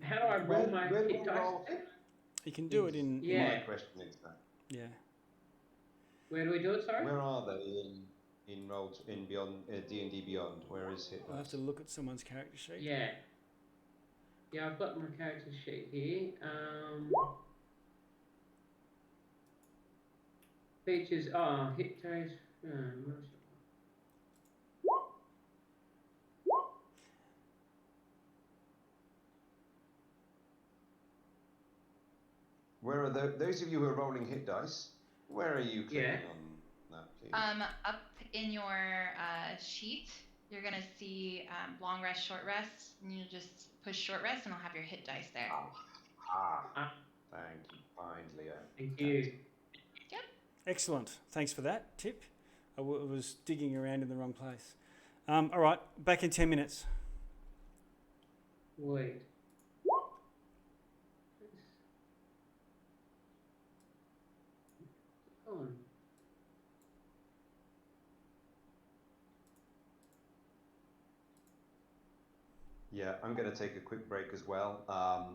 How do I roll my where do hit we dice? roll it? You can do it in... Yeah. My question is that. Yeah. Where do we do it, sorry? Where are they in Beyond D&D Beyond? Where is hit I'll have dice? to look at someone's character sheet. Yeah. Yeah, I've got my character sheet here. Features, hit dice. Where are those of you who are rolling hit dice? Where are you clicking on that, please? Up in your sheet, you're gonna see long rest, short rest, and you just push short rest, and I'll have your hit dice there. Thank you kindly. Thank you. Yep. Excellent. Thanks for that tip. I was digging around in the wrong place. All right, back in 10 minutes. Wait. On. Yeah, I'm going to take a quick break as well.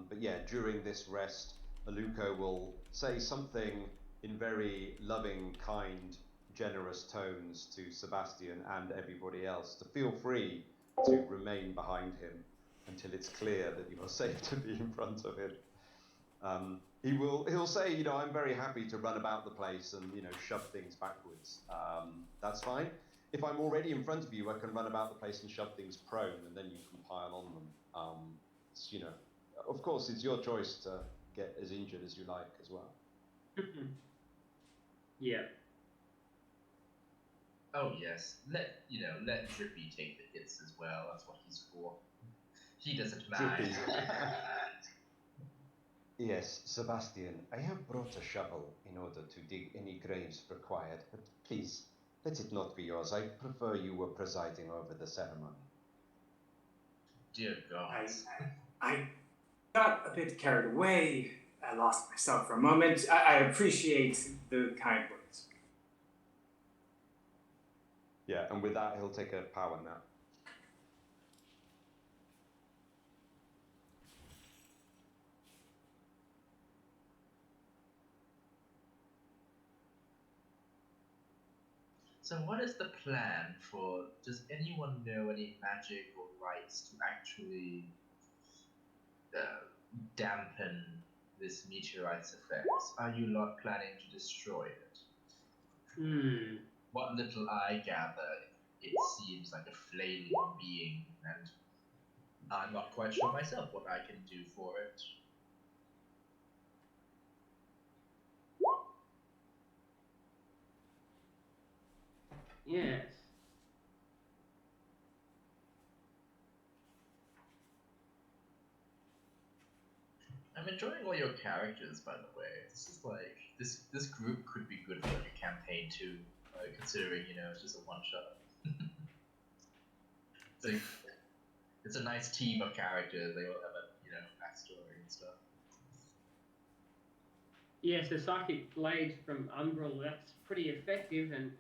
But yeah, during this rest, Aluko will say something in very loving, kind, generous tones to Sebastian and everybody else to feel free to remain behind him until it's clear that you are safe to be in front of him. He'll say, you know, I'm very happy to run about the place and, you know, shove things backwards. That's fine. If I'm already in front of you, I can run about the place and shove things prone, and then you can pile on them. You know, of course, it's your choice to get as injured as you like as well. Yeah. Oh yes, let Drippy take the hits as well. That's what he's for. He doesn't mind. Yes, Sebastian, I have brought a shovel in order to dig any graves required, but please, let it not be yours. I prefer you were presiding over the ceremony. Dear God. I got a bit carried away. I lost myself for a moment. I appreciate the kind words. Yeah, and with that, he'll take a power nap. So what is the plan for, does anyone know any magic or rites to actually dampen this meteorite's effects? Are you not planning to destroy it? What little I gather, it seems like a flailing being, and I'm not quite sure myself what I can do for it. Yes. I'm enjoying all your characters, by the way. This is like this group could be good for like a campaign too, considering it's just a one shot. It's a nice team of characters. They all have a backstory and stuff. Yes, the psychic blades from Umbral, that's pretty effective, and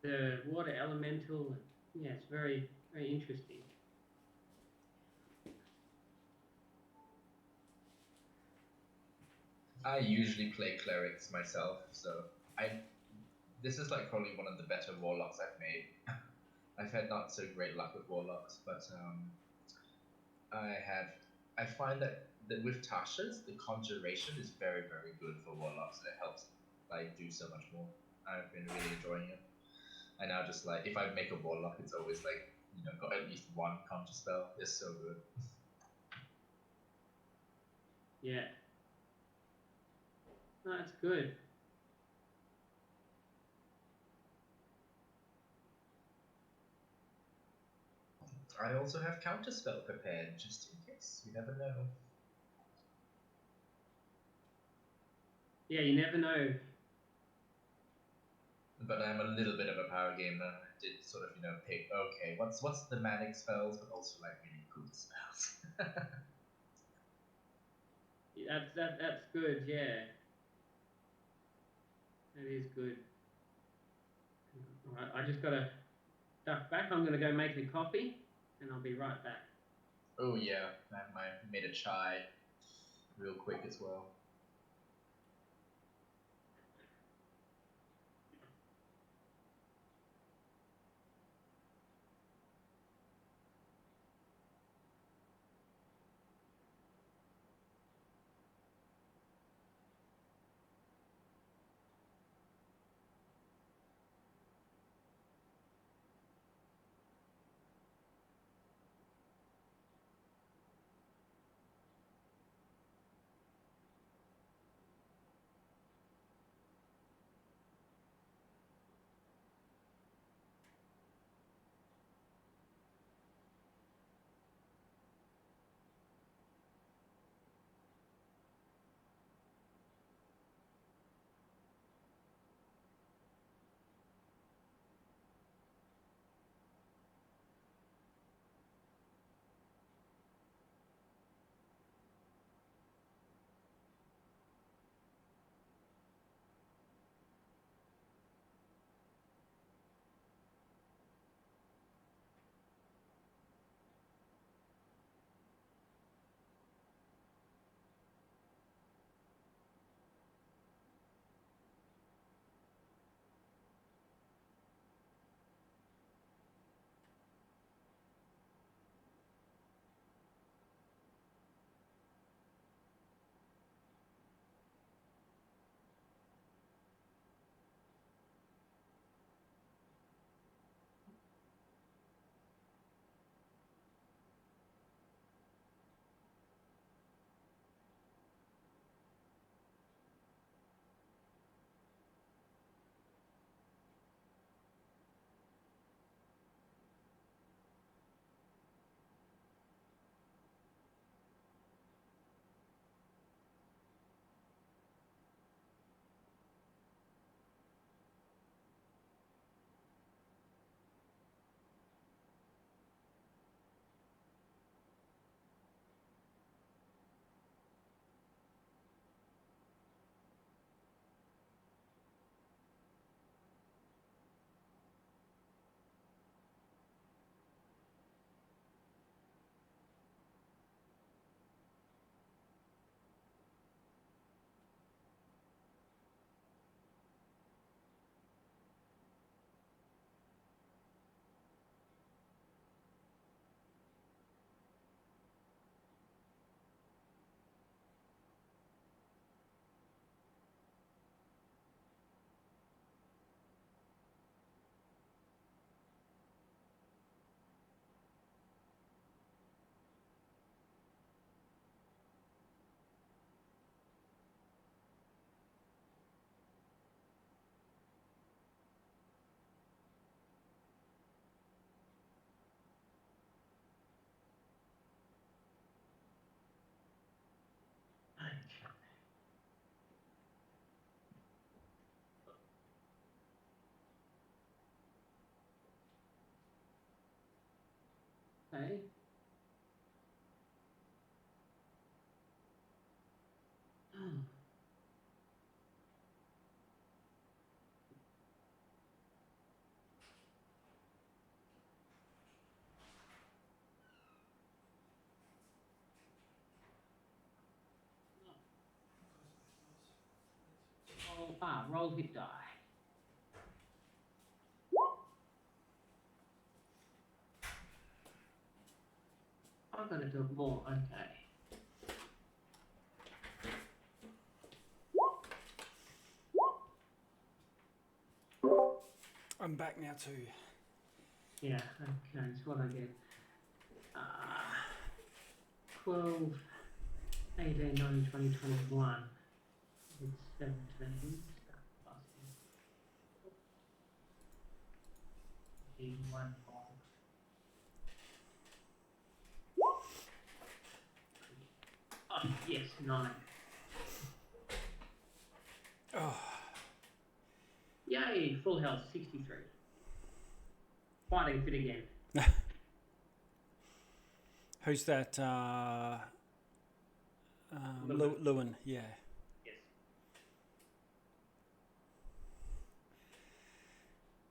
the water elemental, yeah, it's very, very interesting. I usually play clerics myself, so this is like probably one of the better warlocks I've made. I've had not so great luck with warlocks, but I find that with Tasha's, the conjuration is very, very good for warlocks, and it helps like do so much more. I've been really enjoying it. I now just like, if I make a warlock, it's always like, got at least one conjure spell. It's so good. Yeah. No, that's good. I also have counterspell prepared, just in case. You never know. Yeah, you never know. But I'm a little bit of a power gamer. I did sort of, pick, okay, what's the manic spells, but also like really good spells. That's good, yeah. That is good. Alright, I just gotta duck back. I'm gonna go make a coffee, and I'll be right back. Oh yeah, I made a chai real quick as well. Okay. Roll hit die. I'm gonna do more. Okay. I'm back now too. Yeah. Okay. That's what I get. 12, 18, 19, 20, 21. It's 17. One. Oh, yes, 9. Oh, Yay, full health, 63. Fighting fit again. who's that? Lewin. Lewin, yeah. Yes.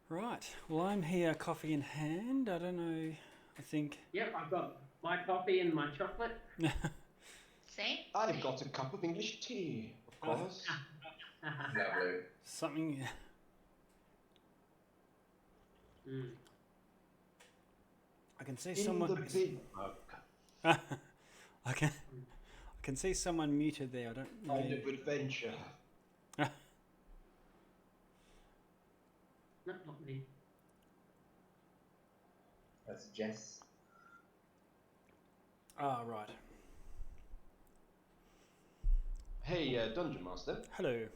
Right. Well, I'm here, coffee in hand. I don't know. I think. Yep, I've got my coffee and my chocolate. Same. I've got a cup of English tea, of course. Lovely. Something. Mm. I can see In someone. the big mug. I can see someone muted there. I don't know. Kind of adventure. Not me. That's Jess. Ah, right. Hey, Dungeon Master. Hello.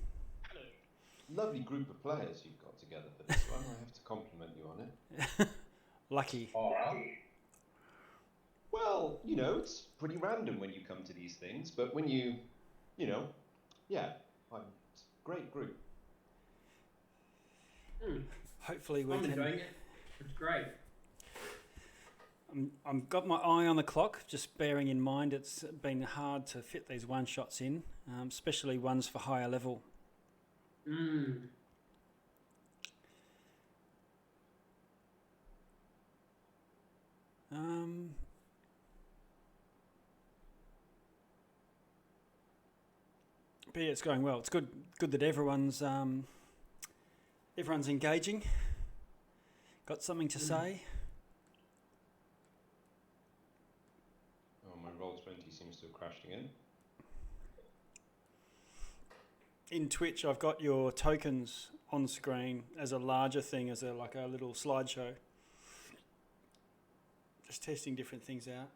Lovely group of players you've got together for this one. I have to compliment you on it. Lucky. Alright. Well, it's pretty random when you come to these things, but when you yeah, it's a great group. Mm. Hopefully we I'm can. enjoying it. It's great. I've got my eye on the clock, just bearing in mind it's been hard to fit these one-shots in, especially ones for higher level. Mm. But yeah, it's going well. It's good that everyone's engaging, got something to say. Oh, my Roll20 seems to have crashed again. In Twitch, I've got your tokens on screen as a larger thing, as a little slideshow. Just testing different things out.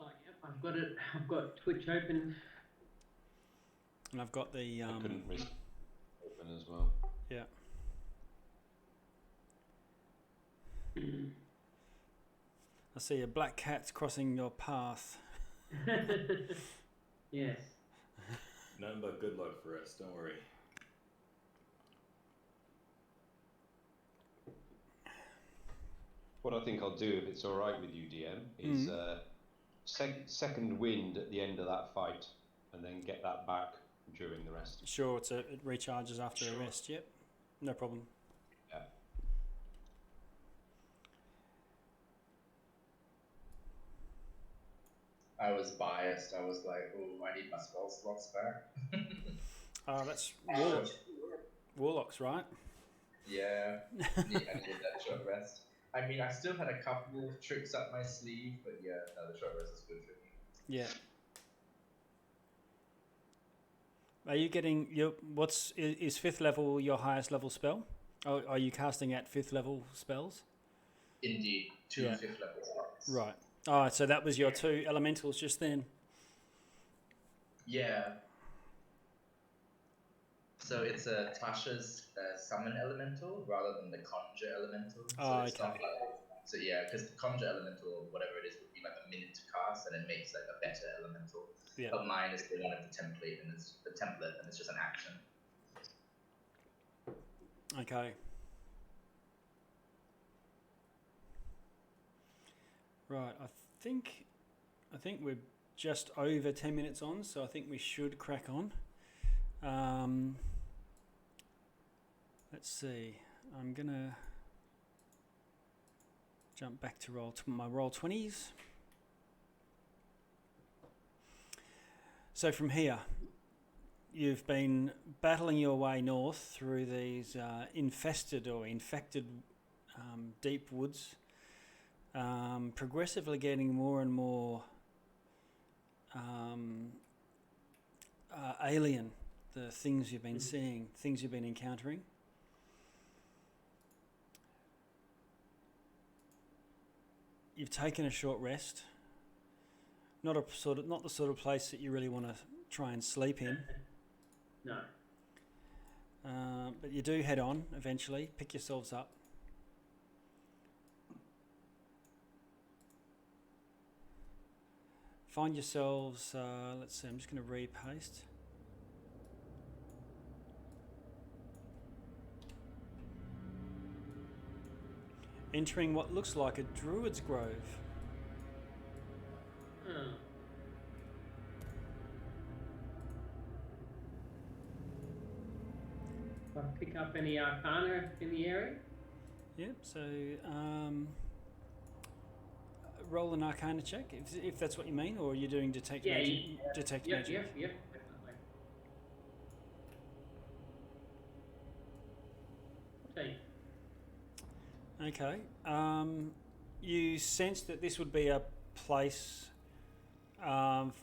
Oh, yep, I've got it. I've got Twitch open. And I've got the I couldn't risk open as well. yeah. I see a black cat crossing your path. Yes. Nothing but good luck for us, don't worry. What I think I'll do, if it's all right with you, DM, is second wind at the end of that fight, and then get that back during the rest. Sure, it recharges after a rest. Yep, no problem. Yeah. I was biased. I was like, oh, I need my spell slots back. That's warlocks, right? Yeah, I needed that short rest. I mean, I still had a couple of tricks up my sleeve, but yeah, no, the short rest is good for me. Yeah. Are you getting is 5th level your highest level spell? Or are you casting at 5th level spells? Indeed, 2 Yeah. 5th level slots. Right. Oh, so that was your 2 elementals just then. Yeah. So it's a Tasha's summon elemental rather than the conjure elemental. So Oh, it's not okay. so yeah, because the conjure elemental, whatever it is, would be like a minute to cast, and it makes like a better elemental. Yeah. But mine is the one of the template, and it's the template, and it's just an action. Okay. Right. I think we're just over 10 minutes on, so I think we should crack on. Let's see. I'm gonna jump back to my Roll20s. So from here, you've been battling your way north through these infested deep woods, progressively getting more and more alien, the things you've been seeing, things you've been encountering. You've taken a short rest. Not the sort of place that you really want to try and sleep in. No. But you do head on eventually, pick yourselves up. Find yourselves, let's see, I'm just going to repaste. Entering what looks like a Druids grove. Oh. Do I pick up any Arcana in the area? Yep, so roll an Arcana check, if that's what you mean, or you're doing detect magic? Detect Yep, magic. yep, definitely. Okay. Okay. You sense that this would be a place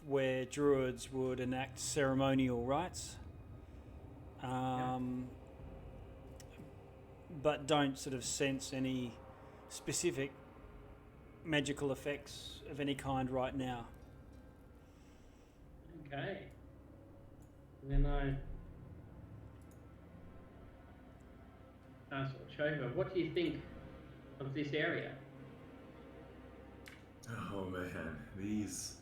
where Druids would enact ceremonial rites, but don't sort of sense any specific magical effects of any kind right now. Okay. Then I asked Chova, what do you think of this area? Oh man, these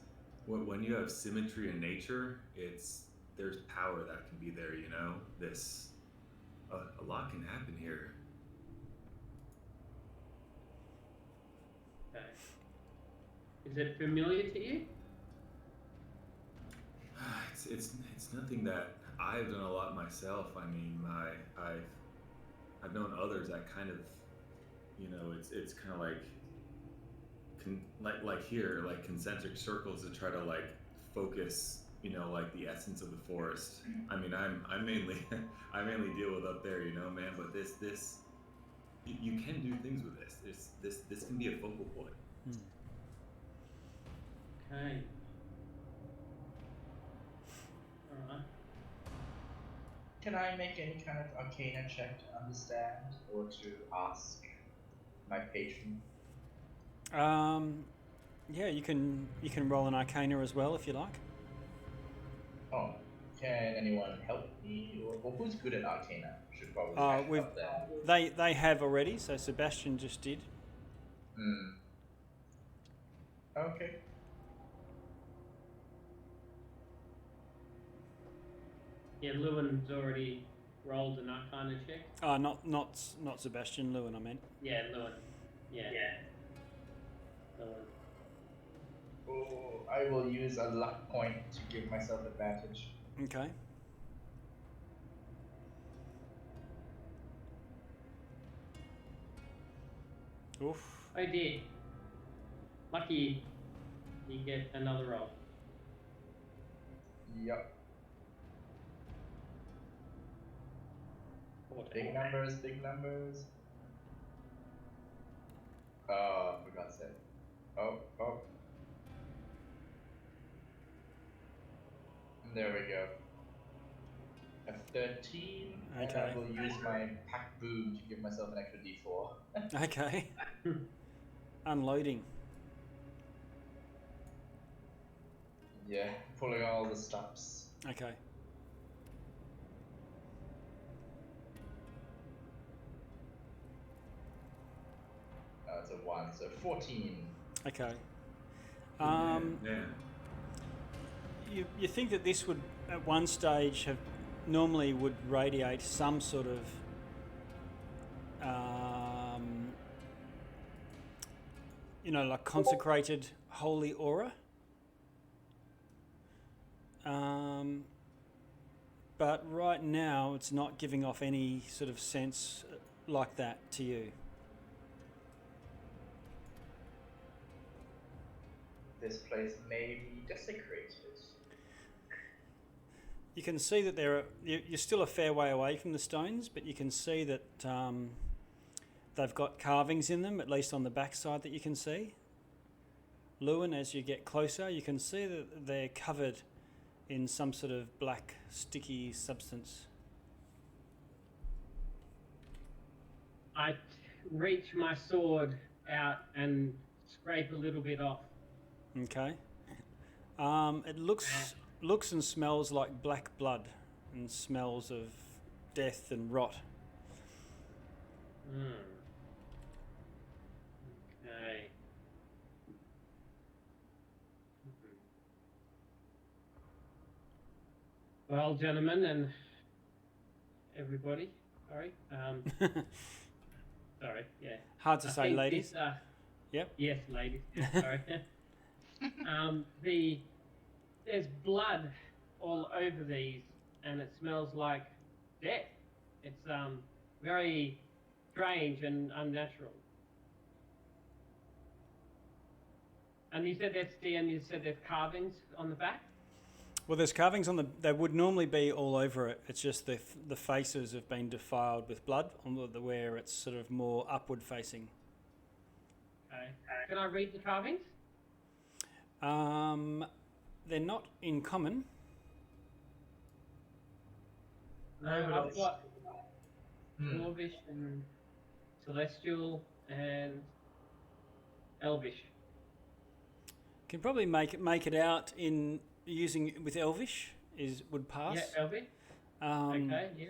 when you have symmetry in nature, there's power that can be there. You know, a lot can happen here. Okay. Is it familiar to you? It's nothing that I've done a lot myself. I mean, I've known others that kind of, you know, it's kind of like here, like concentric circles to try to like focus, you know, like the essence of the forest. I mean, I mainly deal with up there, you know, man. But this you can do things with this can be a focal point. Okay. Alright. Can I make any kind of arcana check to understand or to ask my patron? Yeah, you can roll an Arcana as well if you like. Oh, can anyone help me? Or who's good at arcana? Should probably help them. They have already, so Sebastian just did. Okay. Yeah, Lewin's already rolled an Arcana check. Not Sebastian, Lewin, I meant. Yeah, Lewin. Yeah. Lewin. Oh, I will use a luck point to give myself advantage. Okay. Oof. Oh dear. Lucky you get another roll. Yup. 14. Big numbers. Oh, for God's sake. Oh. There we go. A 13. Okay. And I will use my pack boom to give myself an extra d4. Okay. Unloading. Yeah, pulling all the stops. Okay. It's a 1, so 14. Okay. Yeah. You think that this would at one stage normally would radiate some sort of like consecrated holy aura. But right now it's not giving off any sort of sense like that to you. This place may be desecrated. You can see that you're still a fair way away from the stones, but you can see that they've got carvings in them, at least on the backside that you can see. Lewin, as you get closer, you can see that they're covered in some sort of black, sticky substance. I reach my sword out and scrape a little bit off. Okay. It looks and smells like black blood and smells of death and rot. Okay. Well, gentlemen and everybody, sorry. Sorry, yeah. Hard to say, ladies. Yep. Yes, ladies. Yeah, sorry. There's blood all over these, and it smells like death. It's very strange and unnatural. And you said there's carvings on the back? Well, there's carvings on the. They would normally be all over it. It's just the faces have been defiled with blood on the where it's sort of more upward facing. Okay. Can I read the carvings? They're not in common. No, I've got Dwarvish and Celestial and Elvish. Can probably make it out in using with Elvish would pass. Yeah, Elvish. Okay, yeah.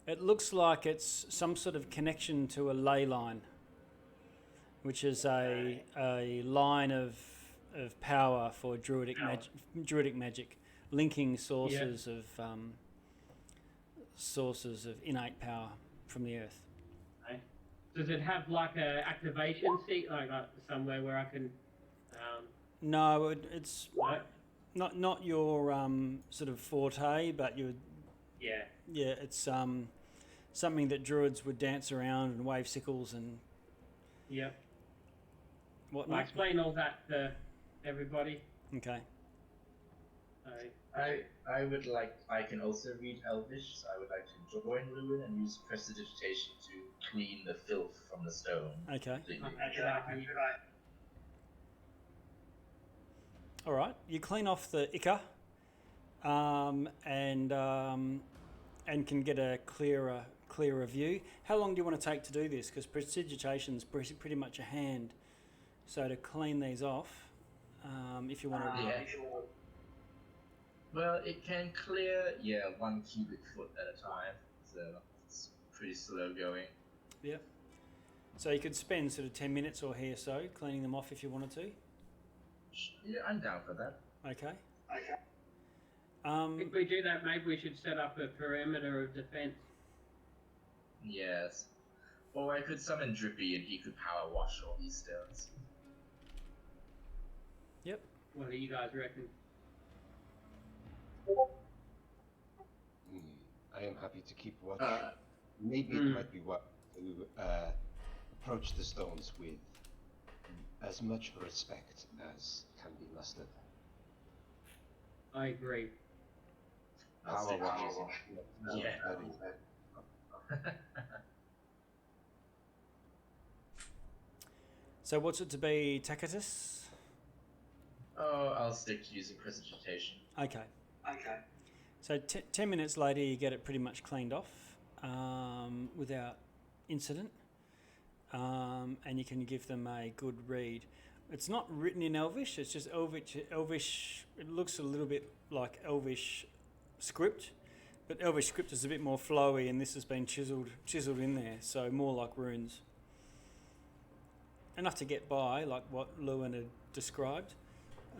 It looks like it's some sort of connection to a ley line, which is a line of power for druidic magic, linking sources of innate power from the earth. Okay. Does it have like a activation seat, like somewhere where I can? No, it's No? not your sort of forte, but you. Yeah. Yeah, it's something that druids would dance around and wave sickles and. Yep. What? I'll explain all that to everybody. Okay. I can also read Elvish, so I would like to join Lewin and use prestidigitation to clean the filth from the stone. Okay. completely. All right. You clean off the ichor, and can get a clearer view. How long do you want to take to do this? Because prestidigitation is pretty much a hand. So to clean these off, if you want to. Yeah. Well, it can clear 1 cubic foot at a time, so it's pretty slow going. Yep. So you could spend sort of 10 minutes or so cleaning them off if you wanted to. Yeah, I'm down for that. Okay. If we do that, maybe we should set up a perimeter of defense. Yes. Or I could summon Drippy and he could power wash all these stones. Yep. What do you guys reckon? I am happy to keep watch. Maybe it might be well to approach the stones with as much respect as can be mustered. I agree. Power wash. Yeah. So what's it to be, Tacitus? Oh, I'll stick to using prestidigitation. Okay. So 10 minutes later, you get it pretty much cleaned off without incident, and you can give them a good read. It's not written in Elvish. It's just Elvish. It looks a little bit like Elvish script, but Elvish script is a bit more flowy, and this has been chiseled in there, so more like runes. Enough to get by, like what Lewin had described.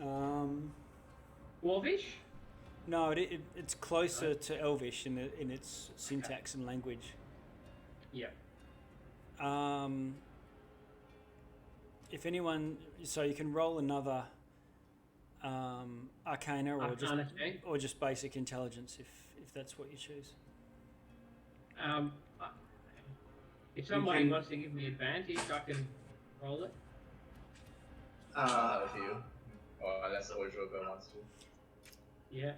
Dwarvish? No, it's closer to Elvish in its syntax and language. Yeah. If anyone, so you can roll another Arcana or just basic intelligence if that's what you choose. If somebody wants to give me advantage, I can roll it. I'll with you. Or unless the Ojogo wants to. Yeah.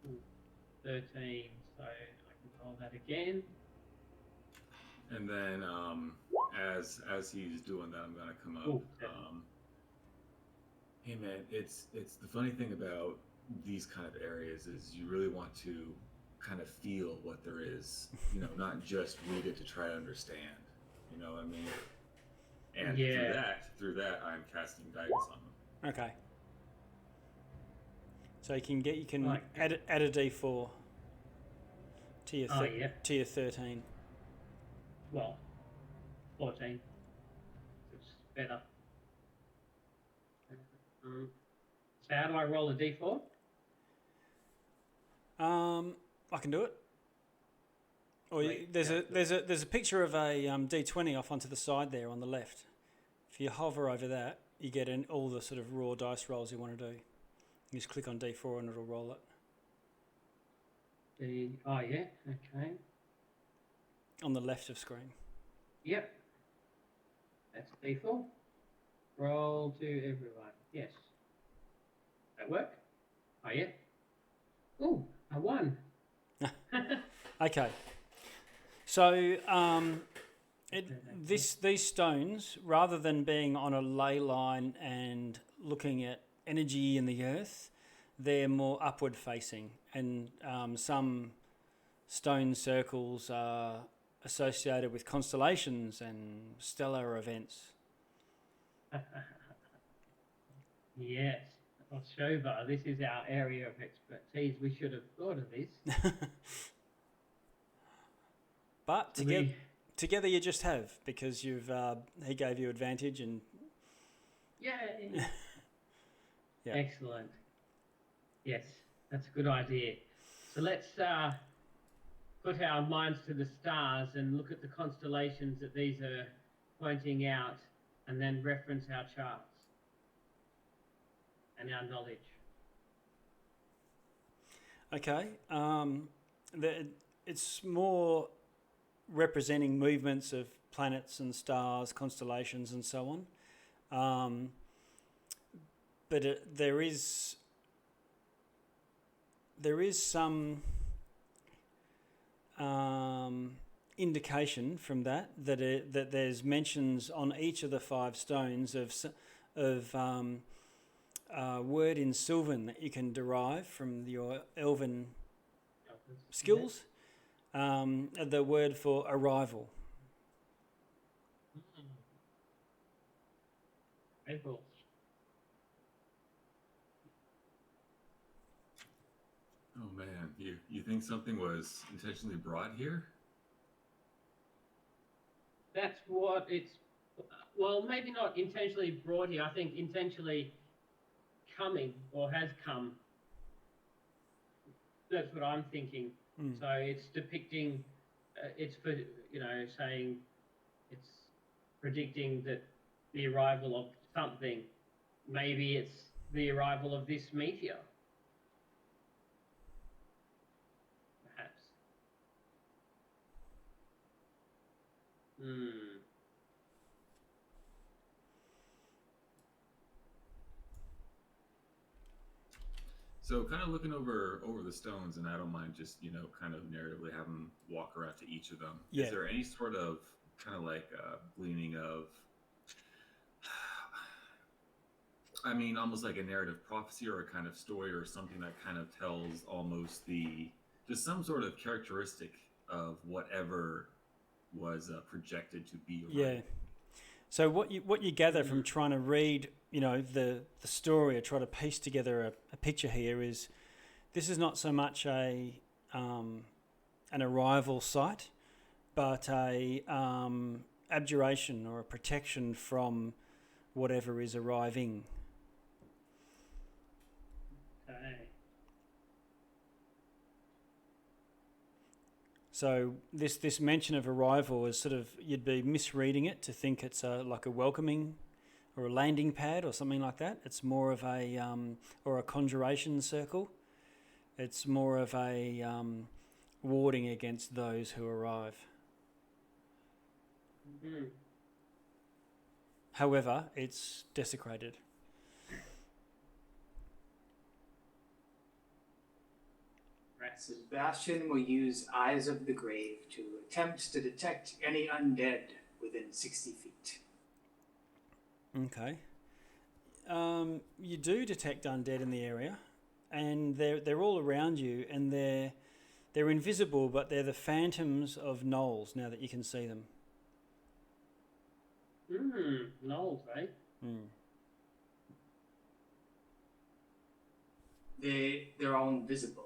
Ooh, 13, so I can roll that again. And then as he's doing that, I'm gonna come up. Ooh, Hey man, it's the funny thing about these kind of areas is you really want to kind of feel what there is, not just read it to try to understand. You know what I mean? And through that, I'm casting guidance on them. Okay. So you can add a D4 to your 13. Well, 14. It's better. So how do I roll a D4? I can do it. Or there's a picture of a D20 off onto the side there on the left. If you hover over that, you get all the sort of raw dice rolls you want to do. You just click on D4 and it'll roll it. Oh yeah, okay. On the left of screen. Yep. That's D4. Roll to everyone. Yes. That work? Oh yeah. Oh, I won. Okay. So these stones, rather than being on a ley line and looking at energy in the earth, they're more upward facing, and some stone circles are associated with constellations and stellar events. Yes. Well, Shova, this is our area of expertise. We should have thought of this. But together you just have, because you've he gave you advantage, and Yay! Yeah. Excellent. Yes, that's a good idea. So let's put our minds to the stars and look at the constellations that these are pointing out, and then reference our charts and our knowledge. Okay. It's more representing movements of planets and stars, constellations, and so on. But there is some indication from that there's mentions on each of the 5 stones of word in Sylvan that you can derive from your elven skills. The word for arrival. April. Oh man, you think something was intentionally brought here? That's what it's. Well, maybe not intentionally brought here. I think intentionally coming or has come. That's what I'm thinking. So it's depicting. It's for saying it's predicting that the arrival of something. Maybe it's the arrival of this meteor. Perhaps. So kind of looking over the stones, and I don't mind just kind of narratively have them walk around to each of them. Yeah. Is there any sort of kind of like gleaning of, I mean, almost like a narrative prophecy or a kind of story or something that kind of tells almost just some sort of characteristic of whatever was projected to be. Yeah. So what you gather from trying to read, the story, or try to piece together a picture here, is this is not so much an arrival site, but a abjuration or a protection from whatever is arriving. Okay. So this mention of arrival is sort of, you'd be misreading it to think it's like a welcoming or a landing pad or something like that. It's more of a or a conjuration circle. It's more of a warding against those who arrive. However, it's desecrated. Sebastian will use Eyes of the Grave to attempt to detect any undead within 60 feet. Okay. You do detect undead in the area, and they're all around you, and they're invisible, but they're the phantoms of gnolls now that you can see them. Gnolls, eh? They're all invisible.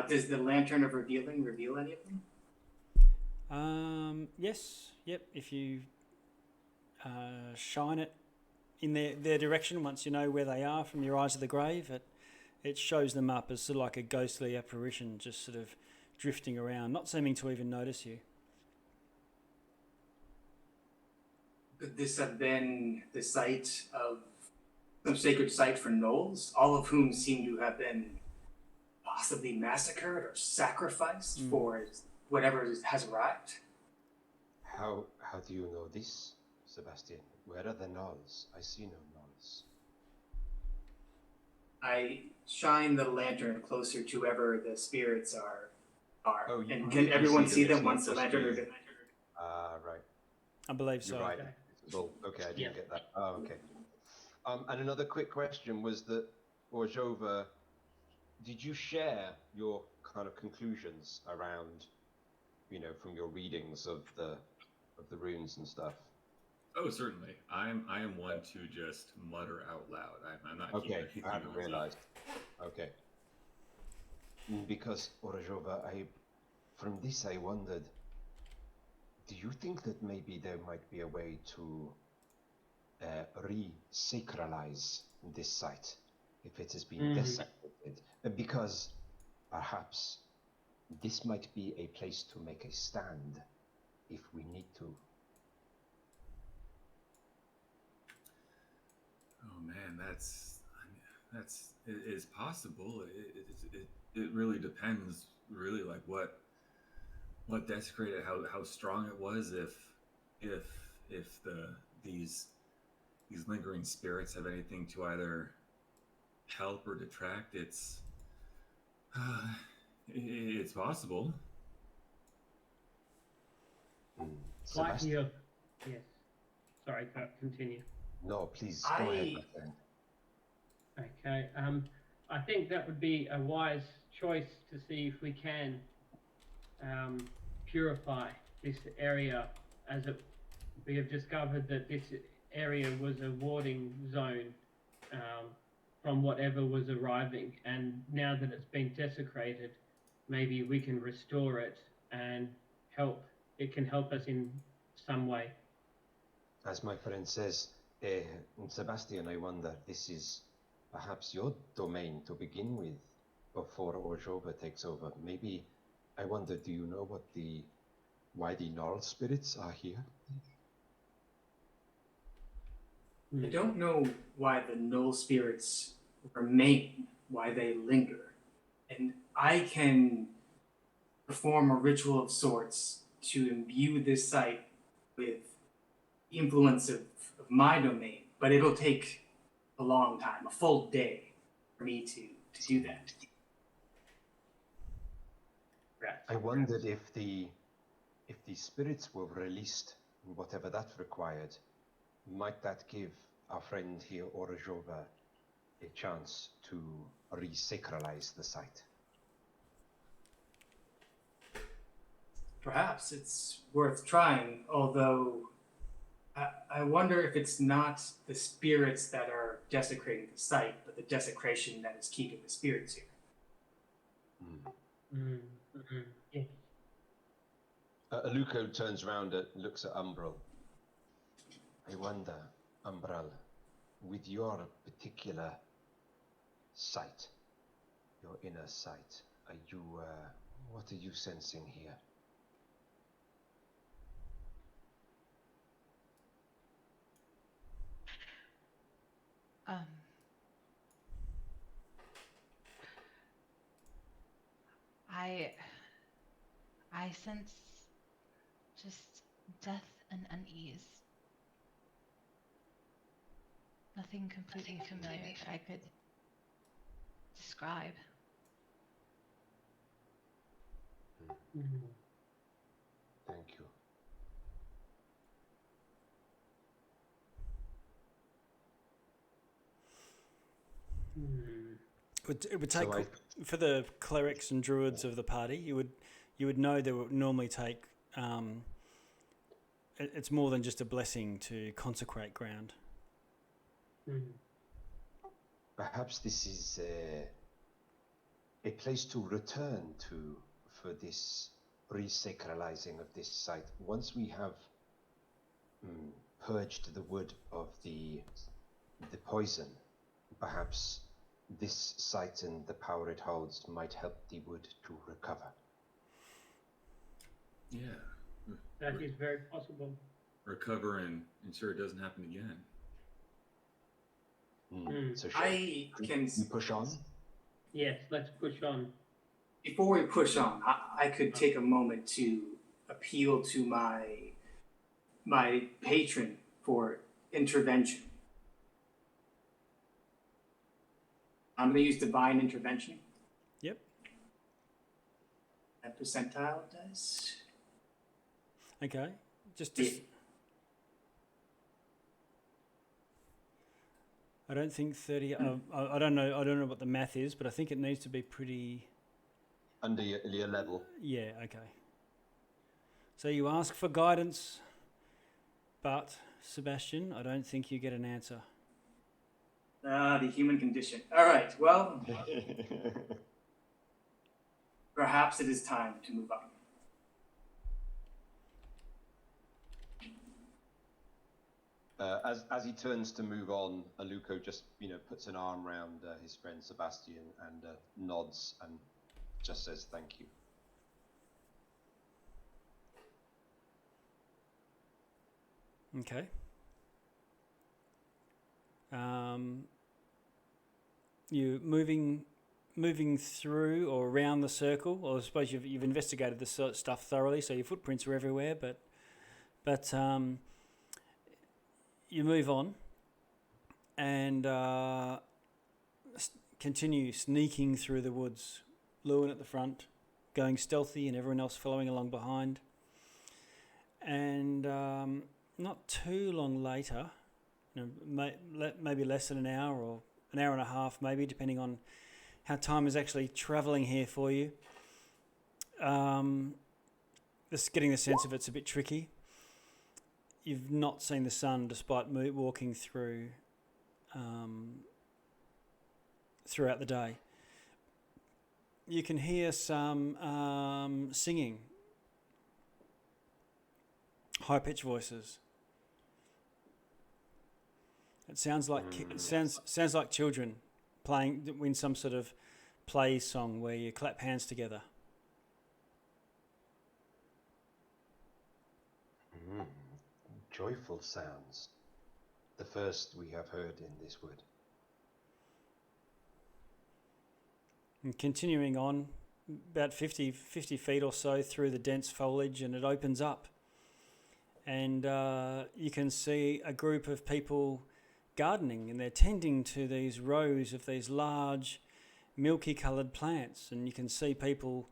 Does the Lantern of Revealing reveal any of them? Yes. Yep. If you shine it in their direction, once you know where they are from your Eyes of the Grave, it shows them up as sort of like a ghostly apparition, just sort of drifting around, not seeming to even notice you. Could this have been the site of some sacred site for gnolls, all of whom seem to have been possibly massacred or sacrificed for whatever has arrived? How do you know this, Sebastian? Where are the nulls? I see no nulls. I shine the lantern closer to wherever the spirits are. Oh, and can everyone see them it's not once the just lantern you. is... Right. I believe so. You're right. Well, okay, I didn't get that. Oh, okay. And another quick question was that, Orzhova, did you share your kind of conclusions around, from your readings of the runes and stuff? Oh, certainly. I am one to just mutter out loud. I'm not keeping Okay, anything I hadn't to myself. realized. Okay. Because, Orzhova, from this I wondered, do you think that maybe there might be a way to re-sacralize this site if it has been desecrated? Because perhaps this might be a place to make a stand if we need to. Oh man, it is possible. It really depends. Really, like what desecrated, how strong it was. If these lingering spirits have anything to either help or detract, it's possible. Slightly of, yes. Sorry, continue. No, please go ahead, my friend. Okay. I think that would be a wise choice to see if we can purify this area, we have discovered that this area was a warding zone from whatever was arriving, and now that it's been desecrated, maybe we can restore it and it can help us in some way. As my friend says, Sebastian, I wonder, this is perhaps your domain to begin with before Orzhova takes over. Maybe, I wonder, do you know why the Gnarl spirits are here? I don't know why the null spirits remain, why they linger. And I can perform a ritual of sorts to imbue this site with influence of my domain, but it'll take a long time, a full day for me to do that. I wondered if the spirits were released, whatever that required, might that give our friend here, Orzhova, a chance to re-sacralize the site? Perhaps it's worth trying, although I wonder if it's not the spirits that are desecrating the site, but the desecration that is keeping the spirits here. Yeah. Aluko turns around and looks at Umbral. I wonder, Umbral, with your particular sight, your inner sight, what are you sensing here? I sense just death and unease. Nothing completely familiar that I could describe. Thank you. It would take for the clerics and druids of the party. You would know that it would normally take. It's more than just a blessing to consecrate ground. Perhaps this is a place to return to for this re-sacralizing of this site. Once we have purged the wood of the poison, perhaps this site and the power it holds might help the wood to recover. Yeah. That is very possible. Recover and ensure it doesn't happen again. So I can push on? Yes, let's push on. Before we push on, I could take a moment to appeal to my patron for intervention. I'm going to use divine intervention. Yep. That percentile dice. Okay. Just. Yeah. I don't think 30. I don't know. I don't know what the math is, but I think it needs to be pretty. Under your level. Yeah. Okay. So you ask for guidance, but Sebastian, I don't think you get an answer. The human condition. All right. Well, perhaps it is time to move on. As he turns to move on, Aluko just puts an arm around his friend Sebastian and nods and just says thank you. Okay. You moving through or around the circle, or I suppose you've investigated this sort of stuff thoroughly, so your footprints are everywhere. But you move on and continue sneaking through the woods. Lewin at the front, going stealthy, and everyone else following along behind. And not too long later, maybe less than an hour or an hour and a half, maybe, depending on how time is actually travelling here for you. Just getting the sense of it's a bit tricky. You've not seen the sun despite walking through throughout the day. You can hear some singing, high-pitched voices. It sounds like sounds like children playing in some sort of play song where you clap hands together. Joyful sounds. The first we have heard in this wood. And continuing on, about 50 feet or so through the dense foliage, and it opens up. And you can see a group of people gardening, and they're tending to these rows of these large, milky-coloured plants. And you can see people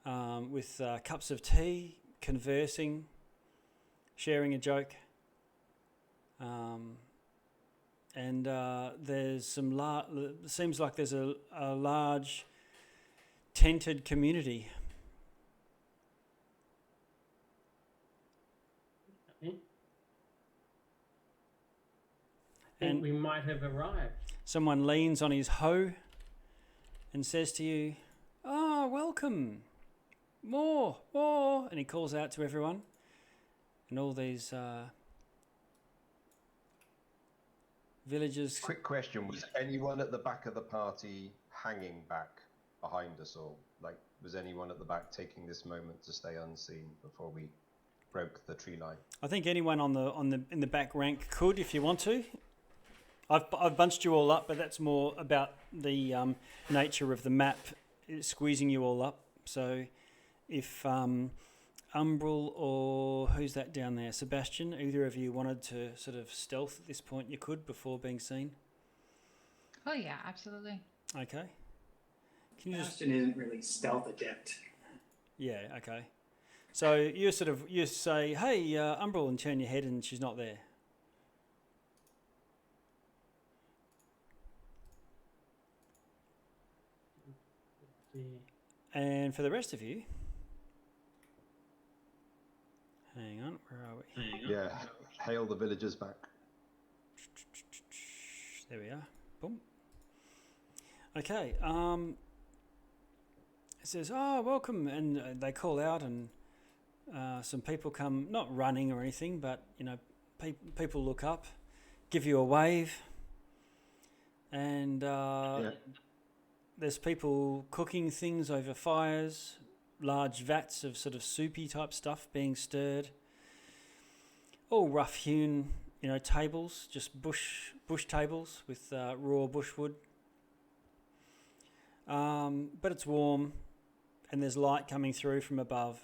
with cups of tea, conversing, sharing a joke. And there's some seems like there's a large tented community. And we might have arrived. Someone leans on his hoe and says to you, "Ah, welcome. More. And he calls out to everyone. And all these villagers... Quick question, was anyone at the back of the party hanging back behind us all? Like, was anyone at the back taking this moment to stay unseen before we broke the tree line? I think anyone in the back rank could, if you want to. I've bunched you all up, but that's more about the nature of the map squeezing you all up. So if Umbral or who's that down there, Sebastian, either of you wanted to sort of stealth at this point, you could before being seen. Oh yeah, absolutely. Okay. Can you Sebastian isn't really stealth adept. Yeah. Okay. So you say, "Hey, Umbral," and turn your head, and she's not there. And for the rest of you, hang on, where are we? Yeah, hail the villagers back. There we are. Boom. Okay. It says, "Oh, welcome," and they call out, and some people come, not running or anything, but people look up, give you a wave, and there's people cooking things over fires, large vats of sort of soupy type stuff being stirred. All rough-hewn, tables, just bush tables with raw bushwood. But it's warm, and there's light coming through from above.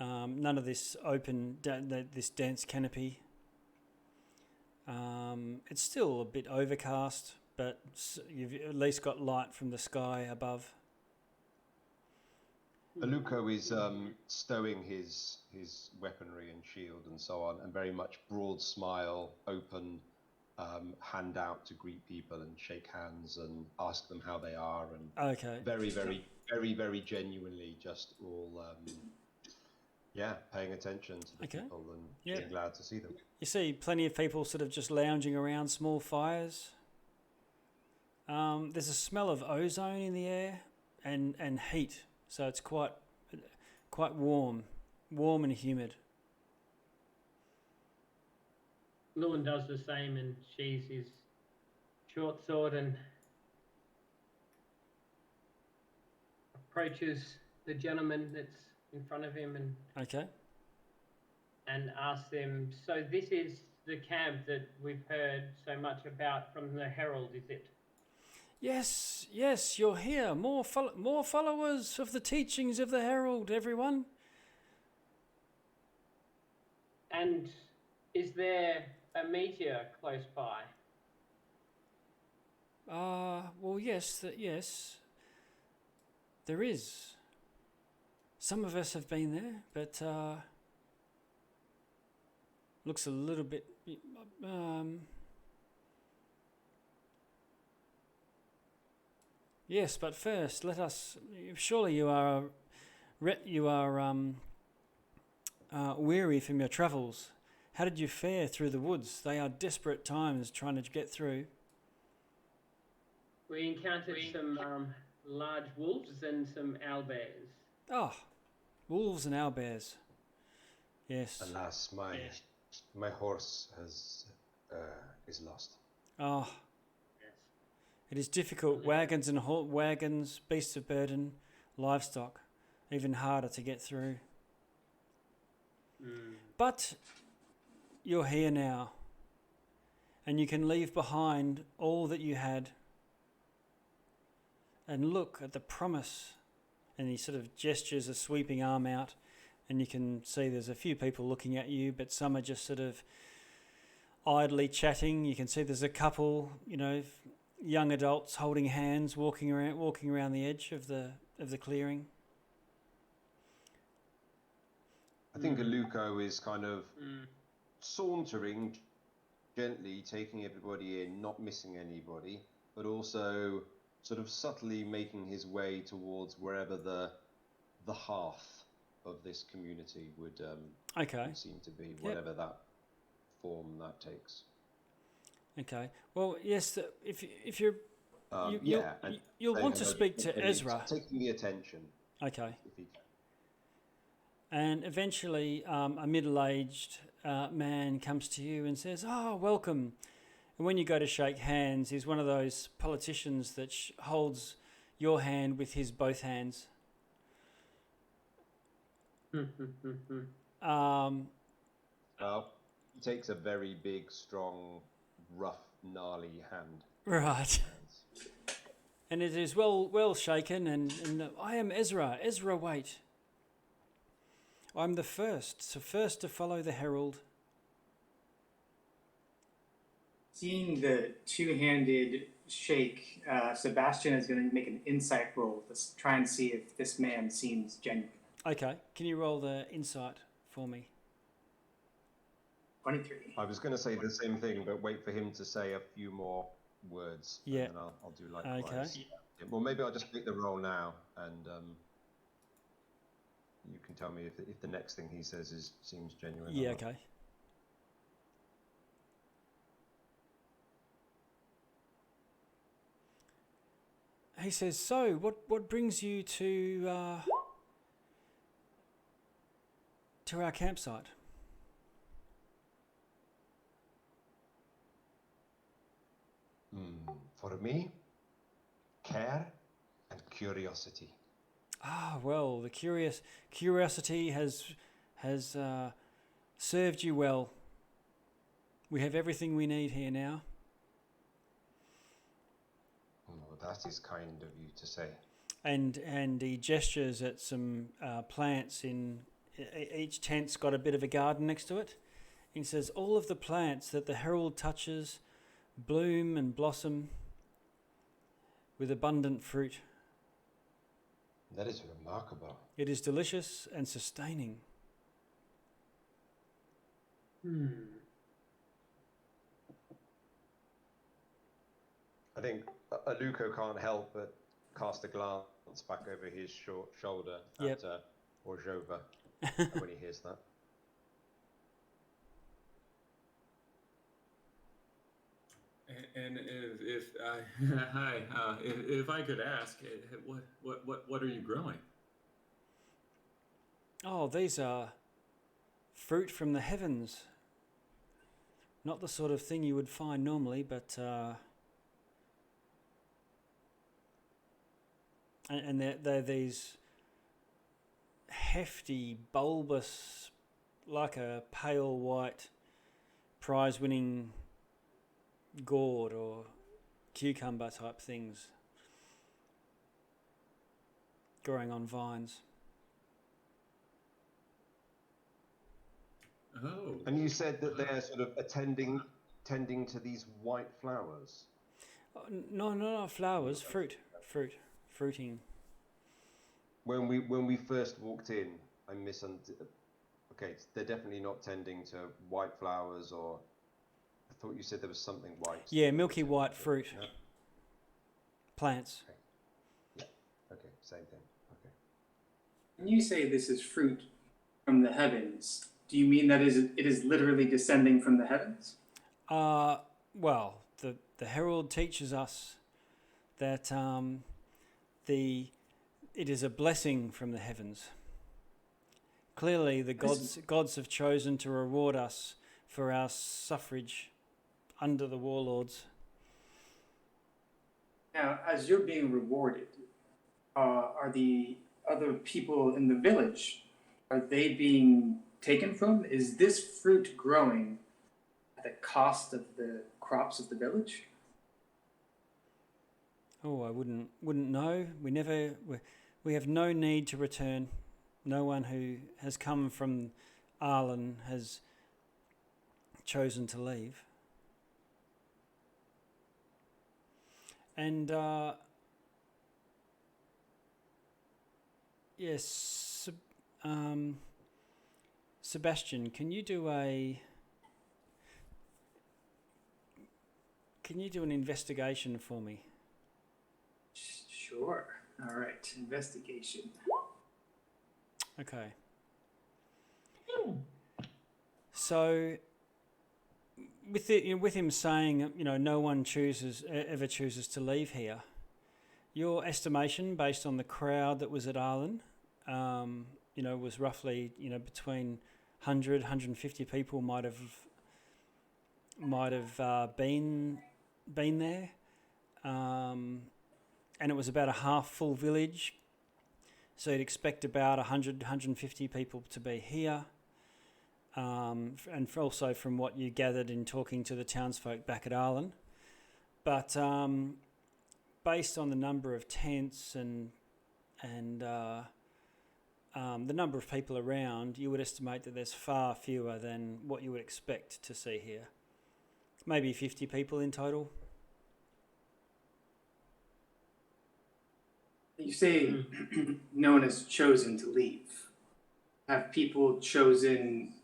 None of this open, this dense canopy It's still a bit overcast, but you've at least got light from the sky above. Aluko is stowing his weaponry and shield and so on, and very much broad smile, open hand out to greet people and shake hands and ask them how they are, and Okay. very, very, very, very genuinely just all paying attention to the people and being glad to see them. You see plenty of people sort of just lounging around small fires. There's a smell of ozone in the air and heat, so it's quite warm and humid. Lewin does the same and sheathes his short sword and approaches the gentleman that's in front of him and asks them, so this is the camp that we've heard so much about from the Herald, is it? Yes, you're here. More followers of the teachings of the Herald, everyone. And is there a meteor close by? Well, yes, there is. Some of us have been there, but looks a little bit. Yes, but first, let us. Surely you are weary from your travels. How did you fare through the woods? They are desperate times trying to get through. We encountered some large wolves and some owlbears. Oh, wolves and owlbears. Yes. Alas, my horse is lost. Oh. Yes. It is difficult. Wagons, beasts of burden, livestock, even harder to get through. But you're here now, and you can leave behind all that you had and look at the promise. And he sort of gestures a sweeping arm out, and you can see there's a few people looking at you, but some are just sort of idly chatting. You can see there's a couple, young adults holding hands, walking around the edge of the clearing. I think Aluko is kind of sauntering gently, taking everybody in, not missing anybody, but also sort of subtly making his way towards wherever the hearth of this community would seem to be, whatever that form that takes. Okay. Well, yes. If you're, you'll want to speak to Ezra. Taking the attention. Okay. If he can. And eventually, a middle-aged man comes to you and says, "Oh, welcome." And when you go to shake hands, he's one of those politicians that holds your hand with his both hands. He takes a very big, strong, rough, gnarly hand. Right. And it is well shaken, and I am Ezra. Ezra, wait. I'm the first to follow the Herald. Seeing the two-handed shake, Sebastian is going to make an insight roll to try and see if this man seems genuine. Okay. Can you roll the insight for me? 23. I was going to say the same thing, but wait for him to say a few more words. Yeah. And then I'll do likewise. Okay. Yeah, well, maybe I'll just make the roll now, and you can tell me if the next thing he says seems genuine. Yeah. Or not. Okay. He says, "So, what brings you to our campsite?" For me, care and curiosity. Ah, well, the curiosity has served you well. We have everything we need here now. Oh, that is kind of you to say. And he gestures at some plants in each tent's got a bit of a garden next to it, He says, all of the plants that the herald touches bloom and blossom with abundant fruit. That is remarkable. It is delicious and sustaining. I think Aluko can't help but cast a glance back over his short shoulder Yep. at Orzhova when he hears that. And if I hi, if I could ask, what are you growing? Oh, these are fruit from the heavens. Not the sort of thing you would find normally, but and they're these hefty, bulbous, like a pale white prize-winning gourd or cucumber type things growing on vines. Oh. And you said that they're sort of tending to these white flowers. No, not flowers. Fruiting. When we first walked in, I misunderstood. Okay, they're definitely not tending to white flowers, or I thought you said there was something white. Yeah, milky white fruit. No? Plants. Okay. Yeah. Okay, same thing. Okay. When you say this is fruit from the heavens, do you mean that it is literally descending from the heavens? Well, the herald teaches us that it is a blessing from the heavens. Clearly, the gods have chosen to reward us for our suffrage under the warlords. Now, as you're being rewarded, are the other people in the village, are they being taken from? Is this fruit growing at the cost of the crops of the village? Oh, I wouldn't know. We have no need to return. No one who has come from Arklin has chosen to leave. And yes, Sebastian, can you do an investigation for me? Sure. All right. Investigation. Okay. So, with him saying, no one ever chooses to leave here. Your estimation, based on the crowd that was at Arklin, was roughly, between 100, 150 people might have been there, and it was about a half full village. So you'd expect about 100, 150 people to be here. And also from what you gathered in talking to the townsfolk back at Arklin. But based on the number of tents and the number of people around, you would estimate that there's far fewer than what you would expect to see here. Maybe 50 people in total. You say no one has chosen to leave. Have people chosen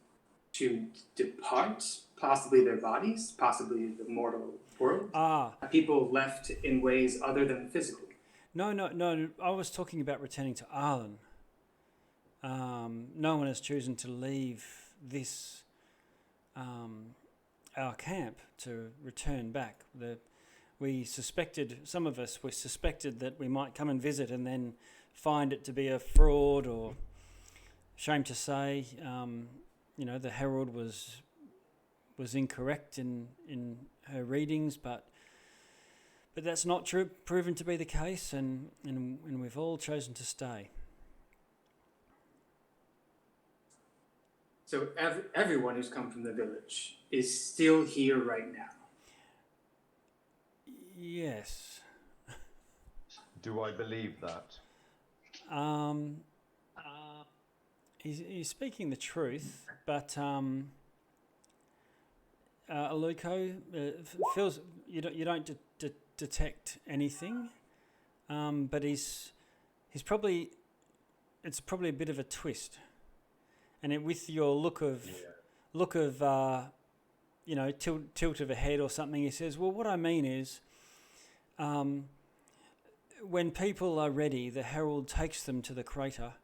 to depart, possibly their bodies, possibly the mortal world? Have people left in ways other than physical? No. I was talking about returning to Arklin. No one has chosen to leave this, our camp, to return back. Some of us suspected that we might come and visit and then find it to be a fraud, or, shame to say, the herald was incorrect in her readings, but that's not proven to be the case, and we've all chosen to stay. So everyone who's come from the village is still here right now? Yes. Do I believe that? He's speaking the truth, but Aluko. Feels you don't detect anything, but he's probably, it's probably a bit of a twist, and with your look of tilt of a head or something, he says, well, what I mean is, when people are ready, the herald takes them to the crater.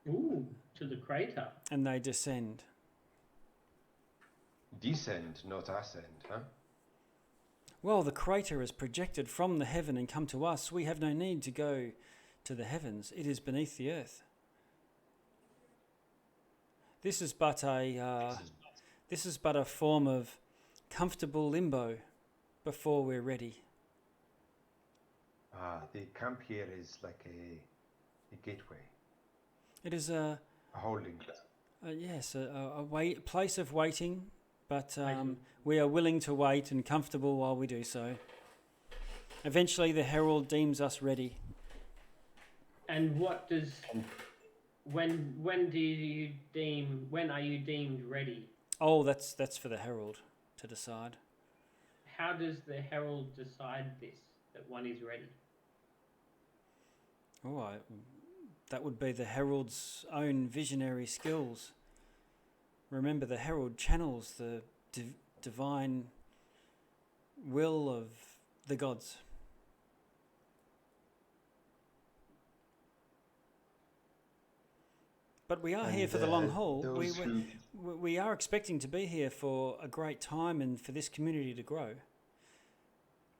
Ooh, to the crater. And they descend. Descend, not ascend, huh? Well, the crater is projected from the heaven and come to us. We have no need to go to the heavens. It is beneath the earth. This is but a form of comfortable limbo before we're ready. The camp here is like a gateway. It is a holding place. Yes, a place of waiting, but we are willing to wait and comfortable while we do so. Eventually, the herald deems us ready. And what does when are you deemed ready? Oh, that's for the herald to decide. How does the herald decide this, that one is ready? Oh, that would be the herald's own visionary skills. Remember, the herald channels the divine will of the gods. But we are here for the long haul. We are expecting to be here for a great time and for this community to grow.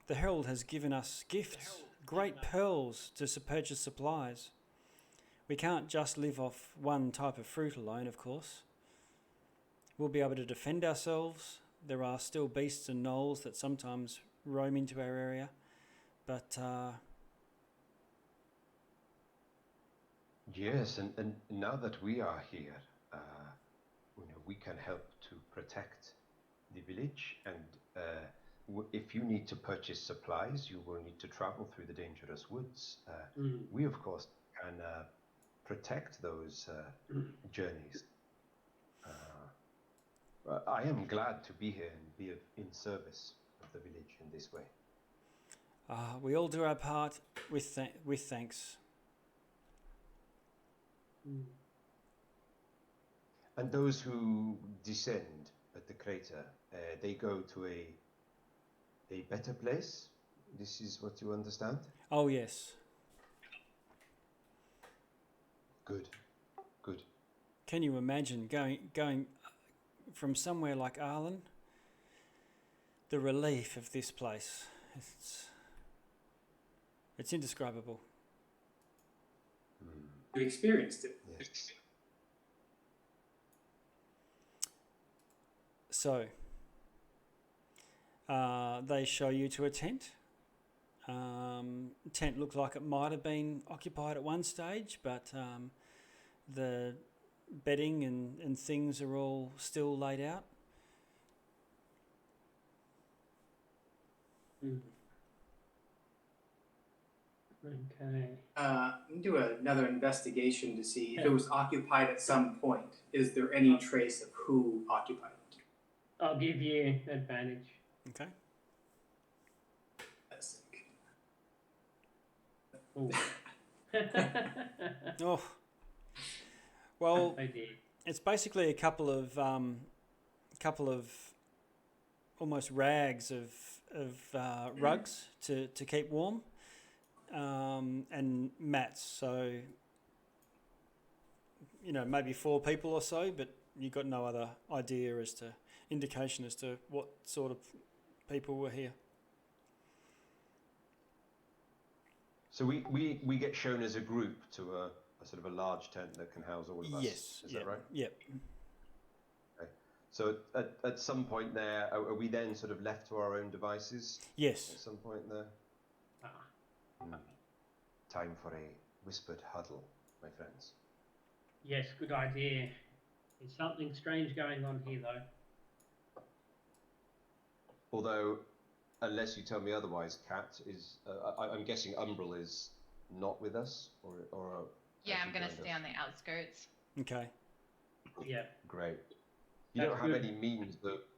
The herald has given us gifts, great pearls to purchase supplies. We can't just live off one type of fruit alone, of course. We'll be able to defend ourselves. There are still beasts and gnolls that sometimes roam into our area, but yes, and now that we are here, we can help to protect the village. And if you need to purchase supplies, you will need to travel through the dangerous woods. We, of course, can protect those journeys. I am glad to be here and be in service of the village in this way. We all do our part with thanks. And those who descend at the crater, they go to a better place? This is what you understand? Oh, yes. Good. Can you imagine going from somewhere like Arklin? The relief of this place. It's indescribable. You experienced it. Yes. So, they show you to a tent. Tent looked like it might have been occupied at one stage, but the bedding and things are all still laid out. Okay. Do another investigation to see if it was occupied at some point. Is there any trace of who occupied it? I'll give you advantage. Okay. That's Ooh. Oh. Well, I did. it's basically a couple of almost rags of rugs to keep warm, and mats. So maybe 4 people or so, but you got no other indication as to what sort of people were here. So we get shown as a group to a sort of a large tent that can house all of us. Yes. Is that right? Yep. Okay. So at some point there, are we then sort of left to our own devices? Yes. At some point there? Time for a whispered huddle, my friends. Yes, good idea. There's something strange going on here, though. Although, unless you tell me otherwise, Kat is. I'm guessing Umbral is not with us, or. Yeah, I'm gonna stay on the outskirts. Okay. Yeah. Great. You That's don't have good. any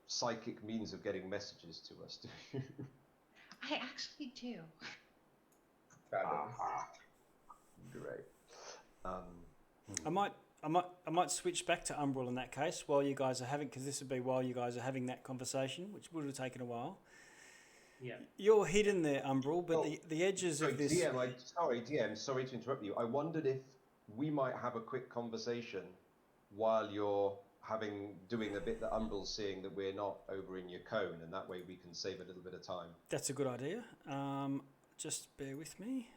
psychic means of getting messages to us, do you? I actually do. Fabulous. Great. I might switch back to Umbral in that case while you guys are having, because this would be while you guys are having that conversation, which would have taken a while. Yeah. You're hidden there, Umbral, but Well, the edges sorry, of this. DM, sorry to interrupt you. I wondered if we might have a quick conversation while you're doing the bit that Umbral's seeing that we're not over in your cone, and that way we can save a little bit of time. That's a good idea. Just bear with me.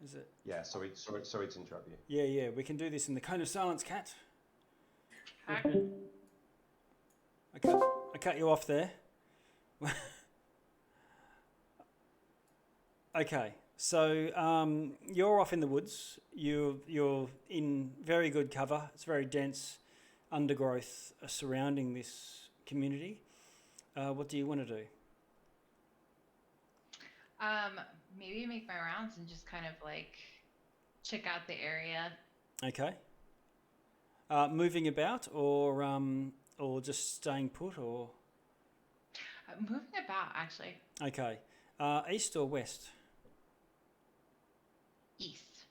Is it? Yeah, sorry to interrupt you. Yeah, we can do this in the cone of silence, Cat. Okay. I cut you off there. Okay, so you're off in the woods. You're in very good cover. It's very dense undergrowth surrounding this community. What do you want to do? Maybe make my rounds and just kind of like check out the area. Okay. Moving about, or just staying put, or Moving about, actually. okay. East or west? East.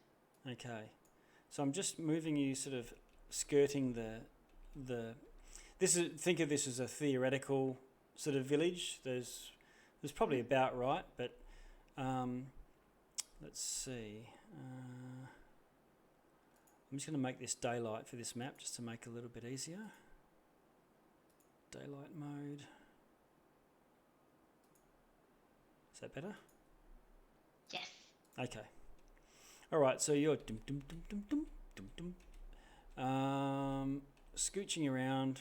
Okay. So I'm just moving you, sort of skirting the. Think of this as a theoretical sort of village. There's probably about right, but let's see. I'm just going to make this daylight for this map just to make it a little bit easier. Daylight mode. Is that better? Yes. Okay. All right. So you're scooching around.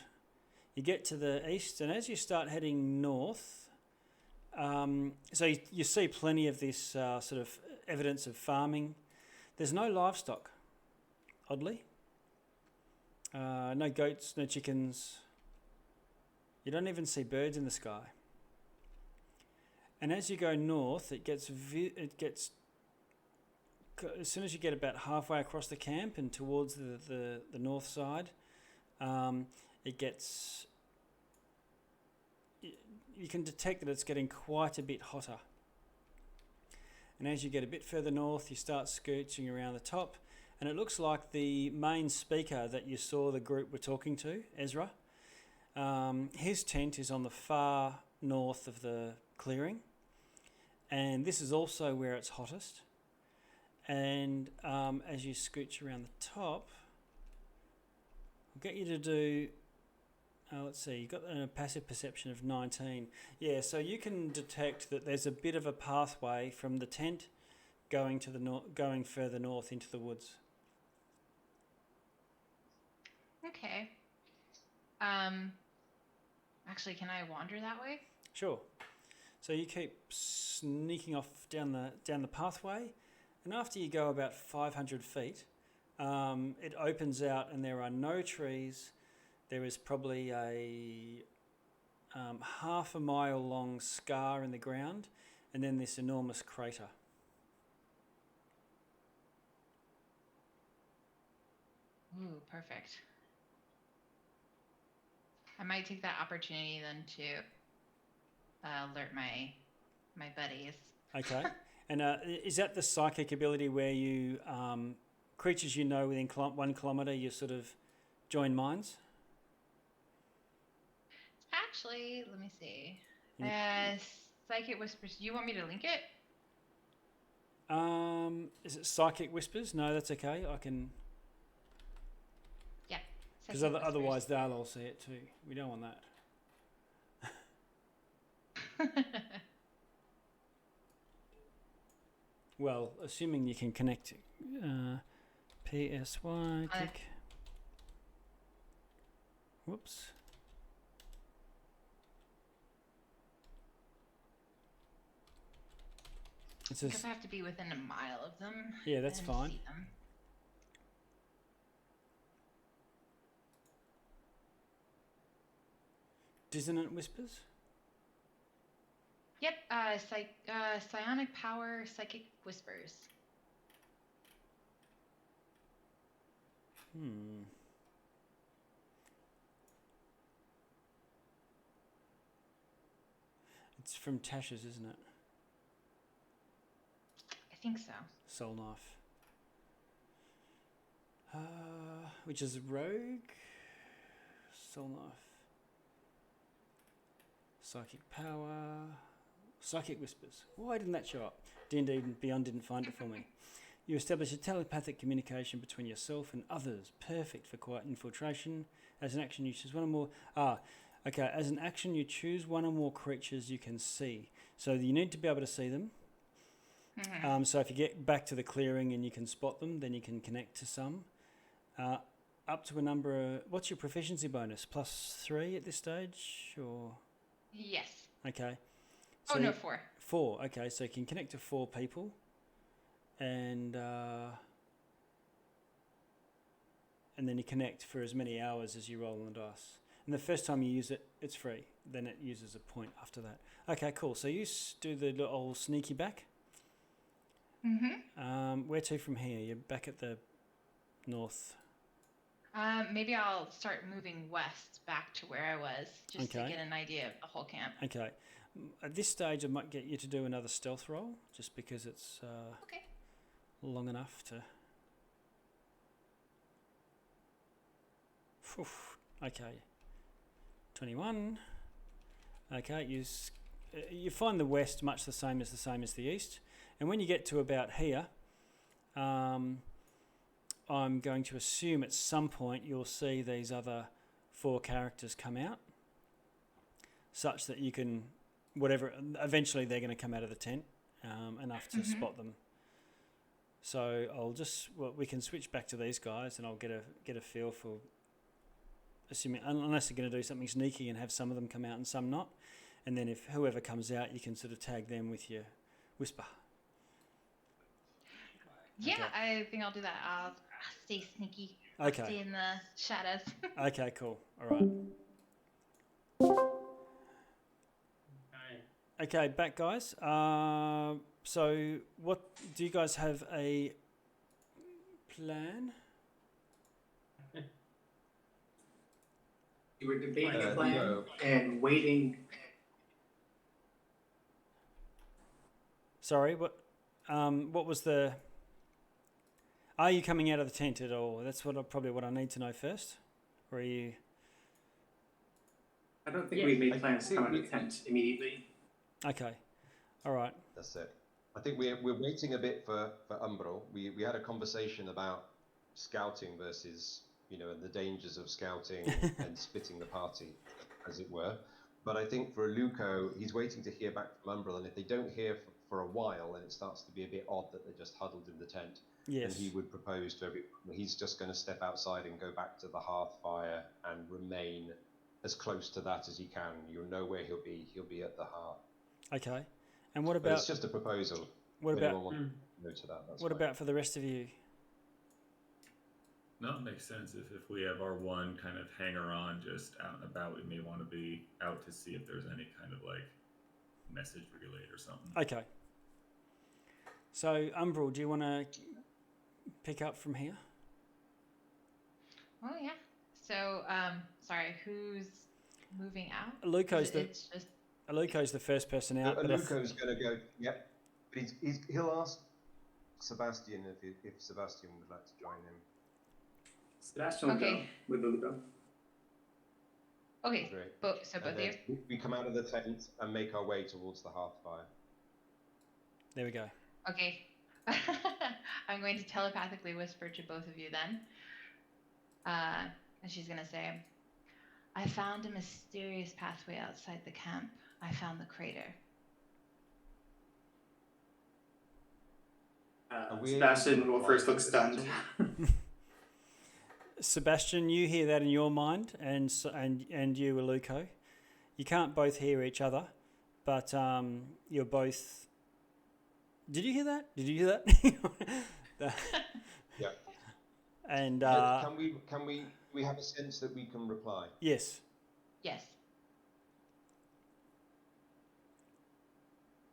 You get to the east, and as you start heading north, so you see plenty of this sort of evidence of farming. There's no livestock, oddly. No goats, no chickens. You don't even see birds in the sky. And as you go north, it gets as soon as you get about halfway across the camp and towards the north side, it gets. You can detect that it's getting quite a bit hotter. And as you get a bit further north, you start scooching around the top, and it looks like the main speaker that you saw the group were talking to, Ezra. His tent is on the far north of the clearing, and this is also where it's hottest. And as you scooch around the top, I'll get you to do. Let's see, you've got a passive perception of 19. Yeah, so you can detect that there's a bit of a pathway from the tent going to the going further north into the woods. Okay. Actually, can I wander that way? Sure. So you keep sneaking off down the pathway, and after you go about 500 feet, it opens out, and there are no trees. There is probably a half a mile long scar in the ground, and then this enormous crater. Ooh, perfect. I might take that opportunity then to alert my buddies. Okay. And is that the psychic ability where you creatures you know within 1 kilometre you sort of join minds? Actually, let me see. Psychic Whispers. Do you want me to link it? Is it Psychic Whispers? No, that's okay. I can. Yeah. Because otherwise they'll all see it too. We don't want that. Well, assuming you can connect. PSY click. Whoops. Because I have to be within a mile of them. Yeah, that's fine. See them. Dissonant Whispers? Yep, psionic power, psychic whispers. It's from Tasha's, isn't it? I think so. Soul Knife. Which is Rogue. Soul Knife. Psychic Power. Psychic Whispers. Why didn't that show up? D&D and Beyond didn't find it for me. You establish a telepathic communication between yourself and others. Perfect for quiet infiltration. As an action, you choose one or more... Okay, as an action, you choose one or more creatures you can see. So you need to be able to see them. Mm-hmm. So if you get back to the clearing and you can spot them, then you can connect to some. Up to a number of... What's your proficiency bonus? +3 at this stage? Or... Yes. Okay. Oh, no, 4. 4, okay. So you can connect to 4 people. And then you connect for as many hours as you roll on the dice. And the first time you use it, it's free. Then it uses a point after that. Okay, cool. So you do the little sneaky back. Mm-hmm. Where to from here? You're back at the north. Maybe I'll start moving west back to where I was, just to Okay. get an idea of the whole camp. Okay. At this stage, I might get you to do another stealth roll, just because it's Okay. long enough to... Phew. Okay. 21. Okay, you find the west much the same as the east. And when you get to about here, I'm going to assume at some point you'll see these other 4 characters come out, such that you can, eventually they're going to come out of the tent, enough to spot them. So we can switch back to these guys, and I'll get a feel for, assuming, unless they're going to do something sneaky and have some of them come out and some not, and then if whoever comes out, you can sort of tag them with your whisper. Yeah, Okay. I think I'll do that. I'll stay sneaky. Okay. I'll stay in the shadows. Okay, cool. All right. Okay, back guys. So what do you guys have a plan? We were debating a no. plan and waiting. Sorry, what was the... Are you coming out of the tent at all? That's probably what I need to know first. Or are you... I don't think Yes. we made plans to come out of the tent immediately. Okay. All right. That's it. I think we're waiting a bit for Umbral. We had a conversation about scouting versus, the dangers of scouting and splitting the party, as it were. But I think for Aluko, he's waiting to hear back from Umbral, and if they don't hear for a while, then it starts to be a bit odd that they're just huddled in the tent. Yes. And he would propose to everyone, he's just going to step outside and go back to the hearth fire and remain as close to that as he can. You'll know where he'll be. He'll be at the hearth. Okay. And what But about... it's just a proposal. What If about... anyone wants to go to that, that's What fine. about for the rest of you? No, it makes sense. If we have our one kind of hanger on just out and about, we may want to be out to see if there's any kind of message relayed or something. Okay. So, Umbral, do you want to pick up from here? Oh, yeah. So, sorry, who's moving out? Aluko's It's just... Aluko's the first person out. but Aluko's going to go, yep. But he'll ask Sebastian if Sebastian would like to join him. Sebastian will go with Aluko. Okay, Great. both And of you. then we come out of the tent and make our way towards the hearth fire. There we go. Okay. I'm going to telepathically whisper to both of you then. And she's going to say, I found a mysterious pathway outside the camp. I found the crater. Sebastian will first look stunned. Sebastian, you hear that in your mind, and you, Aluko. You can't both hear each other, but you're both... Did you hear that? Did you hear that? Yeah. And can we have a sense that we can reply? yes. Yes.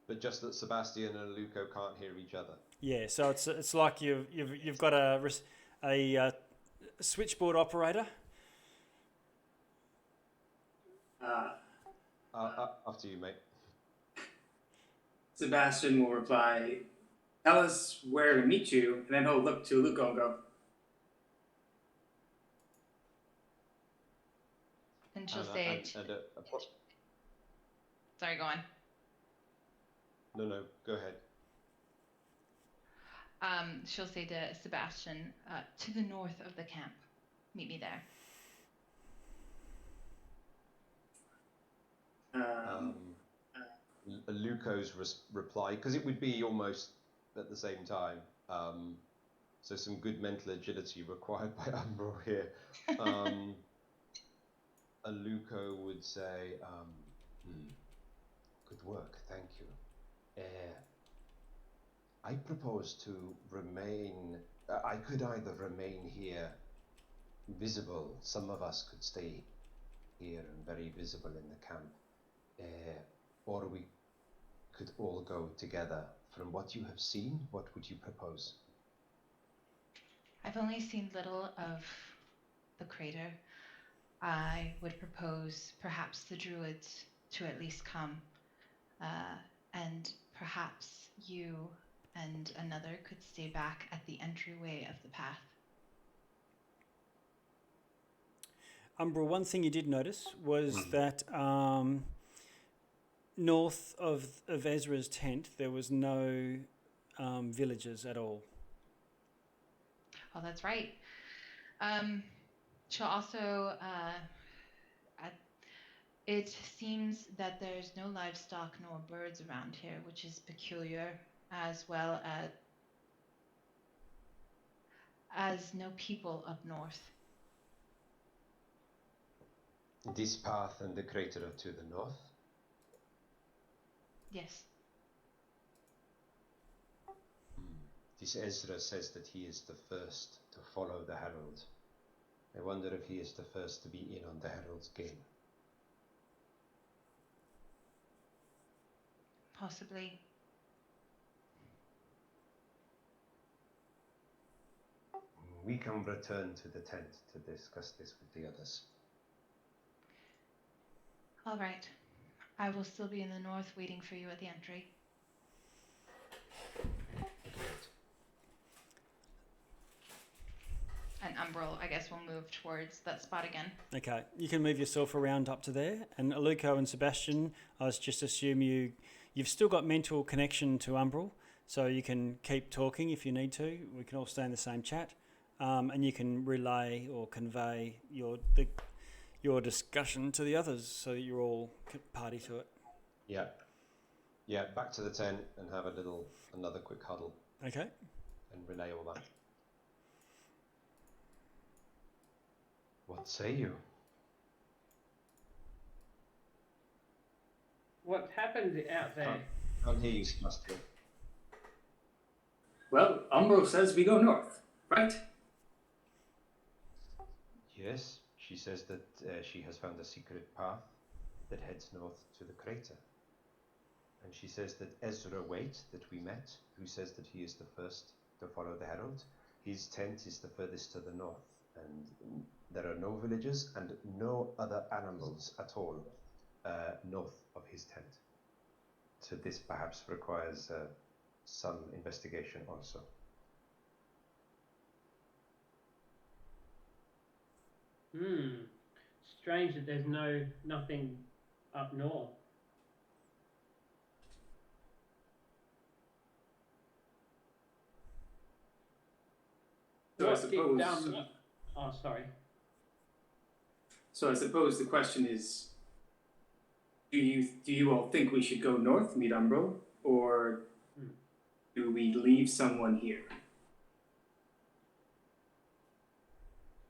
But just that Sebastian and Aluko can't hear each other. Yeah. So it's like you've got a switchboard operator. After you, mate. Sebastian will reply, "Tell us where to meet you," and then he'll look to Luco and go, And she'll say, sorry, go on. No, go ahead. She'll say to Sebastian, to the north of the camp. Meet me there. Luco's reply, because it would be almost at the same time, so some good mental agility required by Umbro here. Luco would say, good work, thank you. I propose to remain, I could either remain here visible, some of us could stay here and very visible in the camp, or we could all go together. From what you have seen, what would you propose? I've only seen little of the crater. I would propose perhaps the Druids to at least come, and perhaps you and another could stay back at the entryway of the path. Umbra, one thing you did notice was that north of Ezra's tent there was no villagers at all. Oh, that's right. She'll also, it seems that there's no livestock nor birds around here, which is peculiar, as well as no people up north. This path and the crater are to the north? Yes. This Ezra says that he is the first to follow the Herald. I wonder if he is the first to be in on the Herald's game. Possibly. We can return to the tent to discuss this with the others. All right. I will still be in the north waiting for you at the entry. And Umbral, I guess, will move towards that spot again. Okay, you can move yourself around up to there. And Aluko and Sebastian, I was just assume you've still got mental connection to Umbral, so you can keep talking if you need to. We can all stay in the same chat, and you can relay or convey your discussion to the others, so that you're all party to it. Yeah. Back to the tent and have another quick huddle. Okay. And relay all that. What say you? What happened out there? Can't hear you, Sebastian. "Well, Umbro says we go north, right?" Yes, she says that she has found a secret path that heads north to the crater. And she says that Ezra Waite, that we met, who says that he is the first to follow the Herald, his tent is the furthest to the north, and there are no villages and no other animals at all north of his tent. So this perhaps requires some investigation also. Strange that there's nothing up north. So I suppose. Oh, sorry. So I suppose the question is, do you all think we should go north, meet Umbro, or do we leave someone here?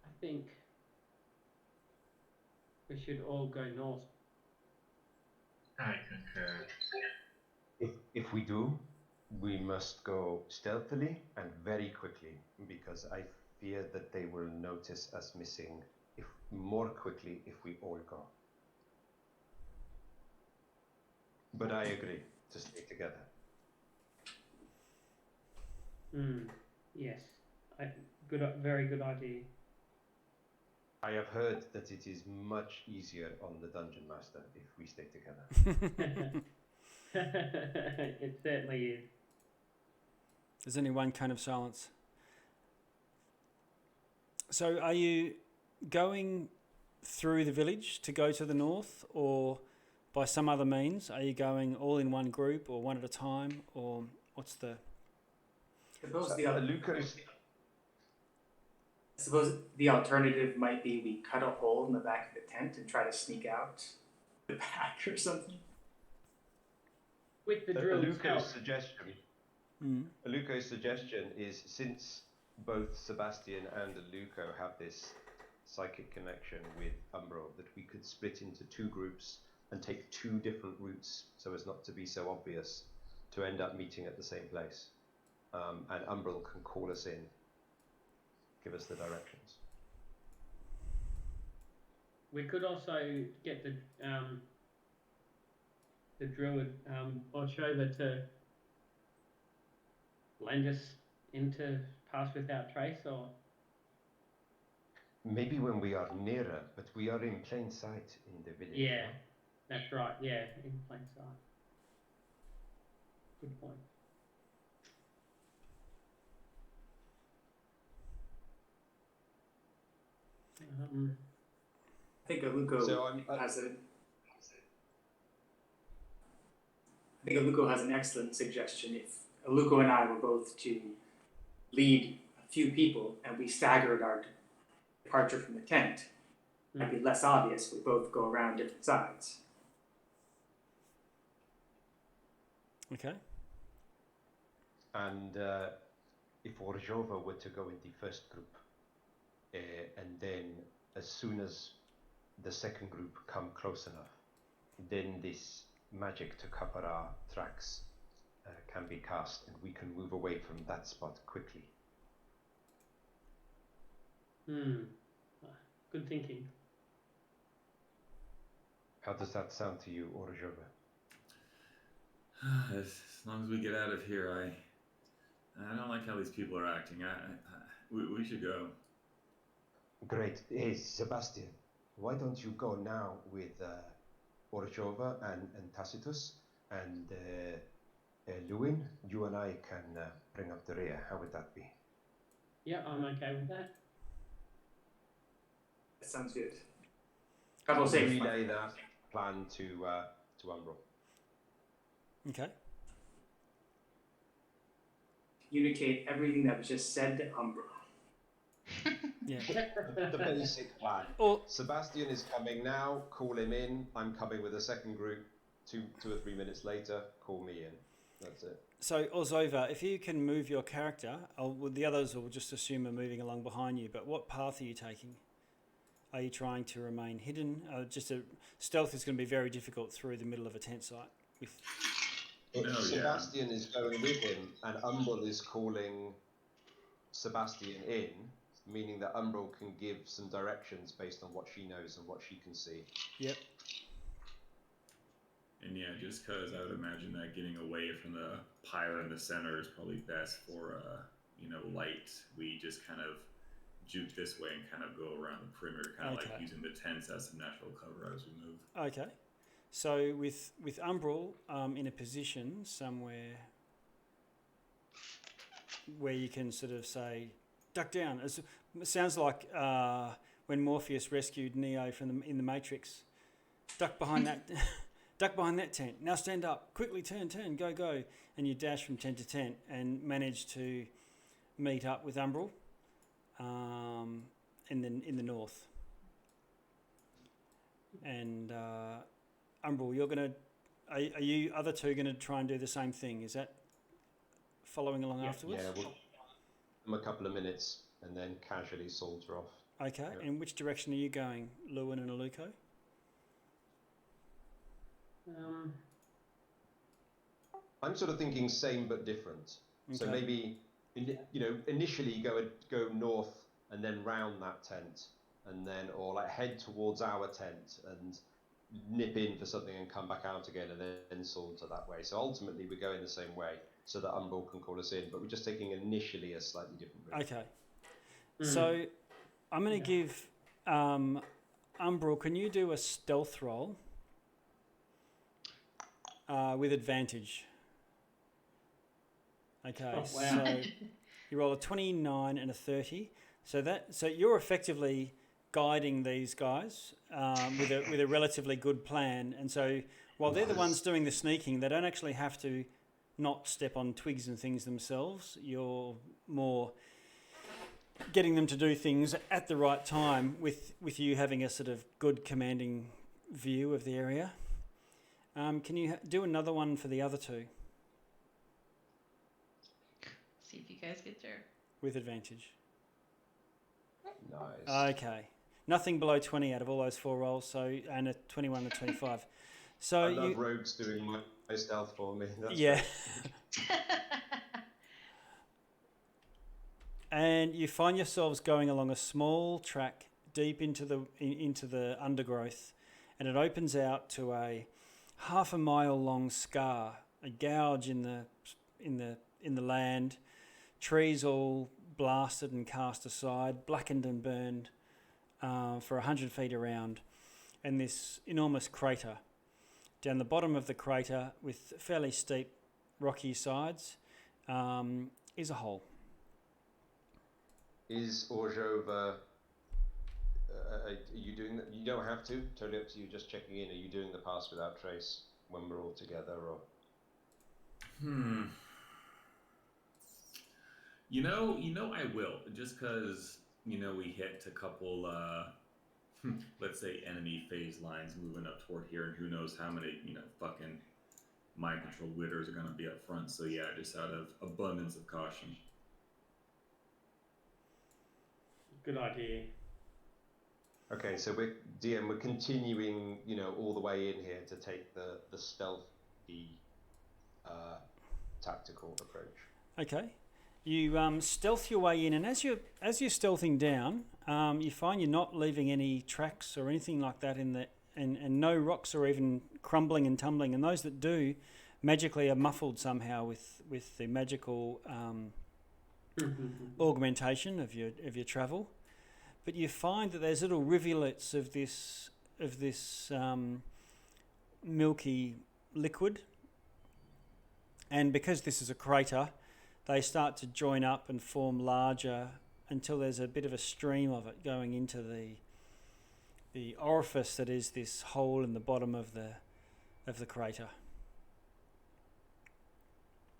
I think we should all go north. I concur. If we do, we must go stealthily and very quickly, because I fear that they will notice us missing more quickly if we all go. But I agree to stay together. Yes. Very good idea. I have heard that it is much easier on the Dungeon Master if we stay together. It certainly is. There's only one cone of silence. So are you going through the village to go to the north, or by some other means? Are you going all in one group or one at a time, or what's the... I suppose the alternative might be we cut a hole in the back of the tent and try to sneak out the back or something. With the Druids' help. Aluko's suggestion is, since both Sebastian and Aluko have this psychic connection with Umbro, that we could split into two groups and take two different routes so as not to be so obvious, to end up meeting at the same place. And Umbral can call us in, give us the directions. We could also get the Druid Orshova to lend us into Pass Without Trace, or... Maybe when we are nearer, but we are in plain sight in the village. Yeah, no? that's right. Yeah, in plain sight. Good point. I think Aluko has a. I think Aluko has an excellent suggestion. If Aluko and I were both to lead a few people and we staggered our departure from the tent, it'd be less obvious. We both go around different sides. Okay. And if Orzhova were to go in the first group, and then as soon as the second group come close enough, then this magic to cover our tracks can be cast, and we can move away from that spot quickly. Good thinking. How does that sound to you, Orzhova? As long as we get out of here, I don't like how these people are acting. We should go. Great. Hey, Sebastian, why don't you go now with Orzhova and Tacitus, and Lewin, you and I can bring up the rear. How would that be? Yeah, I'm okay with that. That sounds good. Travel safe. Relay that plan to Umbral. Okay. Communicate everything that was just said to Umbra. Yeah. The basic plan. Or Sebastian is coming now, call him in. I'm coming with a second group 2 or 3 minutes later, call me in. That's it. so, Orzhova, if you can move your character, the others will just assume are moving along behind you, but what path are you taking? Are you trying to remain hidden? Stealth is going to be very difficult through the middle of a tent site. Sebastian is going with him, and Umbral is calling Sebastian in, meaning that Umbral can give some directions based on what she knows and what she can see. Yep. And yeah, just because I would imagine that getting away from the pyre in the center is probably best for, light. We just kind of juke this way and kind of go around the perimeter, kind of like using the tents as some natural cover as we move. Okay. So with Umbral in a position somewhere where you can sort of say, duck down. It sounds like when Morpheus rescued Neo in the Matrix. Duck behind that. Duck behind that tent. Now stand up. Quickly turn, go. And you dash from tent to tent and manage to meet up with Umbral in the north. And Umbral, you're going to... Are you other two going to try and do the same thing? Is that following along afterwards? Yeah, we'll give them a couple of minutes and then casually saunter off. Okay, Yeah. in which direction are you going, Lewin and Aluko? I'm sort of thinking same but different. So Okay. maybe, initially go north and then round that tent, and then or like head towards our tent and nip in for something and come back out again and then saunter that way. So ultimately we're going the same way so that Umbral can call us in, but we're just taking initially a slightly different route. Okay. So I'm going to give Umbral, can you do a stealth roll? with advantage. Okay, Oh, wow. so you roll a 29 and a 30. So you're effectively guiding these guys with a relatively good plan. And so while they're the ones doing the sneaking, they don't actually have to not step on twigs and things themselves. You're more getting them to do things at the right time with you having a sort of good commanding view of the area. Can you do another one for the other two? See if you guys get through. With advantage. Nice. Okay. Nothing below 20 out of all those 4 rolls, and a 21 and a 25. So I love rogues doing my stealth for me. That's yeah. great. And you find yourselves going along a small track deep into the undergrowth, and it opens out to a half a mile long scar, a gouge in the land, trees all blasted and cast aside, blackened and burned for 100 feet around, and this enormous crater. Down the bottom of the crater, with fairly steep rocky sides, is a hole. Is Orzhova, are you doing that? You don't have to, totally up to you, just checking in. Are you doing the pass without trace when we're all together, or? You know I will, just because, we hit a couple, let's say enemy phase lines moving up toward here, and who knows how many, fucking mind-controlled witters are going to be up front. So yeah, just out of abundance of caution. Good idea. Okay, so we're continuing, all the way in here to take the stealthy, tactical approach. Okay. You stealth your way in, and as you're stealthing down, you find you're not leaving any tracks or anything like that and no rocks are even crumbling and tumbling. And those that do, magically are muffled somehow with the magical augmentation of your travel. But you find that there's little rivulets of this milky liquid, and because this is a crater, they start to join up and form larger until there's a bit of a stream of it going into the orifice that is this hole in the bottom of the crater.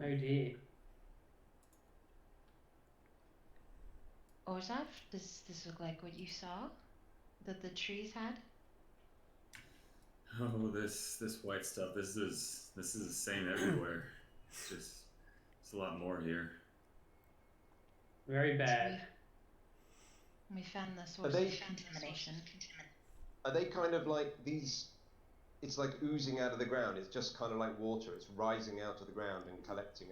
Oh dear. Orzhov, does this look like what you saw that the trees had? Oh, this white stuff. This is the same everywhere. It's a lot more here. Very bad. We found the source Are they- of contamination. Are they kind of like these? It's like oozing out of the ground. It's just kind of like water. It's rising out of the ground and collecting,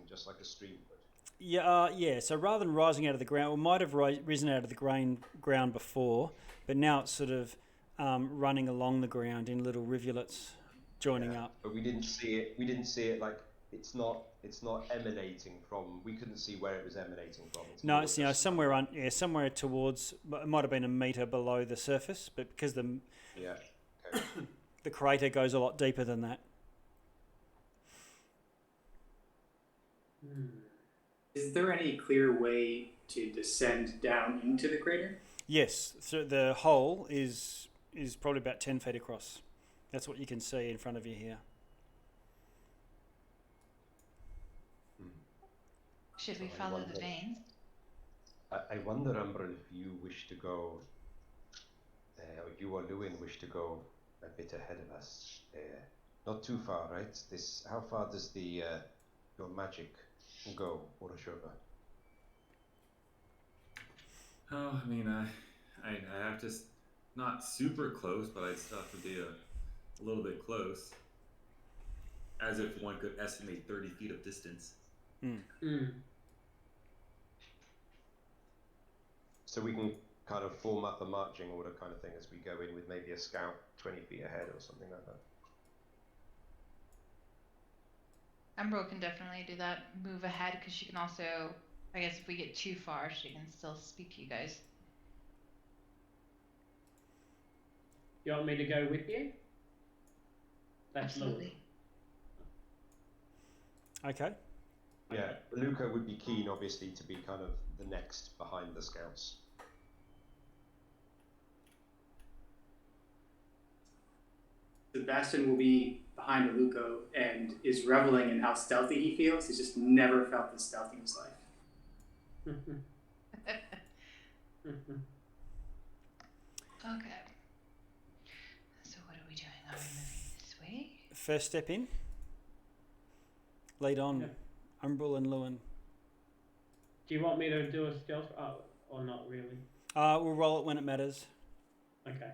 just like a stream would. Yeah. So rather than rising out of the ground, it might have risen out of the ground before, but now it's sort of running along the ground in little rivulets, joining up. But we didn't see it. We didn't see it like it's not emanating from. We couldn't see where it was emanating from. No, it's somewhere towards. It might have been a metre below the surface, but because the crater goes a lot deeper than that. Is there any clear way to descend down into the crater? Yes, so the hole is probably about 10 feet across. That's what you can see in front of you here. Should we follow the veins? I wonder, Umbral, if you wish to go, or you or Lewin wish to go a bit ahead of us. Not too far, right? How far does your magic go, Orzhova? Oh, I mean, I have to, not super close, but I'd still have to be a little bit close. As if one could estimate 30 feet of distance. So we can kind of form up a marching order kind of thing as we go in with maybe a scout 20 feet ahead or something like that. Umbro can definitely do that. Move ahead, because she can also, I guess if we get too far, she can still speak to you guys. You want me to go with you? That's Absolutely. Okay. Yeah, Luca would be keen, obviously, to be kind of the next behind the scouts. Sebastian will be behind Aluko and is reveling in how stealthy he feels. He's just never felt this stealthy in his life. Okay. So what are we doing? Are we moving this way? First step in. Lead on, Umbral and Lewin. Do you want me to do a stealth or not really? We'll roll it when it matters. Okay.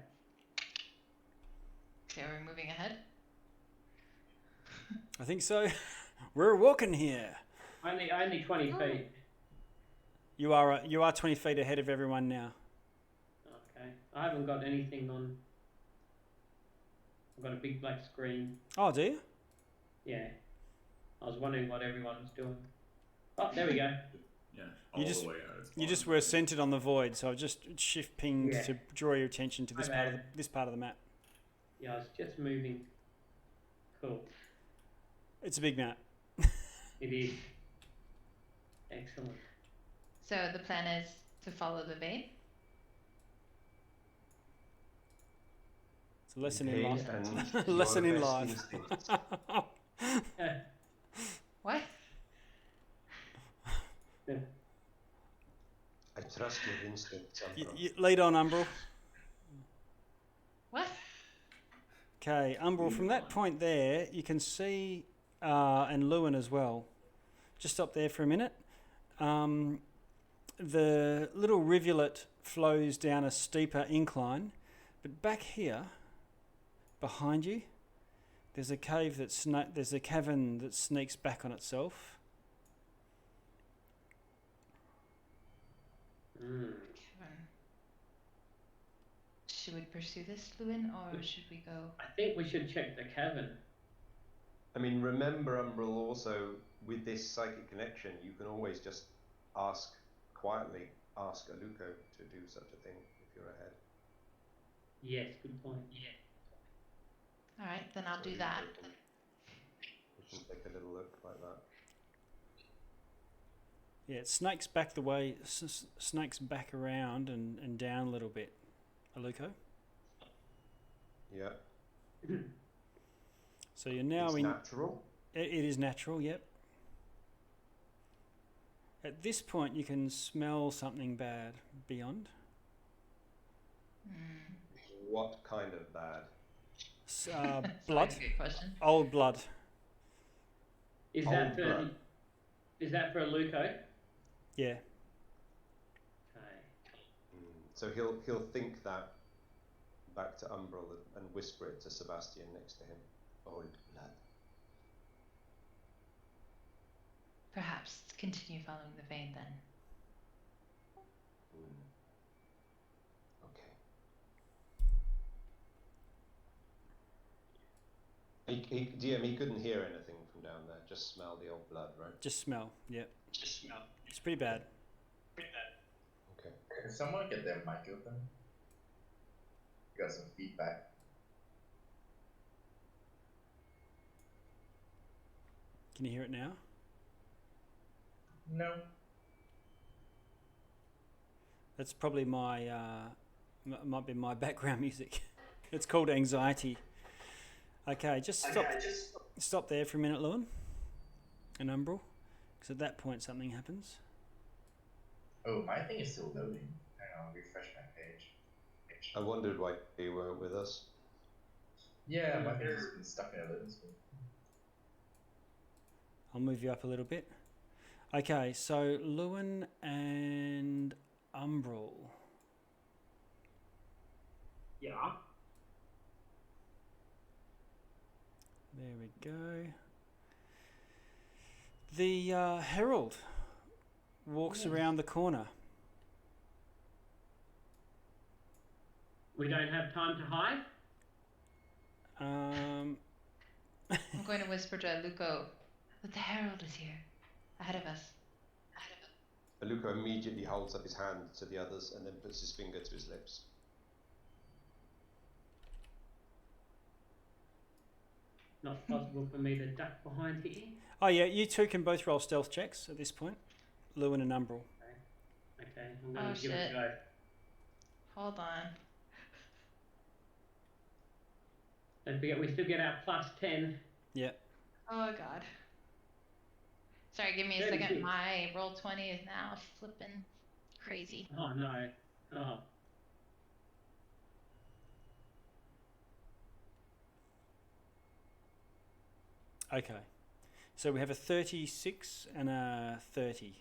So are we moving ahead? I think so. We're walking here. Only 20 feet. You are 20 feet ahead of everyone now. Okay. I haven't got anything on. I've got a big black screen. Oh, do you? Yeah. I was wondering what everyone was doing. Oh, there we go. Yeah, all You just- the way out. It's You just fine. were centered on the void, so I've just shift pinged Yeah. to draw your attention to this My part of bad. this part of the map. Yeah, I was just moving. Cool. It's a big map. It is. Excellent. So the plan is to follow the vein. It's a lesson in Pain life. and Lesson your in best life. instincts. What? I trust your instincts, Umbral. You lead on, Umbral. What? Okay, Umbral, from that point there, you can see, and Lewin as well. Just stop there for a minute. The little rivulet flows down a steeper incline, but back here, behind you, there's a cave there's a cavern that sneaks back on itself. Should we pursue this, Lewin, or should we go? I think we should check the cavern. I mean, remember, Umbral, also, with this psychic connection, you can always just quietly ask Aluko to do such a thing if you're ahead. Yes, good point. Yeah. All right, then I'll So do you that. can take a little look like that. Yeah, it snakes back the way, snakes back around and down a little bit. Aluko? Yeah. So you're now It's in... natural. It is natural, yep. At this point, you can smell something bad beyond. What kind of bad? Blood. That's a good question. Old blood. Is Old that blood. Is that for Aluko? Yeah. Okay. So he'll think that back to Umbral and whisper it to Sebastian next to him. Old blood. Perhaps continue following the vein then. Okay. DM, he couldn't hear anything from down there. Just smell the old blood, right? Just smell, yep. It's pretty bad. Okay. Can someone get their mic open? Got some feedback. Can you hear it now? No. That's probably my, might be my background music. It's called anxiety. Okay, just stop there for a minute, Lewin. And Umbral. Because at that point something happens. Oh, my thing is still loading. Hang on, I'll refresh my page. I wondered why you weren't with us. Yeah, my page has been stuck in a loading screen. I'll move you up a little bit. Okay, so Lewin and Umbral. Yeah. There we go. The Herald walks around the corner. We don't have time to hide. Um, I'm going to whisper to Aluko that the Herald is here, ahead of us. Aluko immediately holds up his hand to the others and then puts his finger to his lips. not possible for me to duck behind here? Oh yeah, you two can both roll stealth checks at this point. Lewin and Umbral. Okay, I'm going to give it a shit. go. Hold on. Don't forget, we still get our +10. Yeah. Oh god. Sorry, give me a 36. second. My roll 20 is now flipping crazy. Oh no. Oh. Okay. So we have a 36 and a 30.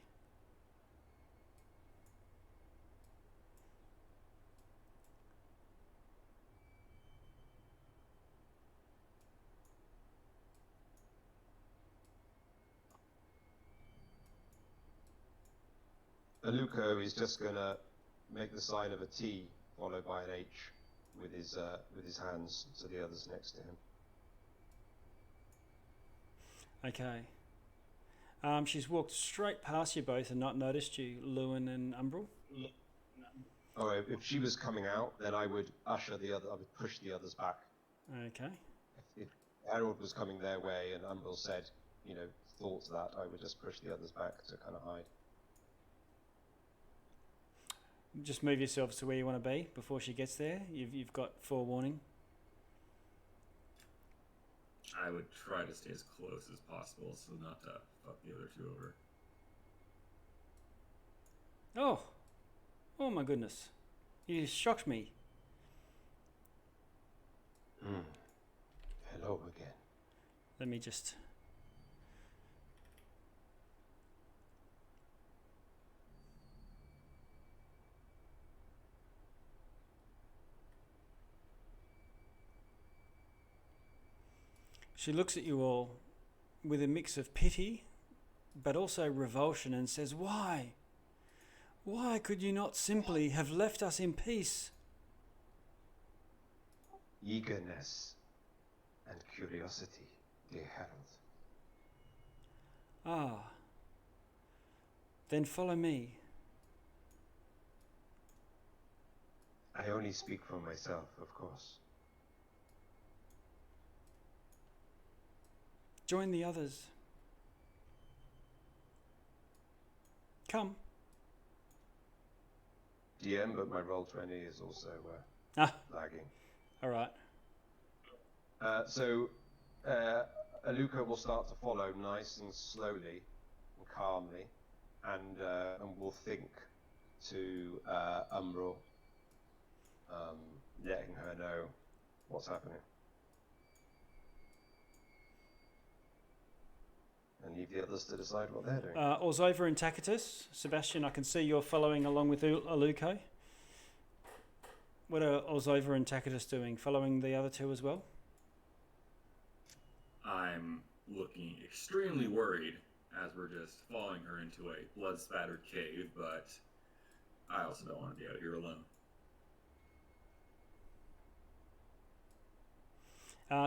Aluko is just gonna make the sign of a T followed by an H with his hands to the others next to him. Okay. She's walked straight past you both and not noticed you, Lewin and Umbral. Oh, if she was coming out, then I would I would push the others back. Okay. If Harold was coming their way and Umbral said, thoughts that, I would just push the others back to kind of hide. Just move yourselves to where you want to be before she gets there. You've got forewarning. I would try to stay as close as possible so not to fuck the other two over. Oh my goodness. You shocked me. Hello again. Let me just... She looks at you all with a mix of pity, but also revulsion, and says, "Why? Why could you not simply have left us in peace?" Eagerness and curiosity, dear Harold. Ah. Then follow me. I only speak for myself, of course. Join the others. Come. DM, but my roll 20 is also lagging. All right. So Aluka will start to follow nice and slowly and calmly, and will think to Umbral, letting her know what's happening. And leave the others to decide what they're doing. Orzova and Tacitus. Sebastian, I can see you're following along with Aluko. What are Orzova and Tacitus doing? Following the other two as well? I'm looking extremely worried as we're just following her into a blood-spattered cave, but I also don't want to be out here alone.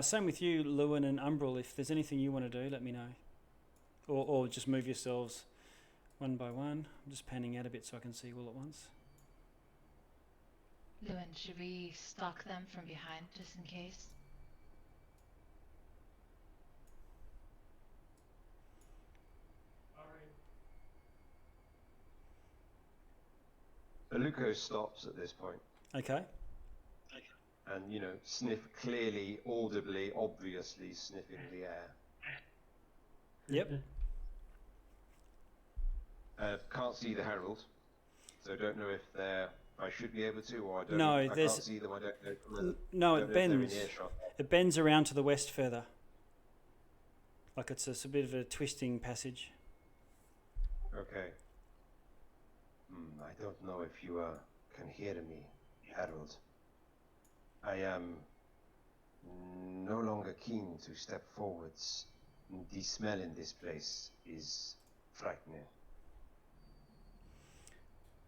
Same with you, Lewin and Umbral. If there's anything you want to do, let me know. Or just move yourselves one by one. I'm just panning out a bit so I can see all at once. Lewin, should we stalk them from behind just in case? Aluko stops at this point. Okay. And, sniff clearly, audibly, obviously sniffing the air. Yep. Can't see the herald, so don't know if I should be able to, or I don't. No, I can't see them. I don't know. No, don't it know if they're in bends. earshot. It bends around to the west further. Like it's a bit of a twisting passage. Okay. I don't know if you can hear me, Harold. I am no longer keen to step forwards. The smell in this place is frightening.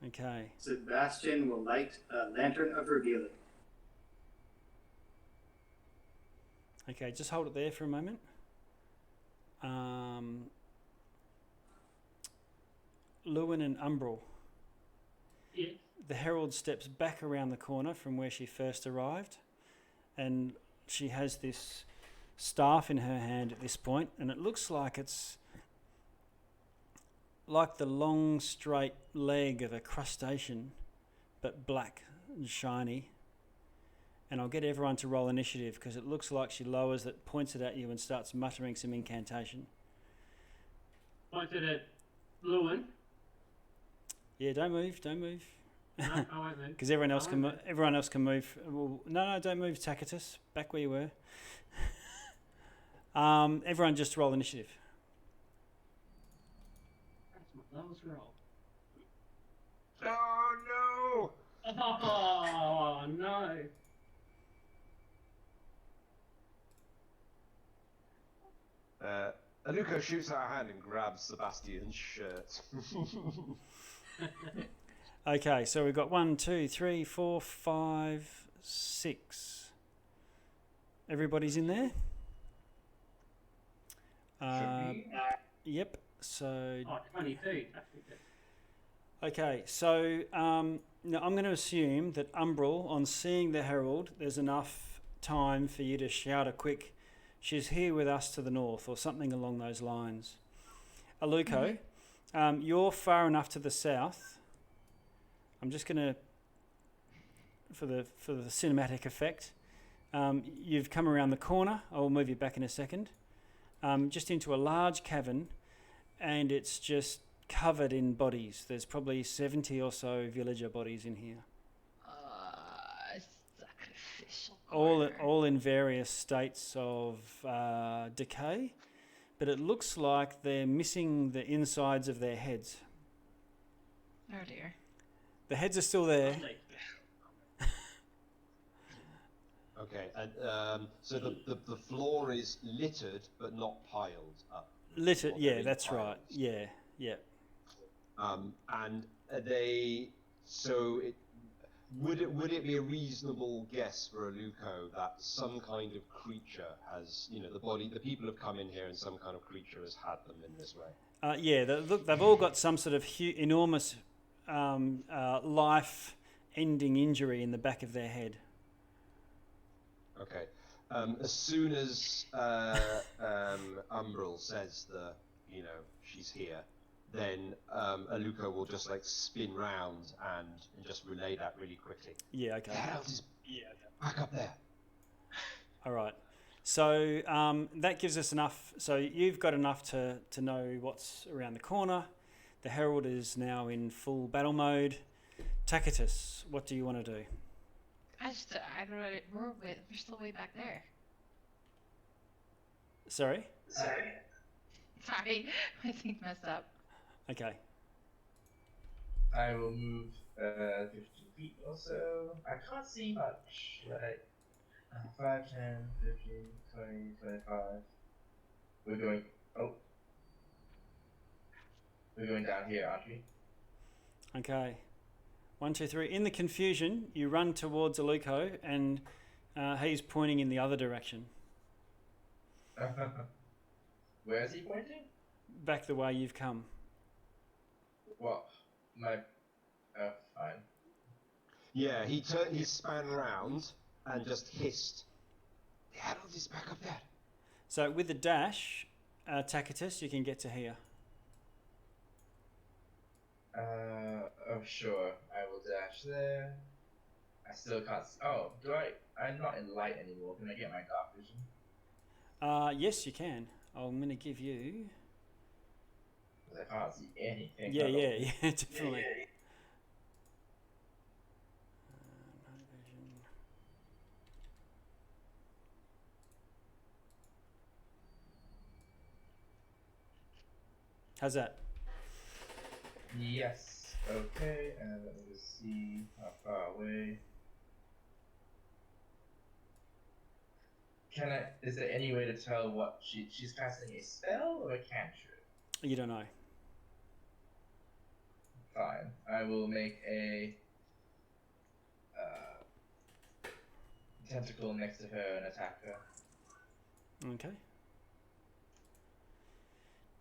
Okay. Sebastian will light a lantern of revealing. Okay, just hold it there for a moment. Lewin and Umbral. Yes. The herald steps back around the corner from where she first arrived, and she has this staff in her hand at this point, and it looks like it's like the long straight leg of a crustacean, but black and shiny. And I'll get everyone to roll initiative because it looks like she lowers it, points it at you, and starts muttering some incantation. Pointed at Lewin. Yeah, don't move, don't move. No, I won't move. Because everyone else can move. Well, no, don't move, Tacitus. Back where you were. Everyone just roll initiative. That's my lowest roll. Oh Oh no! no! Aluko shoots out her hand and grabs Sebastian's shirt. Okay, so we've got 1, 2, 3, 4, 5, 6. Everybody's in there? Yep, so... Oh, 22. Okay, so now I'm going to assume that Umbral, on seeing the herald, there's enough time for you to shout a quick, "She's here with us to the north," or something along those lines. Aluko, you're far enough to the south. I'm just going to, for the cinematic effect, you've come around the corner. I'll move you back in a second. Just into a large cavern, and it's just covered in bodies. There's probably 70 or so villager bodies in here. Sacrificial. All in various states of decay, but it looks like they're missing the insides of their heads. Oh dear. The heads are still there. Okay, and so the floor is littered but not piled up. Littered, yeah, that's right. Yeah. And they, so it would it be a reasonable guess for Aluko that some kind of creature has, the people have come in here and some kind of creature has had them in this way? Yeah, they've all got some sort of enormous life-ending injury in the back of their head. Okay. As soon as Umbral says that, she's here, then Aluko will just spin round and just relay that really quickly. Yeah, okay. The herald is back up there. All right. So that gives us enough. So you've got enough to know what's around the corner. The herald is now in full battle mode. Tacitus, what do you want to do? We're still way back there. Sorry? Sorry, my thing messed up. Okay. I will move 15 feet or so. I can't see much. 5, 10, 15, 20, 25. We're going. Oh. We're going down here, aren't we? Okay. 1, 2, 3. In the confusion, you run towards Aluko, and he's pointing in the other direction. Where is he pointing? Back the way you've come. Well, fine. Yeah, he span round and just hissed. The herald is back up there. So with the dash, Tacitus, you can get to here. Oh sure, I will dash there. I still can't see. Oh, I'm not in light anymore. Can I get my dark vision? Yes, you can. I'm going to give you... Because I can't see anything. Yeah, definitely. Night vision. How's that? Yes. Okay, and let me just see how far away. Is there any way to tell what she's casting a spell or a cantrip? You don't know. Fine. I will make a tentacle next to her and attack her. Okay.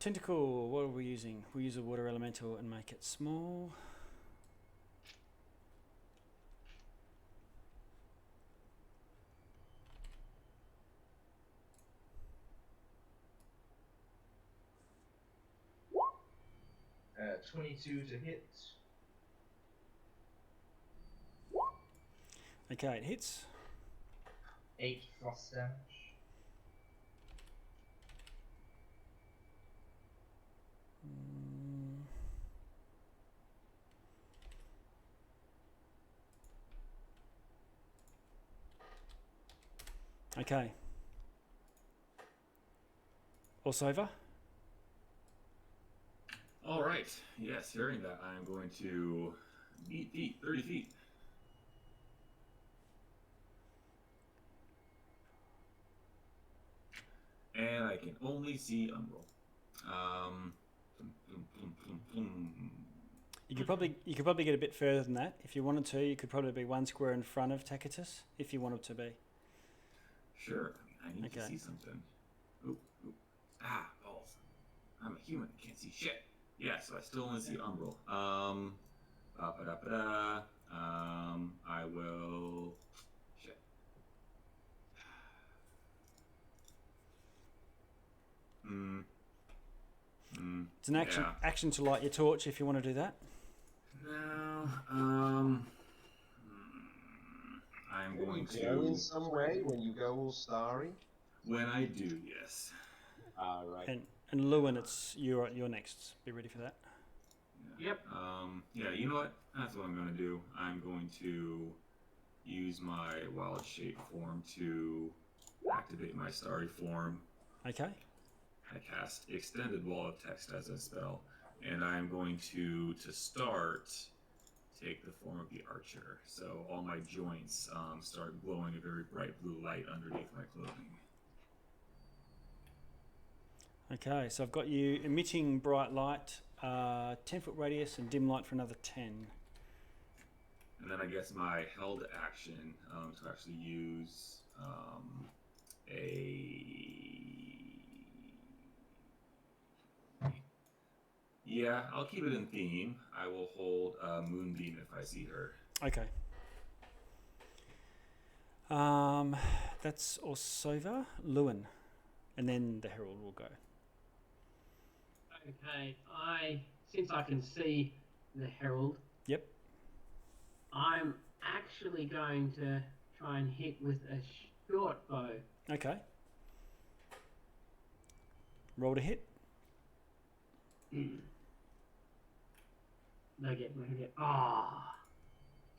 Tentacle, what are we using? We use a water elemental and make it small. 22 to hit. Okay, it hits. 8 frost damage. Okay. Allsover? All right. Yes, hearing that, I'm going to beat feet, 30 feet. And I can only see Umbral. You could probably get a bit further than that. If you wanted to, you could probably be one square in front of Tacitus, if you wanted to be. Sure. I need to Okay. see something. Ooh. Ah, balls. I'm a human. I can't see shit. Yeah, so I still only see Umbral. I will... Shit. It's an action to light your torch if you want to do that. No, I'm going Will you glow in to... some way when you go all starry? When I do, yes. Right. And Lewin, it's you're next. Be ready for that. Yep. Yeah, you know what? That's what I'm going to do. I'm going to use my wild shape form to activate my starry form. Okay. I cast Extended Wall of Text as a spell, and I'm going to start, take the form of the archer. So all my joints start glowing a very bright blue light underneath my clothing. Okay, so I've got you emitting bright light, 10-foot radius, and dim light for another 10. And then I guess my held action to actually use Yeah, I'll keep it in theme. I will hold Moonbeam if I see her. Okay. That's Orsova, Lewin, and then the Herald will go. Okay, since I can see the Herald. Yep. I'm actually going to try and hit with a short bow. Okay. Roll to hit. No get.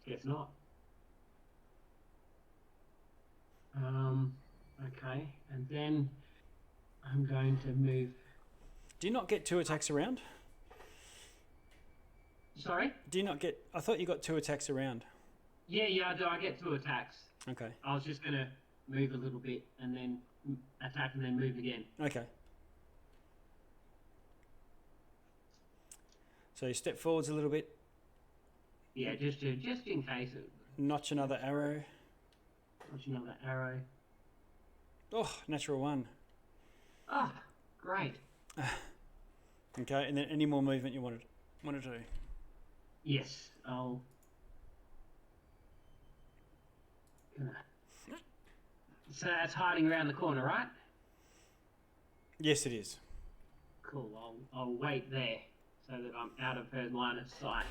Guess not. Okay, and then I'm going to move. Do you not get 2 attacks around? Sorry? Do you not get... I thought you got 2 attacks around. Yeah, I do. I get 2 attacks. Okay. I was just going to move a little bit and then attack and then move again. Okay. So you step forwards a little bit. Yeah, just in case. Notch another arrow. Notch another arrow. Oh, natural 1. Ah, great. Okay, and then any more movement you want to do? Yes, I'll. So that's hiding around the corner, right? Yes, it is. Cool. I'll wait there so that I'm out of her line of sight.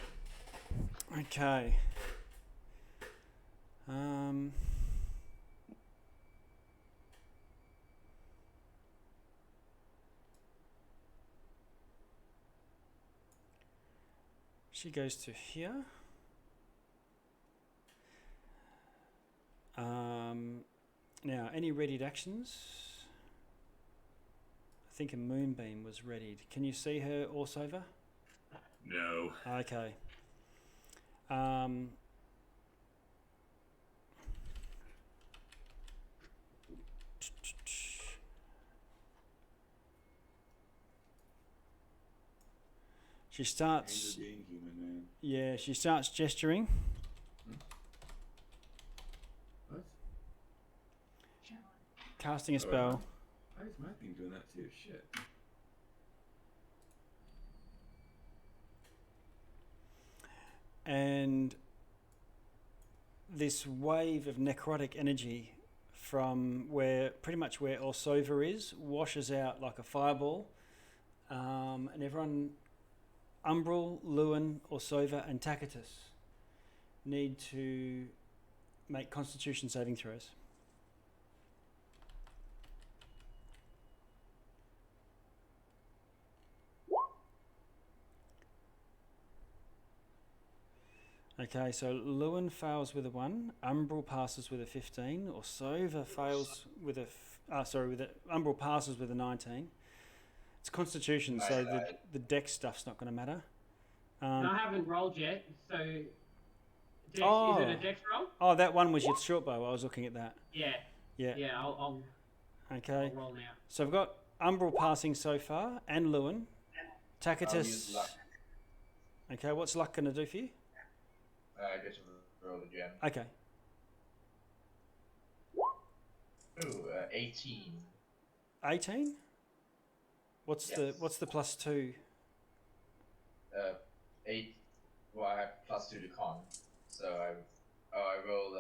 Okay. She goes to here. Now, any readied actions? I think a moonbeam was readied. Can you see her Orsover? No. Okay. She starts. Being human, man. Yeah, she starts gesturing. What? Casting a spell. Why is my thing doing that too? Shit. And this wave of necrotic energy from pretty much where Orsova is washes out like a fireball, and everyone Umbral, Lewin, Orsova, and Tacitus need to make Constitution saving throws. Okay, so Lewin fails with a 1, Umbral passes with a 15, Orsova fails with a Umbral passes with a 19. It's Constitution, so the dex stuff's not going to matter. I haven't rolled yet, so dex, is it a dex roll? Oh, that one was your short bow. I was looking at that. Yeah. Yeah. Yeah, I'll roll now. So I've got Umbral passing so far, and Lewin. Tacitus. I'll use luck. Okay, what's luck going to do for you? I get to roll again. Okay. Ooh, 18. 18? What's the plus 2? 8. Well, I have plus 2 to con, so I roll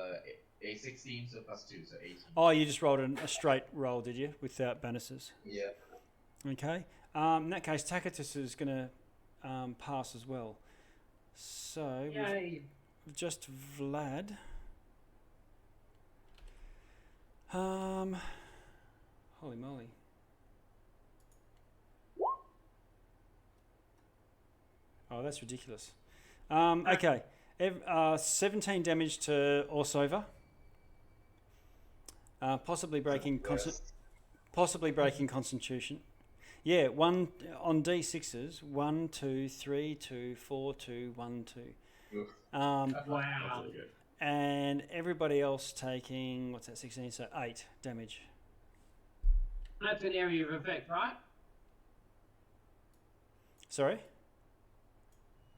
a 16, so plus 2, so 18. Oh, you just rolled a straight roll, did you, without bonuses? Yeah. Okay. In that case, Tacitus is going to pass as well. So Yay. we've just Vlad. Holy moly. Oh, that's ridiculous. Okay. 17 damage to Orsova. Possibly breaking Constitution. Yeah, one on D6s. 1, 2, 3, 2, 4, 2, 1, 2. Wow. Really good. And everybody else taking, what's that, 16? So 8 damage. That's an area of effect, right? Sorry?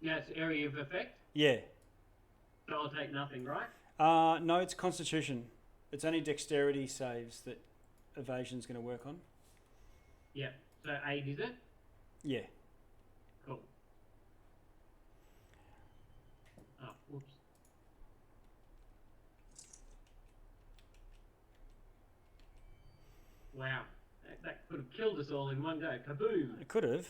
Yeah, it's area of effect. Yeah. So I'll take nothing, right? No, it's Constitution. It's only dexterity saves that evasion's going to work on. Yeah. So 8, is it? Yeah. Cool. Oh, whoops. Wow. That could have killed us all in one go. Kaboom! It could have.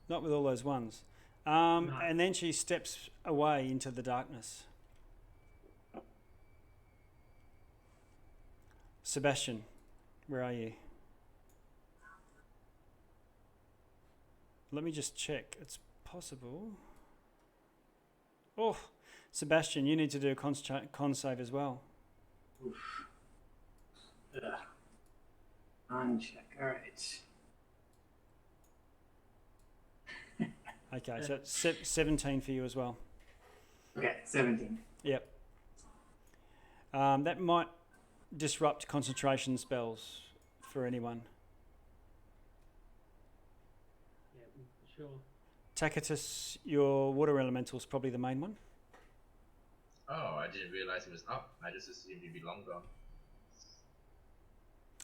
Not with all those ones. No. And then she steps away into the darkness. Sebastian, where are you? Let me just check. It's possible. Oh, Sebastian, you need to do a con save as well. Oof. Ugh. On check. All right. Okay, so it's 17 for you as well. Okay, 17. Yep. That might disrupt concentration spells for anyone. Yeah, sure. Tacitus, your water elemental is probably the main one. Oh, I didn't realize it was up. I just assumed he'd be long gone.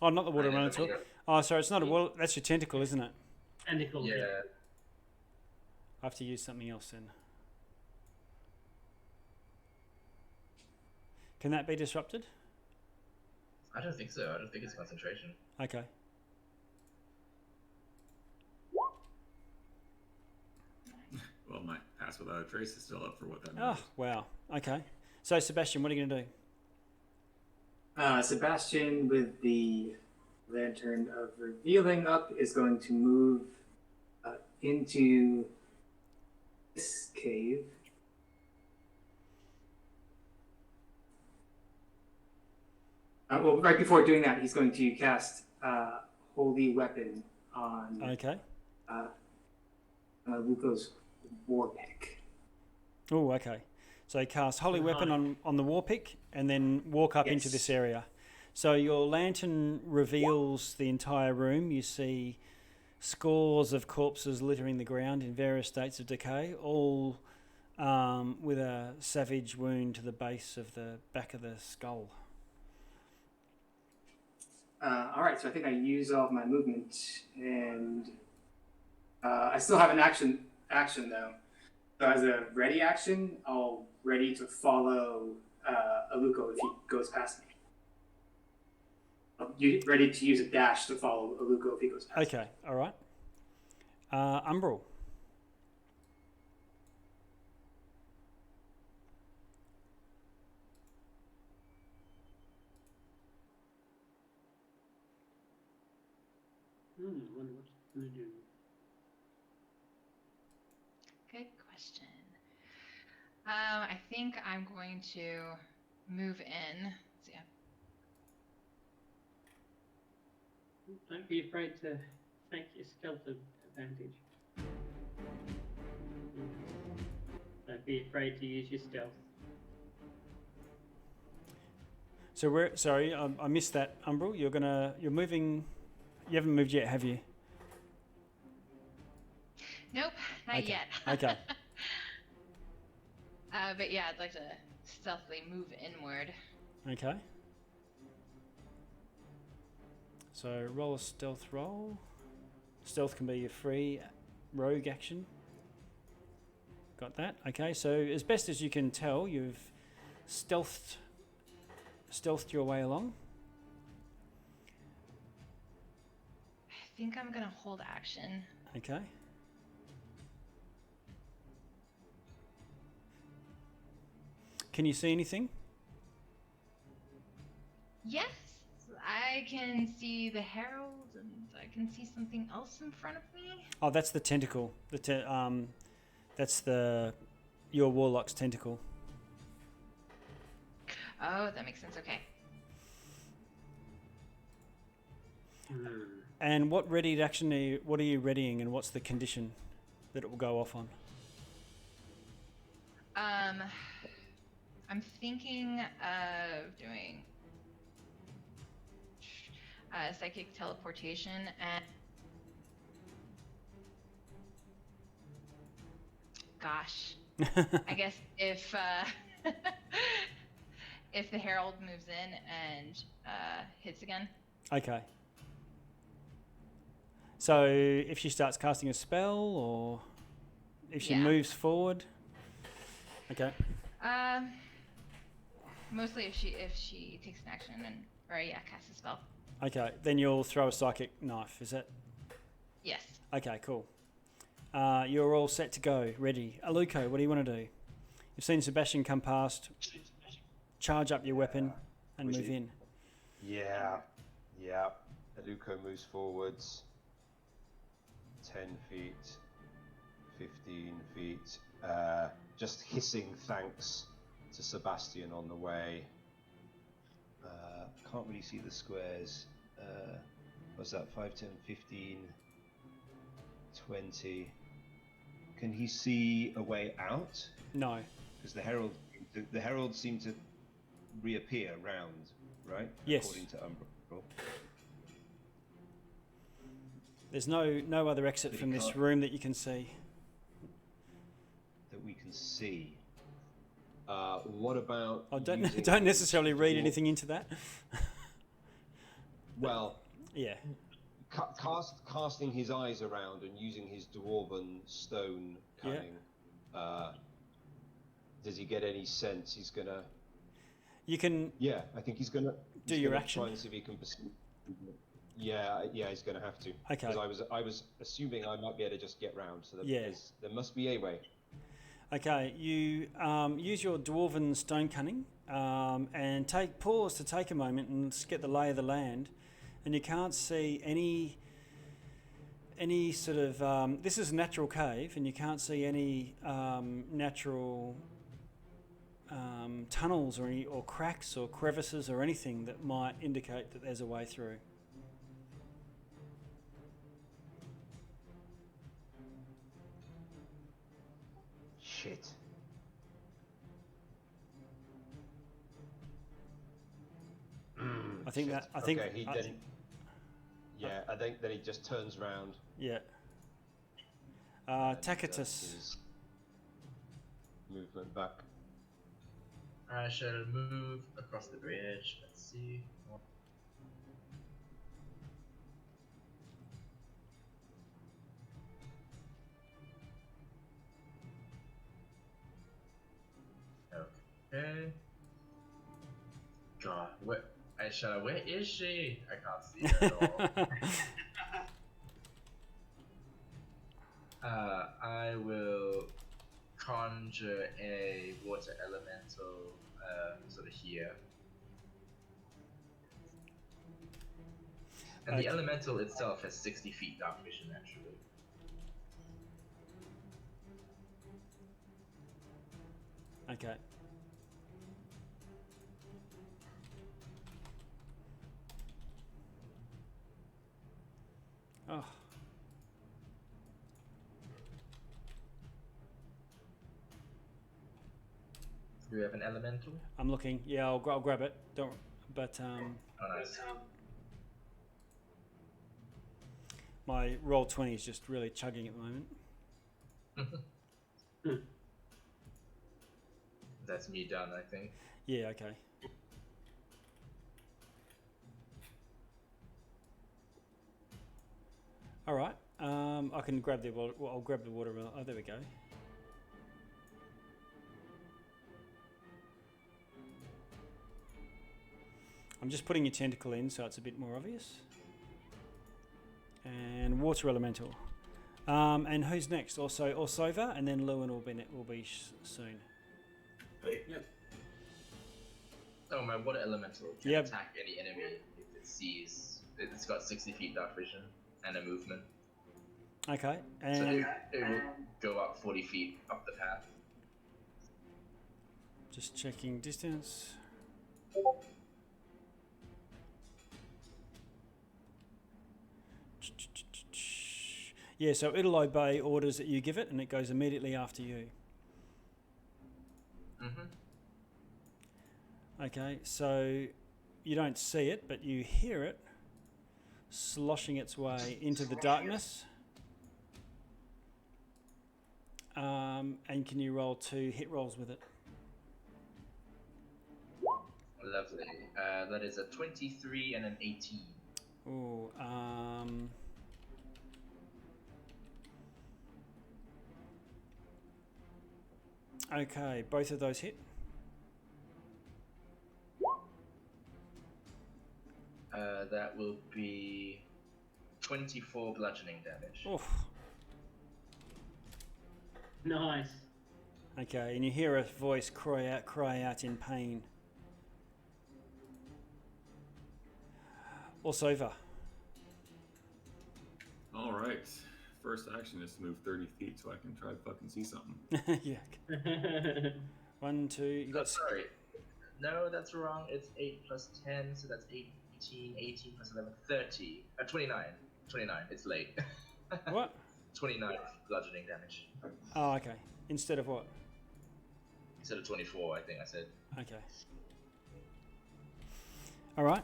Oh, not the water I never elemental. made it. Oh, sorry, it's not a water. That's your tentacle, isn't it? Tentacle. Yeah. I have to use something else then. Can that be disrupted? I don't think so. I don't think it's concentration. Okay. Well, my pass without a trace is still up for what that Oh, means. wow. Okay. So, Sebastian, what are you going to do? Sebastian, with the Lantern of Revealing up, is going to move into this cave. Well, right before doing that, he's going to cast Holy Weapon on Okay. Luco's war pick. Oh, okay. So, cast Holy Weapon on the war pick and then walk up into Yes. this area. So, your lantern reveals the entire room. You see scores of corpses littering the ground in various states of decay, all with a savage wound to the base of the back of the skull. All right, so I think I use all of my movement, and I still have an action though. So as a ready action, I'll ready to follow Aluko if he goes past me. Ready to use a dash to follow Aluko if he goes past me. Okay, all right. Umbral. wonder what it's going to do. Good question. I think I'm going to move in. Let's see. Don't be afraid to take your stealth advantage. Don't be afraid to use your stealth. So where? Sorry, I missed that. Umbral, you're moving. You haven't moved yet, have you? Nope, not Okay. yet. Okay. But yeah, I'd like to stealthily move inward. Okay. So roll a stealth roll. Stealth can be a free rogue action. Got that? Okay, so as best as you can tell, you've stealthed your way along. I think I'm gonna hold action. Okay. Can you see anything? Yes, I can see the herald, and I can see something else in front of me. Oh, that's the tentacle. That's your warlock's tentacle. Oh, that makes sense. Okay. And what readied action? What are you readying, and what's the condition that it will go off on? I'm thinking of doing psychic teleportation and gosh, I guess if if the herald moves in and hits again. Okay. So if she starts casting a spell, or if she moves forward. Okay. Mostly if she takes an action and casts a spell. Okay, then you'll throw a psychic knife. Is that? Yes. Okay, cool. You're all set to go, ready. Aluko, what do you want to do? You've seen Sebastian come past. Charge up your weapon and move in. Yeah. Aluko moves forwards 10 feet, 15 feet. Just hissing thanks to Sebastian on the way. Can't really see the squares. What's that? 5, 10, 15, 20. Can he see a way out? No. Because the herald seemed to reappear round, right? Yes. According to Umbral. There's no other exit from this room that you can see. That we can see. What about? I don't necessarily read anything into that. Well, yeah. Casting his eyes around and using his dwarven stone cunning. Yeah. Does he get any sense he's gonna? You can. Yeah, I think he's gonna do your action. Try and see if he can perceive. Yeah, he's gonna have to. Okay. Because I was assuming I might be able to just get round, so there must be a way. Okay, you use your dwarven stone cunning and pause to take a moment and just get the lay of the land, and you can't see any sort of this is a natural cave, and you can't see any natural tunnels or cracks or crevices or anything that might indicate that there's a way through. Shit. I think shit. that. I think. Okay, he didn't. Yeah, I think then he just turns round. Yeah. Tacitus. Movement back. I shall move across the bridge. Let's see. Okay. God, where is she? I can't see her at all. I will conjure a water elemental sort of here. And the elemental itself has 60 feet dark vision, actually. Okay. Oh. Do we have an elemental? I'm looking. Yeah, I'll grab it. Don't. But Oh, nice. my roll 20 is just really chugging at the moment. That's me done, I think. Yeah. Okay. All right. I can grab the water. Well, I'll grab the water. Oh, there we go. I'm just putting your tentacle in so it's a bit more obvious. And water elemental. And who's next? Also Orsova, and then Lewin will be soon. Yep. Oh, my water elemental can Yep. attack any enemy if it sees. It's got 60 feet dark vision and a movement. Okay. So And it will go up 40 feet up the path. just checking distance. Yeah, so it'll obey orders that you give it, and it goes immediately after you. Mm-hmm. Okay, so you don't see it, but you hear it sloshing its way into the darkness. And can you roll 2 hit rolls with it? Lovely. That is a 23 and an 18. Ooh, okay, both of those hit. That will be 24 bludgeoning damage. Oof. Nice. Okay, and you hear a voice cry out in pain. Orsova. All right. First action is to move 30 feet so I can try to fucking see something. Yeah. 1, 2. You got. Sorry. No, that's wrong. It's 8 plus 10, so that's 18. 18 plus 11, 30. 29. 29. It's late. What? 29 bludgeoning damage. Oh, okay. Instead of what? Instead of 24, I think I said. Okay. All right.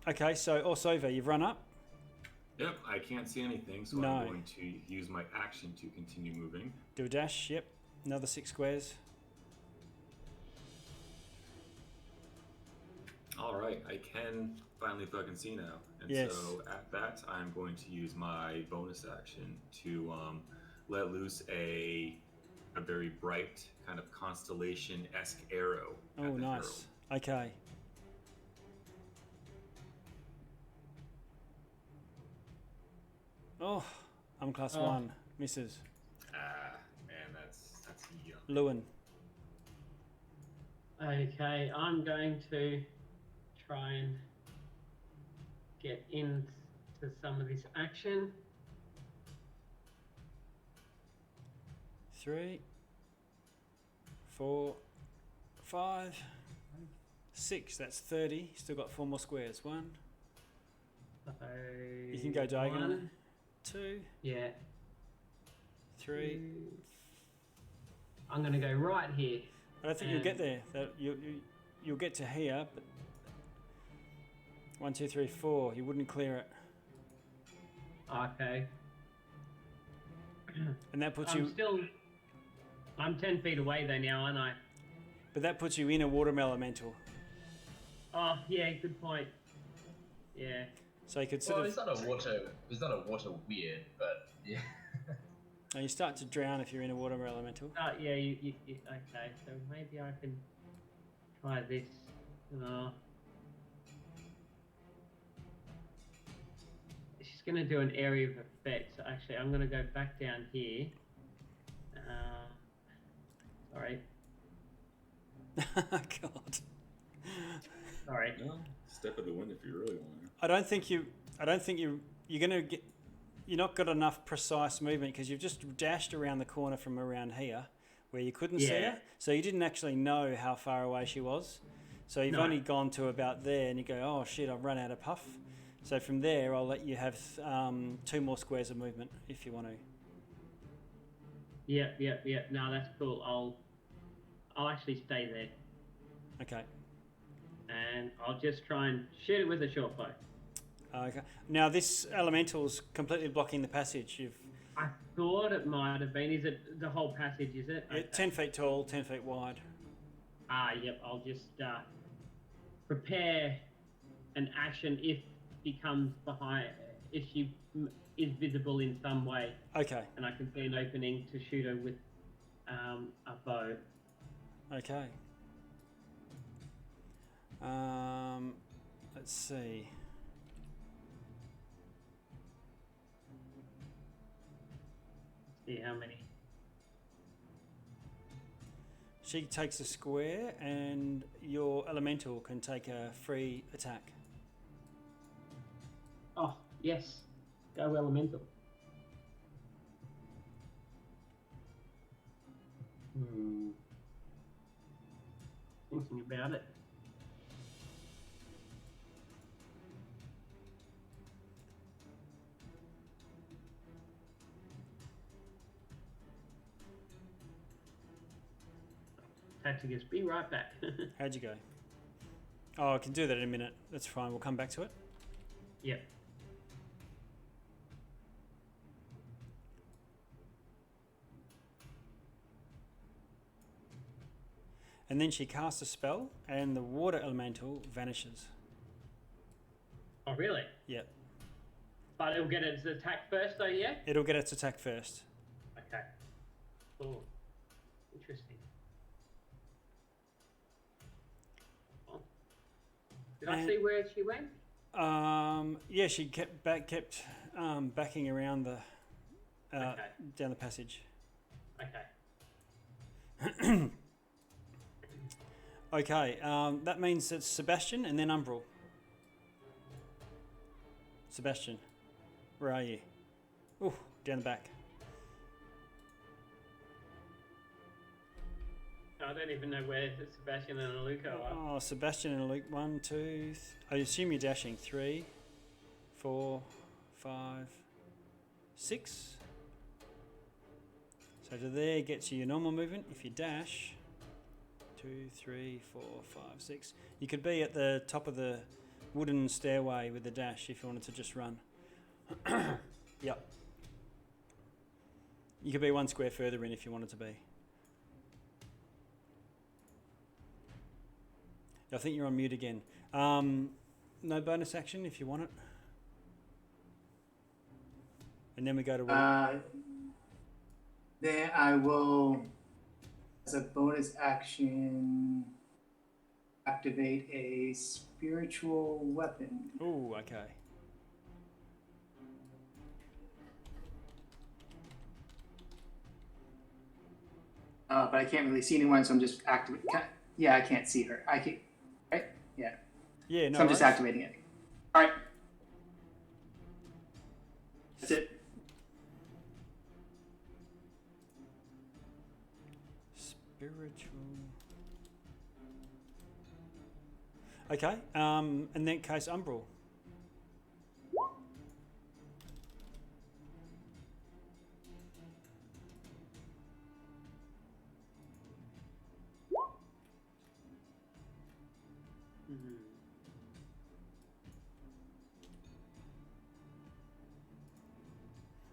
Okay, so Orsova, you've run up. Yep, I can't see anything, so No. I'm going to use my action to continue moving. Do a dash. Yep. Another 6 squares. All right, I can finally fucking see now. And Yes. so at that, I'm going to use my bonus action to let loose a very bright kind of constellation-esque arrow. Oh, at the nice. Okay. Oh, I'm class 1. Misses. herald. Ah, man, that's young. Lewin. Okay, I'm going to try and get into some of this action. 3, 4, 5, 6. That's 30. Still got 4 more squares. 1. So You can go diagonally. 1, 2, yeah. 3. I'm going to go right here. I don't think you'll get there. You'll get to here, but 1, 2, 3, 4. You wouldn't clear it, Okay. and that puts you. I'm 10 feet away though now, aren't I? But that puts you in a water elemental. Oh, yeah, good point. Yeah. So you could Well, sort it's not a water weird, but yeah. of. You start to drown if you're in a water elemental. Yeah, you okay, so maybe I can try this. She's going to do an area of effect, so actually I'm going to go back down here. Sorry. God. Sorry. No, Step of the wind if you really want to. I don't think you're going to get. You're not got enough precise movement because you've just dashed around the corner from around here, where you couldn't see her. So you didn't actually know how far away she was. So you've only gone to about there, and you go, "Oh shit, I've run out of puff." So from there, I'll let you have 2 more squares of movement if you want to. Yep. No, that's cool. I'll actually stay there, Okay. and I'll just try and shoot it with a short bow. Okay. Now this elemental's completely blocking the passage. I thought it might have been. Is it the whole passage? Is it? Okay. 10 feet tall, 10 feet wide. Yep. I'll just prepare an action if she comes behind, if she is visible in some way. Okay. And I can see an opening to shoot her with a bow. Okay. Let's see. See how many. She takes a square, and your elemental can take a free attack. Oh, yes. Go elemental. Thinking about it. Tacticus, be right back. How'd you go? Oh, I can do that in a minute. That's fine. We'll come back to it. Yep. And then she casts a spell, and the water elemental vanishes. Oh, really? Yep. But it'll get its attack first, though, yeah? It'll get its attack first. Okay. Cool. Interesting. Oh. Did I see where she went? Yeah, she kept backing around the down the passage. Okay. Okay, that means it's Sebastian and then Umbral. Sebastian, where are you? Ooh, down the back. I don't even know where Sebastian and Aluko are. Oh, Sebastian and Luke. 1, 2. I assume you're dashing. 3, 4, 5, 6. So to there gets you your normal movement. If you dash, 2, 3, 4, 5, 6. You could be at the top of the wooden stairway with the dash if you wanted to just run. Yep. You could be 1 square further in if you wanted to be. I think you're on mute again. No bonus action if you want it. And then we go to... Then I will, as a bonus action, activate a spiritual weapon. Ooh, okay. But I can't really see anyone, so I'm just activating. Yeah, I can't see her. I can, right? Yeah. Yeah, no. So I'm just activating it. All right. That's it. Spiritual. Okay. In that case, Umbral.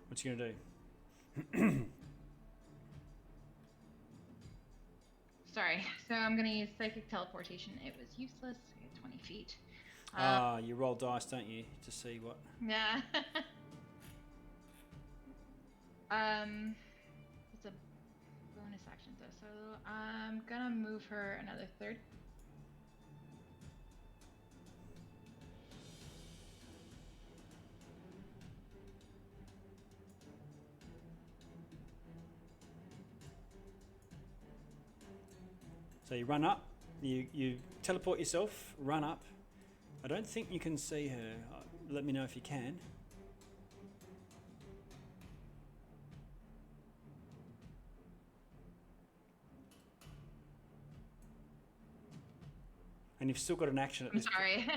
What you gonna do? Sorry, so I'm gonna use psychic teleportation. It was useless. I get 20 feet. You roll dice, don't you, to see what? Yeah. It's a bonus action though, so I'm gonna move her another third. So you run up, you teleport yourself, run up, I don't think you can see her. Let me know if you can. And you've still got an action at I'm this sorry.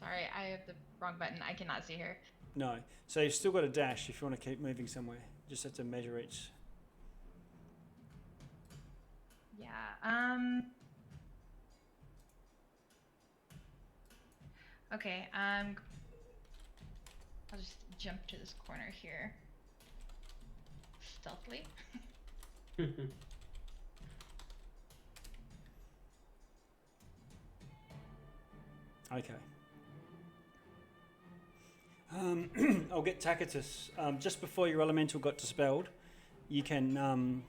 Sorry, I have the wrong button. I cannot see her. No. So you've still got a dash if you want to keep moving somewhere. Just have to measure each. Yeah. Okay. I'll just jump to this corner here. Stealthily. Okay. I'll get Tacitus. Just before your elemental got dispelled, you can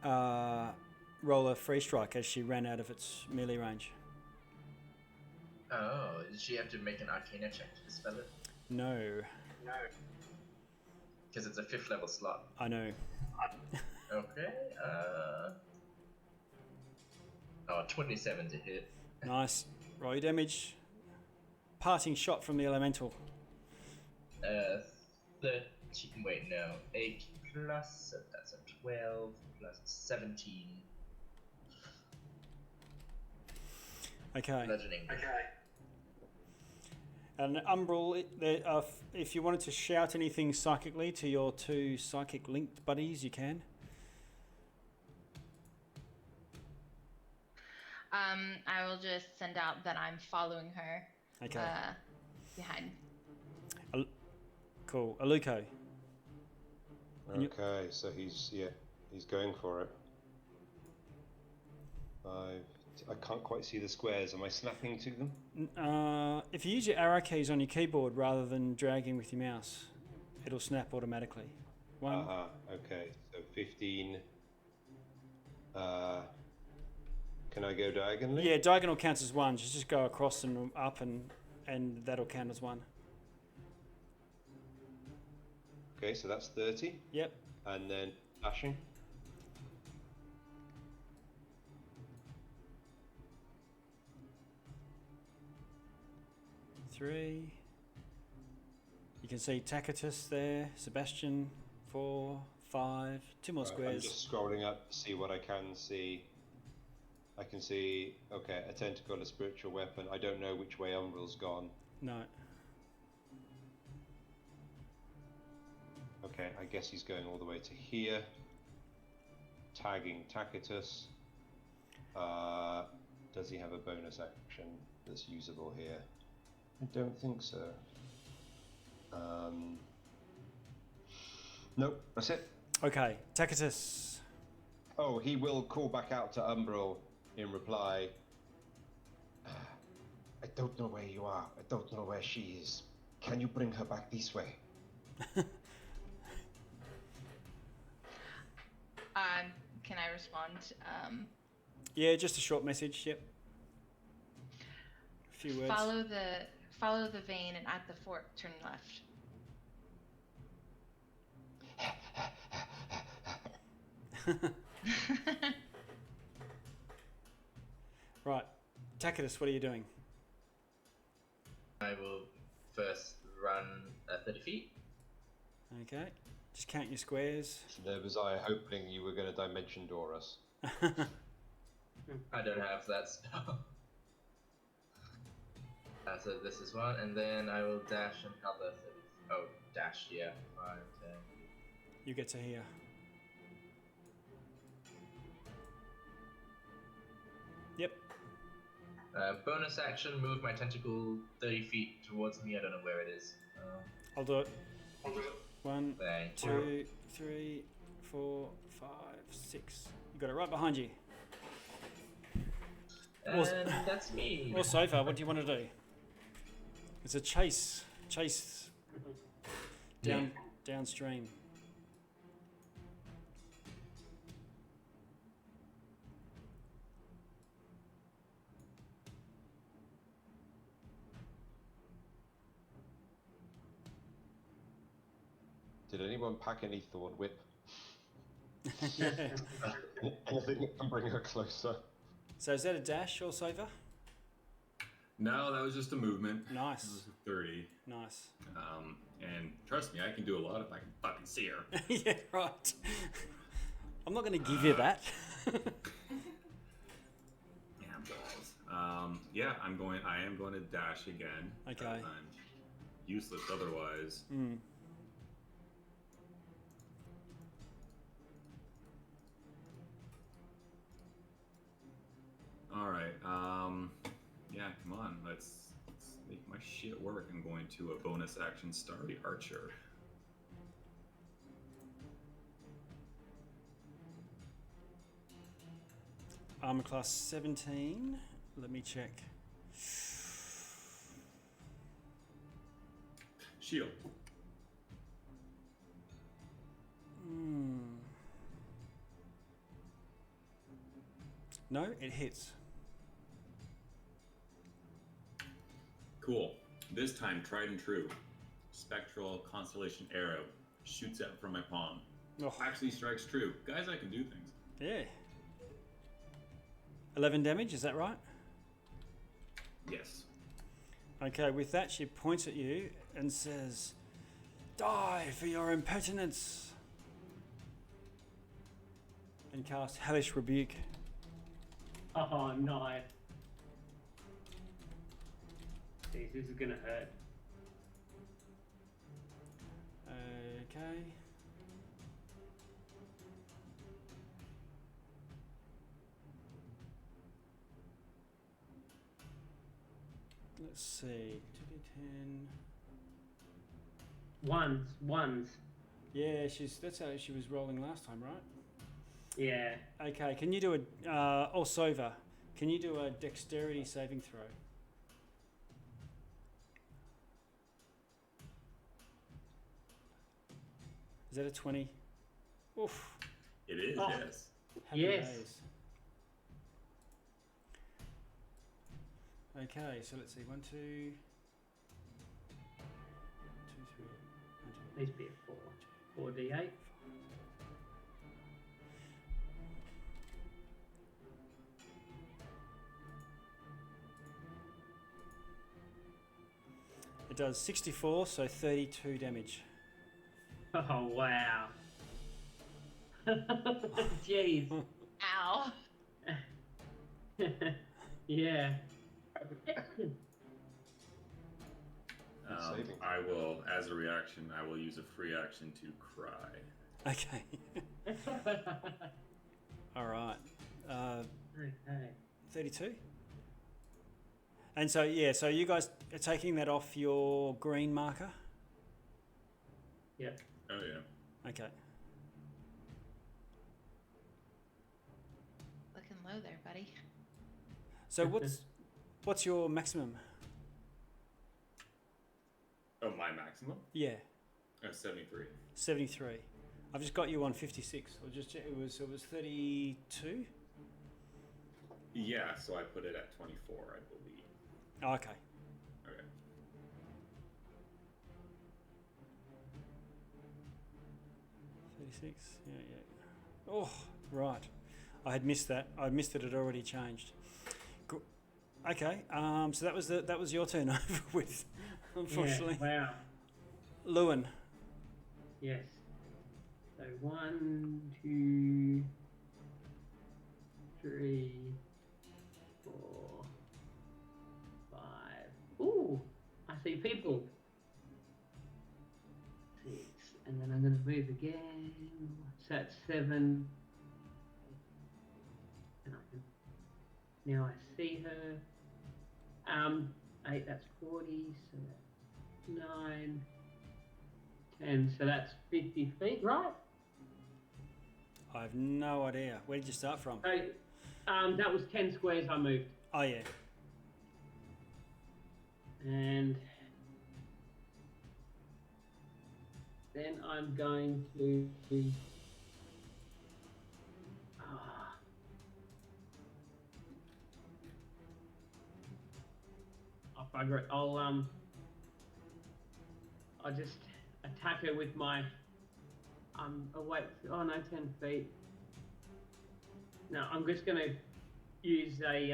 roll a free strike as she ran out of its melee range. Oh, did she have to make an Arcana check to dispel it? No. No. Because it's a 5th level slot. I know. Okay. 27 to hit. Nice. Roll your damage. Parting shot from the elemental. 13. Wait, no. 8 plus. So that's a 12 plus 17. Okay. Bludgeoning. Okay. And Umbral, if you wanted to shout anything psychically to your 2 psychic linked buddies, you can. I will just send out that I'm following her. Okay. Behind. Cool. Aluko. Okay, so he's going for it. 5. I can't quite see the squares. Am I snapping to them? If you use your arrow keys on your keyboard rather than dragging with your mouse, it'll snap automatically. 1. Okay, so 15. Can I go diagonally? Yeah, diagonal counts as 1. Just go across and up, and that'll count as 1. Okay, so that's 30. Yep. And then dashing. Three. You can see Tacitus there, Sebastian, 4, 5, 2 more squares. I'm just scrolling up to see what I can see. I can see, okay, a tentacle, a spiritual weapon. I don't know which way Umbral's gone. No. Okay, I guess he's going all the way to here. Tagging Tacitus. Does he have a bonus action that's usable here? I don't think so. Nope, that's it. Okay, Tacitus. Oh, he will call back out to Umbral in reply. I don't know where you are. I don't know where she is. Can you bring her back this way? Can I respond? Yeah, just a short message. Yep. A few words. Follow the vein, and at the fork, turn left. Right, Tacitus, what are you doing? I will first run 30 feet. Okay, just count your squares. There was I hoping you were going to dimension door us. I don't have that spell. So this is 1, and then I will dash another 30. Oh, dash, yeah. 5, 10. You get to here. Yep. Bonus action, move my tentacle 30 feet towards me. I don't know where it is. I'll do it. 1, Thank 2, 3, 4, 5, 6. You got it right behind you. And that's me. Or Sofa, what do you want to do? It's a chase downstream. Did anyone pack any thorn whip? Anything that can bring her closer. So is that a dash or Sofa? No, that was just a movement. Nice. It was a 30. Nice. And trust me, I can do a lot if I can fucking see her. Yeah, right. I'm not going to give you that. Yeah, balls. Yeah, I am going to dash again. Okay. I'm useless otherwise. Mm. All right. Yeah, come on. Let's make my shit work. I'm going to a bonus action Starry Archer. Armor class 17. Let me check. Shield. No, it hits. Cool. This time, tried and true. Spectral Constellation Arrow shoots out from my palm. Oh. Actually strikes true. Guys, I can do things. Yeah. 11 damage, is that right? Yes. Okay, with that, she points at you and says, "Die for your impertinence!" And cast Hellish Rebuke. Oh, nice. Jeez, this is gonna hurt. Okay. Let's see. 2d10. Ones. Yeah, that's how she was rolling last time, right? Yeah. Okay, can you do a Sova? Can you do a dexterity saving throw? Is that a 20? Oof. It is, Oh. yes. Happy Yes. days. Okay, so let's see. 1, 2, 2, 3, 1, 2, Needs to be a 4. 4d8. It does 64, so 32 damage. Oh, wow. Jeez. Ow. Yeah. Saving. I will, as a reaction, I will use a free action to cry. Okay. All right. Okay. 32. And so, yeah, so you guys are taking that off your green marker? Yep. Oh, yeah. Okay. Looking low there, buddy. So what's your maximum? Oh, my maximum? Yeah, 73. 73. I've just got you on 56. It was 32. Yeah, so I put it at 24, I believe. Oh, okay. Okay. Yeah. Oh, right. I had missed that. I missed that it had already changed. Okay. So that was your turn over with, unfortunately. Yeah, wow. Lewin. Yes. So 1, 2, 3, 4, 5. Ooh, I see people. 6, and then I'm going to move again. So that's 7. And now I see her. 8. That's 40. So that's 9. 10. So that's 50 feet, right? I have no idea. Where did you start from? So, that was 10 squares I moved. Oh, yeah. And then I'm going to oh, bugger it. I'll just attack her with my away. Oh no, 10 feet. No, I'm just gonna use a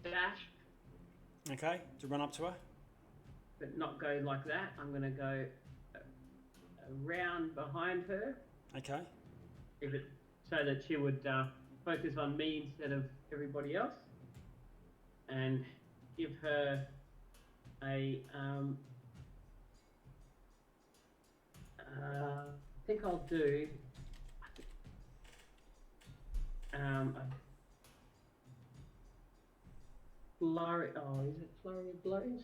dash Okay, to run up to her. but not go like that. I'm going to go around behind her, Okay. so that she would focus on me instead of everybody else, and give her a. I think I'll do. A flurry. Oh, is it flurry of blows?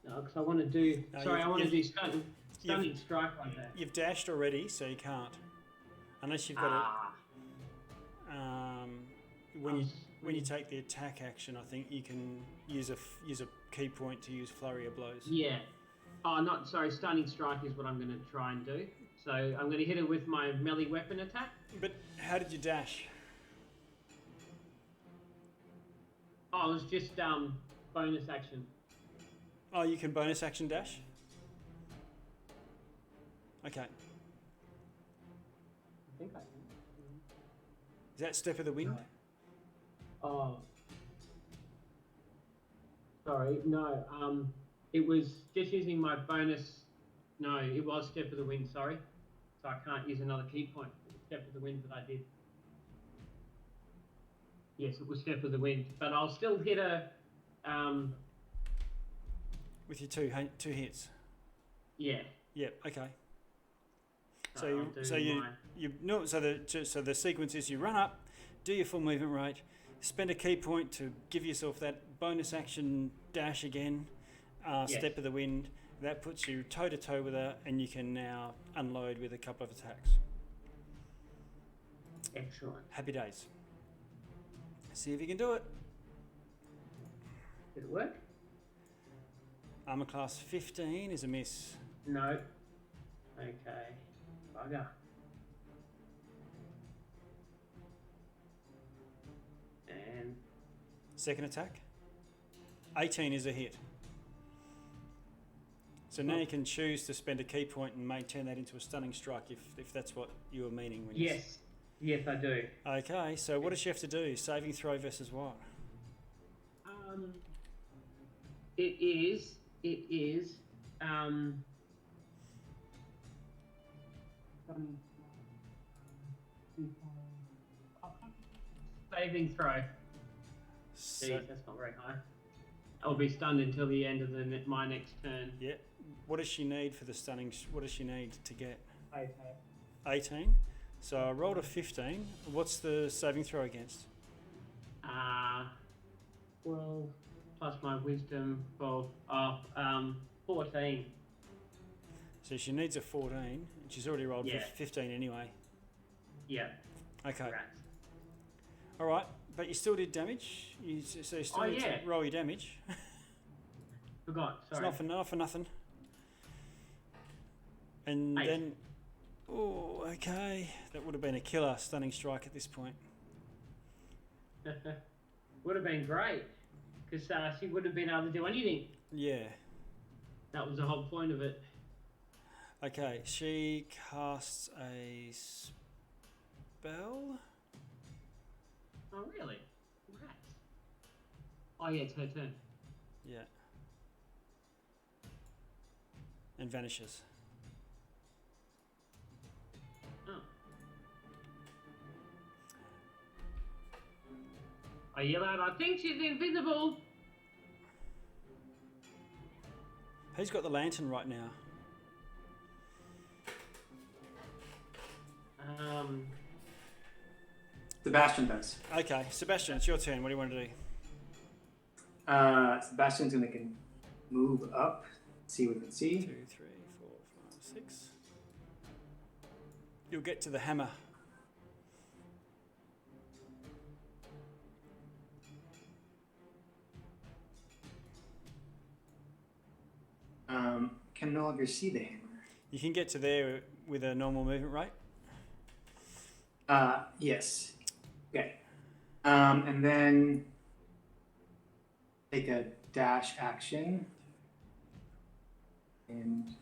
No, because I want to do. No, sorry, I want to do stunning strike like that. You've dashed already, so you can't, unless you've got when you take the attack action. I think you can use a key point to use flurry of blows. Yeah. Oh, stunning strike is what I'm going to try and do. So I'm going to hit her with my melee weapon attack. But how did you dash? Oh, it was just bonus action. Oh, you can bonus action dash? Okay. I think I can. Is that step of the wind? Oh. Sorry, no. It was just using my bonus. No, it was step of the wind, sorry. So I can't use another key point. It was step of the wind that I did. Yes, it was step of the wind. But I'll still hit her. With your two hits? Yeah. Yep, okay. So the sequence is you run up, do your full movement rate, spend a key point to give yourself that bonus action dash again, Yes. step of the wind. That puts you toe to toe with her, and you can now unload with a couple of attacks. Excellent. Happy days. See if you can do it. Did it work? Armor class 15 is a miss. No. Okay. Bugger. And Second attack. 18 is a hit. So now you can choose to spend a key point and may turn that into a stunning strike if that's what you were meaning. When yes. Yes, I do. Okay, so what does she have to do? Saving throw versus what? It is saving throw. So, Jeez, that's not very high. I'll be stunned until the end of my next turn. yeah. What does she need for the stunning? What does she need to get? Okay. 18. So I rolled a 15. What's the saving throw against? 12 plus my wisdom. 14. So she needs a 14. She's already rolled 15 anyway. Yeah. Okay. Rats. All right, but you still did damage. So you still need to roll your damage. Forgot. Sorry. It's not for nothing. And 8. then, oh, okay, that would have been a killer stunning strike at this point. Would have been great, because she wouldn't have been able to do anything. Yeah. That was the whole point of it. Okay, she casts a spell. Oh, really? Rats. Oh, yeah, it's her turn. Yeah. And vanishes. Oh. I yell out, I think she's invisible. Who's got the lantern right now? Sebastian does. Okay, Sebastian, it's your turn. What do you want to do? Sebastian's gonna move up, see what he can see. 2, 3, 4, 5, 6. You'll get to the hammer. Can no longer see the hammer. You can get to there with a normal movement rate. Yes. Okay. And then take a dash action. And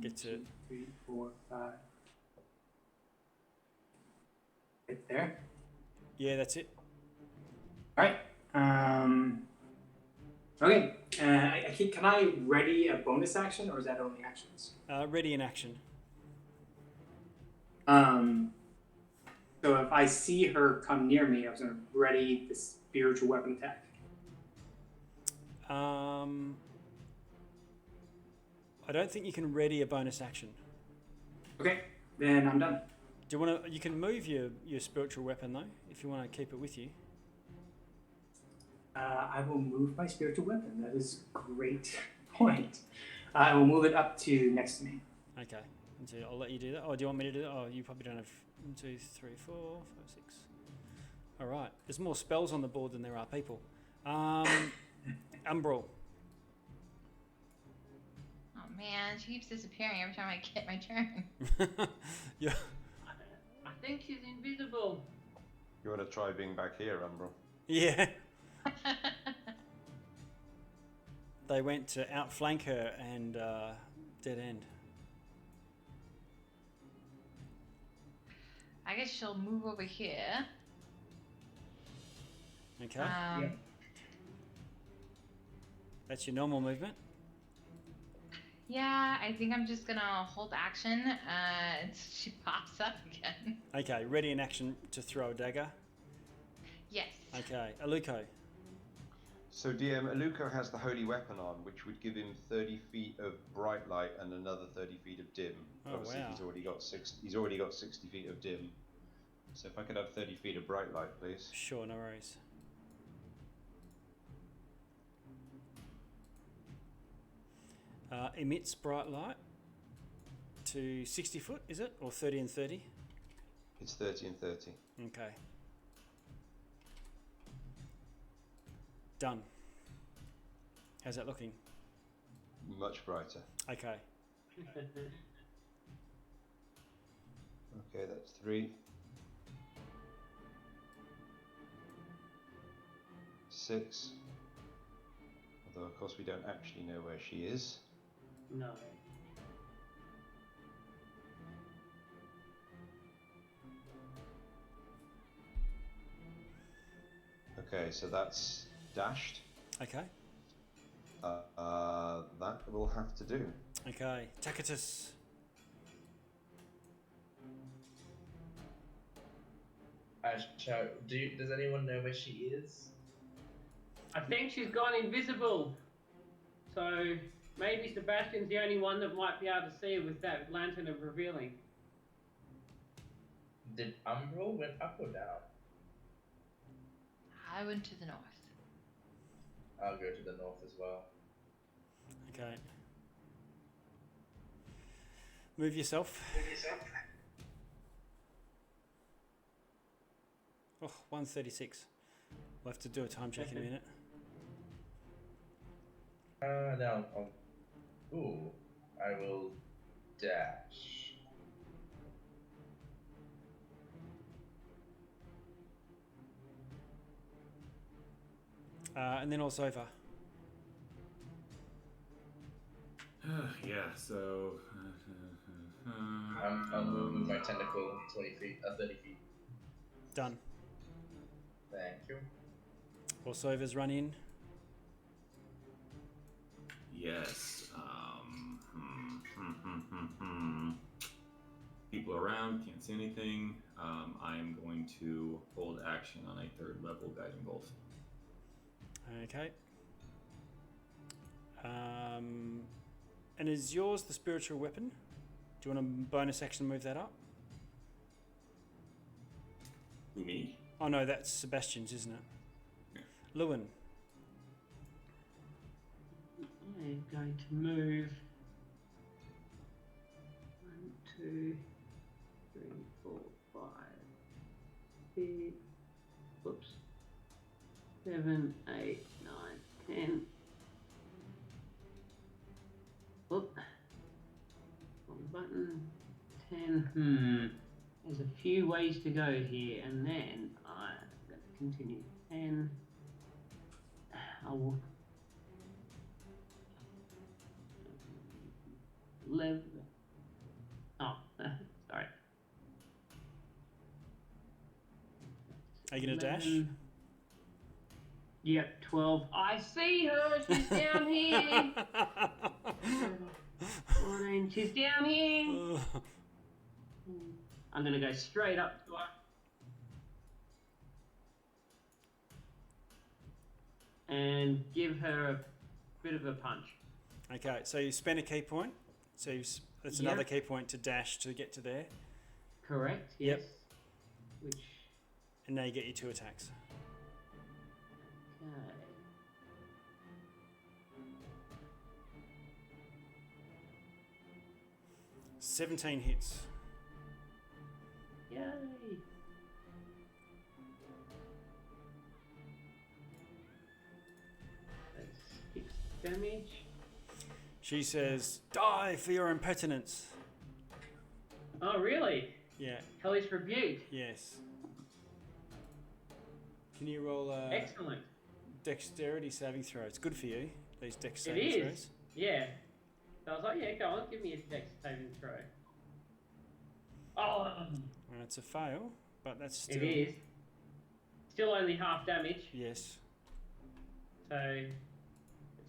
Get to 2, 3, 4, 5. Right there. Yeah, that's it. All right. Okay. Can I ready a bonus action, or is that only actions? Ready in action. So if I see her come near me, I was going to ready the spiritual weapon attack. I don't think you can ready a bonus action. Okay, then I'm done. Do you want to? You can move your spiritual weapon though, if you want to keep it with you. I will move my spiritual weapon. That is a great point. I will move it up to next to me. Okay. So I'll let you do that. Oh, do you want me to do that? Oh, you probably don't have 1, 2, 3, 4, 5, 6. All right. There's more spells on the board than there are people. Umbral. Oh man, she keeps disappearing every time I get my turn. Yeah. I think she's invisible. You want to try being back here, Umbral? Yeah. They went to outflank her and dead end. I guess she'll move over here. Okay. Yeah. That's your normal movement. Yeah, I think I'm just gonna hold action until she pops up again. Okay. Ready in action to throw a dagger. Yes. Okay. Aluko. So DM, Aluko has the holy weapon on, which would give him 30 feet of bright light and another 30 feet of dim. Oh, Obviously, wow. he's already got 60 feet of dim. So if I could have 30 feet of bright light, please. Sure, no worries. Emits bright light to 60 foot, is it? Or 30 and 30? It's 30 and 30. Okay. Done. How's that looking? Much brighter. Okay. Okay, that's 3. 6. Although, of course, we don't actually know where she is. No. Okay, so that's dashed. Okay. That will have to do. Okay. Tacitus. Does anyone know where she is? I think she's gone invisible. So maybe Sebastian's the only one that might be able to see with that lantern of revealing. Did Umbral went up or down? I went to the north. I'll go to the north as well. Okay. Move yourself. Oh, 136. We'll have to do a time check in a minute. Now, ooh, I will dash. And then also over. Yeah, so. I'll move my tentacle 20 feet, 30 feet. Done. Thank you. Also over's run in. Yes. People around, can't see anything. I am going to hold action on a 3rd level guiding bolt. Okay. And is yours the spiritual weapon? Do you want a bonus action to move that up? Me? Oh no, that's Sebastian's, isn't it? Yeah. Lewin. I'm going to move 1, 2, 3, 4, 5, 6, whoops, 7, 8, 9, 10. Whoop. Wrong button. 10. There's a few ways to go here, and then I'm going to continue. 10. I will. 11. Oh, sorry. Are you going to dash? 11. Yep, 12. I see her. She's down here. 14. She's down here. I'm going to go straight up to her. And give her a bit of a punch. Okay, so you spend a key point. So that's another key point to dash to get to there. Correct, yes. Yep. Which... And now you get your 2 attacks. Okay. 17 hits. Yay. That's 6 damage. She says, "Die for your impertinence." Oh, really? Yeah. Hellish Rebuke. Yes. Can you roll a Excellent. dexterity saving throw? It's good for you, these dex It saving is. throws. Yeah. So I was like, yeah, go on, give me a dex saving throw. Oh, And it's a fail, but that's still... it is. Still only half damage, Yes. so it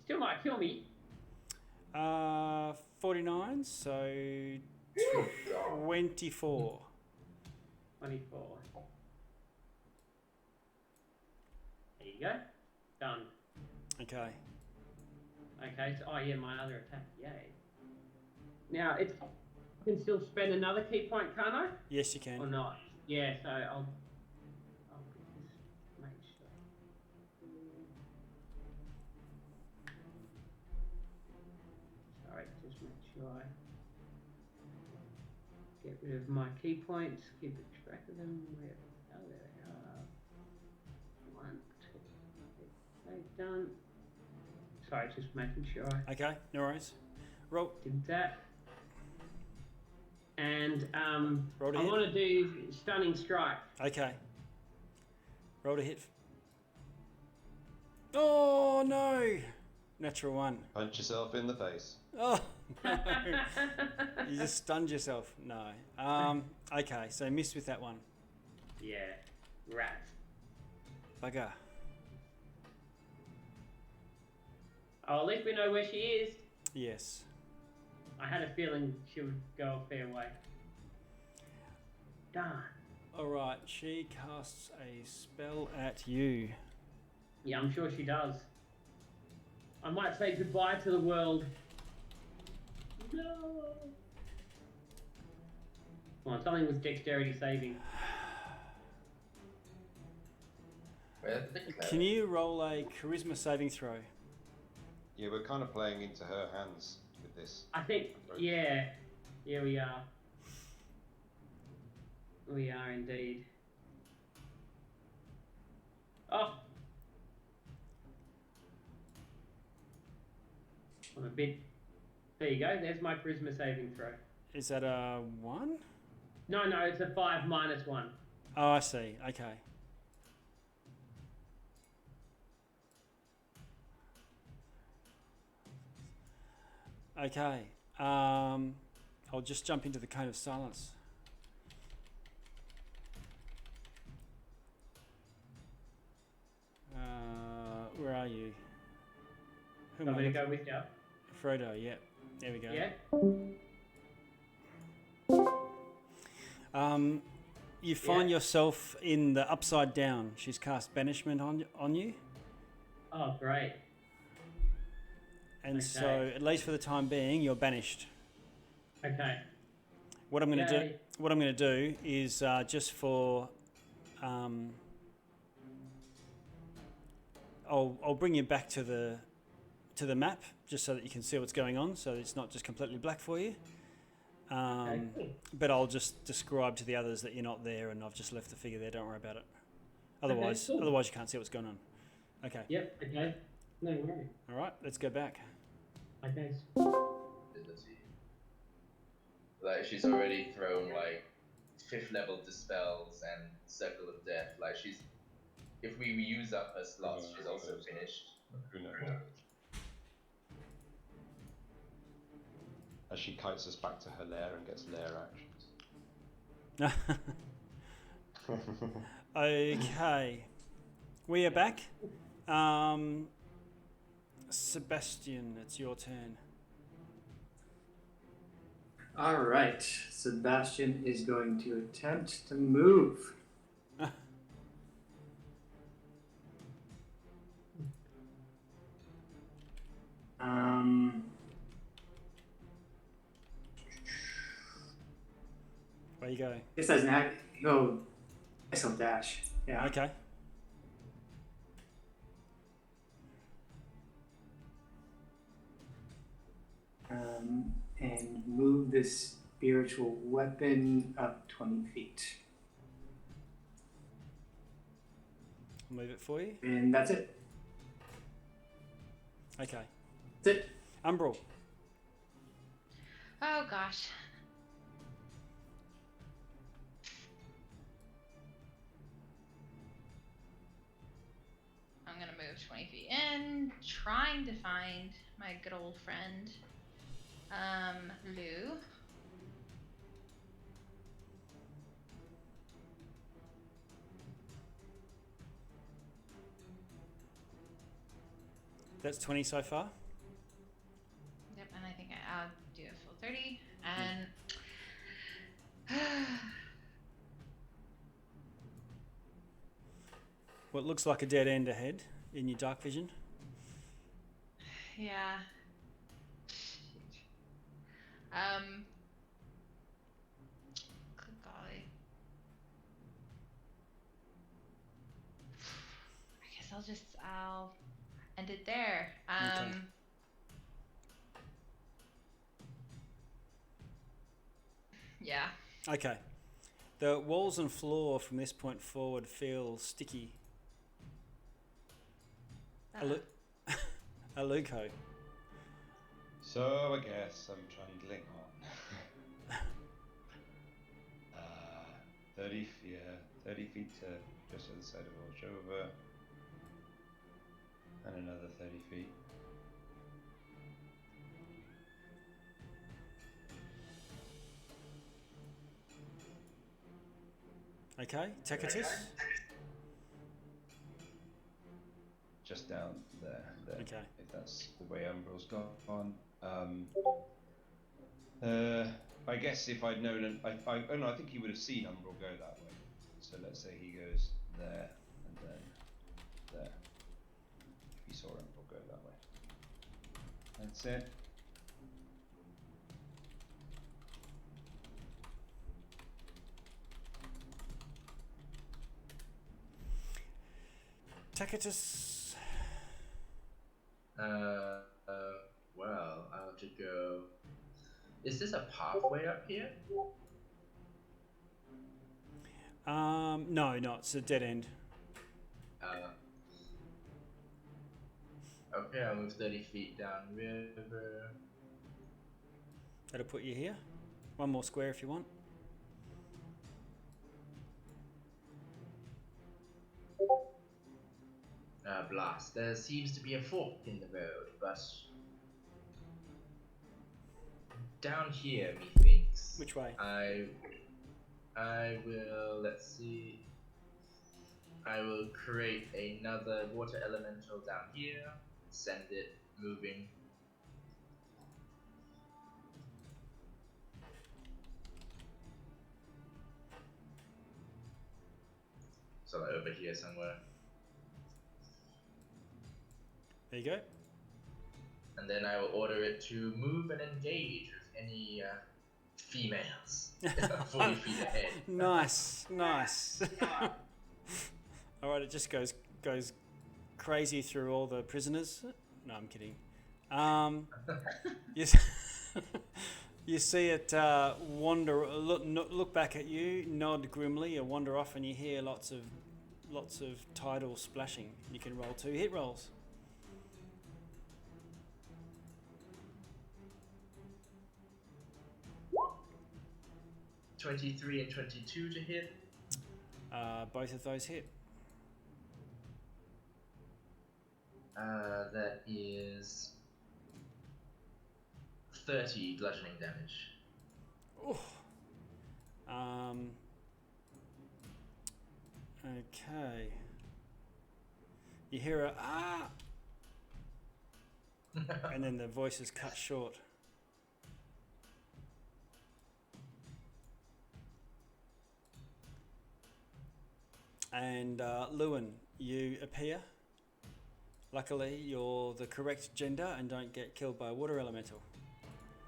still might kill me. 49, so 24. 24. There you go. Done. Okay. Okay, so, oh yeah, my other attack, yay. Now, I can still spend another key point, can't I? Yes, you can. Or not? Yeah, so I'll just make sure. Sorry, just make sure I get rid of my key points, keep a track of them. Where the hell they are? 1, 2, okay, done. Sorry, just making sure I Okay, no worries. Roll. did that. And Roll to I hit. want to do Stunning Strike. Okay. Roll to hit. Oh, no! Natural 1. Punch yourself in the face. Oh, no. You just stunned yourself. No. Okay, so missed with that one. Yeah, rat. Bugger. Oh, at least we know where she is. Yes. I had a feeling she would go a fair way. Darn. Alright, she casts a spell at you. Yeah, I'm sure she does. I might say goodbye to the world. No. Come on, something with dexterity saving. Where's the cleric? Can you roll a charisma saving throw? Yeah, we're kind of playing into her hands with this. I think, yeah. Yeah, we are. We are indeed. Oh! I'm a bit... There you go, there's my charisma saving throw. Is that a 1? No, it's a 5 minus 1. Oh, I see. Okay. Okay. I'll just jump into the cone of silence. Where are you? Who am I'm I going to looking- go with you. Frodo, yeah. There we go. Yeah? You find Yeah. yourself in the upside down. She's cast banishment on you. Oh, great. And so, Okay. at least for the time being, you're banished. Okay. What I'm going to do, Yay. what I'm going to do is just for, I'll bring you back to the map just so that you can see what's going on. So it's not just completely black for you. Okay, cool. But I'll just describe to the others that you're not there, and I've just left the figure there. Don't worry about it. Otherwise, cool. otherwise you can't see what's going on. Okay. Yep, okay. No worries. All right. Let's go back. Okay. Ability. Like she's already thrown like 5th level dispels and circle of death. Like she's, if we use up her slots, she's also finished. Who knows? As she kites us back to her lair and gets lair actions. Okay. We are back. Sebastian, it's your turn. All right. Sebastian is going to attempt to move. Where you go? This doesn't have. Oh, I guess I'll dash. Yeah. Okay. And move this spiritual weapon up 20 feet. I'll move it for you. And that's it. Okay. That's it. Umbral. Oh gosh. I'm gonna move 20 feet in, trying to find my good old friend, Lou. That's 20 so far. Yep, and I think I'll do a full 30, and What looks like a dead end ahead in your dark vision. yeah. Good golly. I guess I'll end it there. Okay. Yeah. Okay. The walls and floor from this point forward feel sticky. Aluko. So I guess I'm trundling on. 30 feet to just to the side of Oljova. And another 30 feet. Okay. Tacitus. Just down there. Okay. If that's the way Umbral's gone. I guess if I'd known, I think he would have seen Umbral go that way. So let's say he goes there and then there. If he saw Umbral go that way. That's it. Tacitus. Well, I'll have to go. Is this a pathway up here? No, it's a dead end. Okay, I'll move 30 feet down river. That'll put you here. One more square if you want. Blast. There seems to be a fork in the road, but down here, methinks. Which way? I will. Let's see. I will create another water elemental down here. Send it moving. So like over here somewhere. There you go. And then I will order it to move and engage with any females 40 feet ahead. Nice. All right, it just goes crazy through all the prisoners. No, I'm kidding. You see it wander, look back at you, nod grimly, and wander off, and you hear lots of tidal splashing. You can roll 2 hit rolls. 23 and 22 to hit. Both of those hit. That is 30 bludgeoning damage. Ooh. Okay. You hear a ah, and then the voice is cut short. And Lewin, you appear. Luckily, you're the correct gender and don't get killed by a water elemental.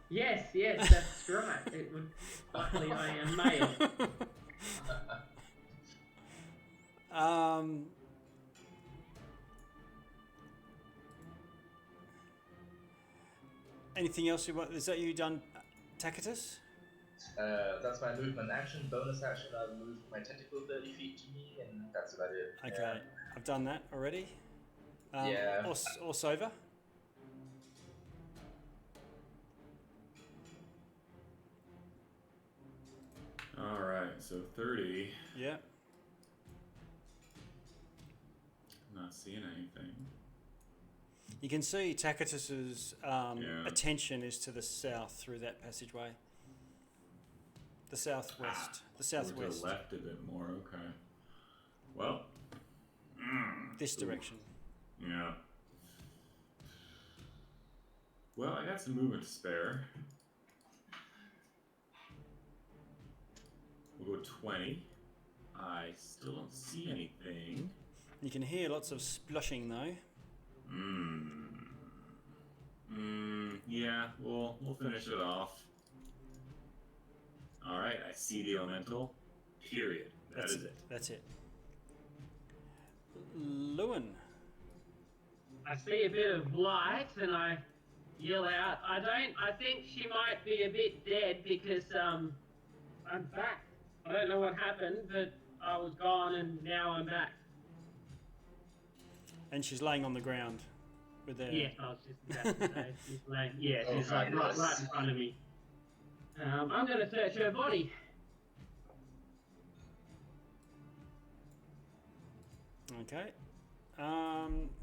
Yes, that's right. It would. Luckily, I am male. Anything else you want? Is that you done, Tacitus? That's my movement action. Bonus action, I've moved my tentacle 30 feet to me, and that's about it. Okay, Yeah. I've done that already. Yeah. Or Sova? Alright, so 30. Yeah. Not seeing anything. You can see Tacitus's attention is to the south through that passageway. The southwest. The southwest. To the left a bit more, okay. Well. This direction. Yeah. Well, I got some movement to spare. We'll go 20. I still don't see anything. You can hear lots of splushing though. Yeah, we'll finish it off. Alright, I see the elemental. Period. That is it. That's it. Lewin. I see a bit of light and I yell out. I think she might be a bit dead because I'm back. I don't know what happened, but I was gone and now I'm back. And she's laying on the ground with her. Yes, I was just about to say. She's laying. Yeah, she's like right in front of me. I'm going to search her body. Okay.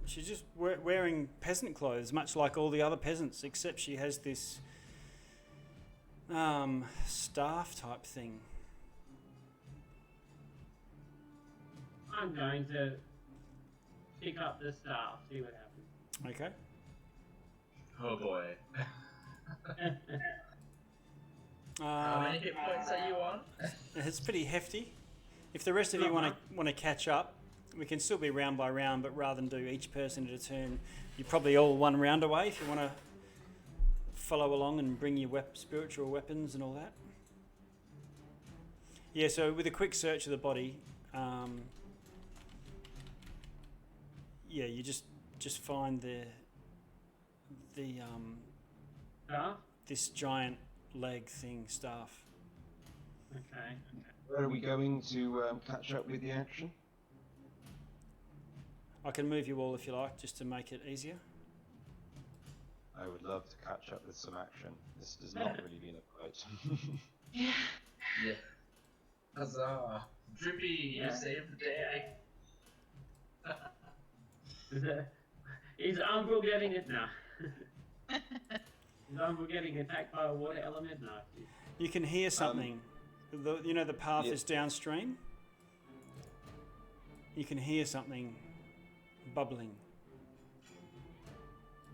She's just wearing peasant clothes, much like all the other peasants, except she has this staff type thing. I'm going to pick up the staff, see what happens. Okay. Oh boy. How many hit points are you on? It's pretty hefty. If the rest of you want to catch up, we can still be round by round, but rather than do each person at a turn, you're probably all one round away if you want to follow along and bring your spiritual weapons and all that. Yeah, so with a quick search of the body, yeah, you just find this giant leg thing staff. Okay. Where are we going to catch up with the action? I can move you all if you like, just to make it easier. I would love to catch up with some action. This has not really been a fight. Yeah. Yeah. Huzzah. Drippy, you saved the day. Is Umbral getting it? No. Is Umbral getting attacked by a water element? No. You can hear something. The path is downstream. You can hear something bubbling.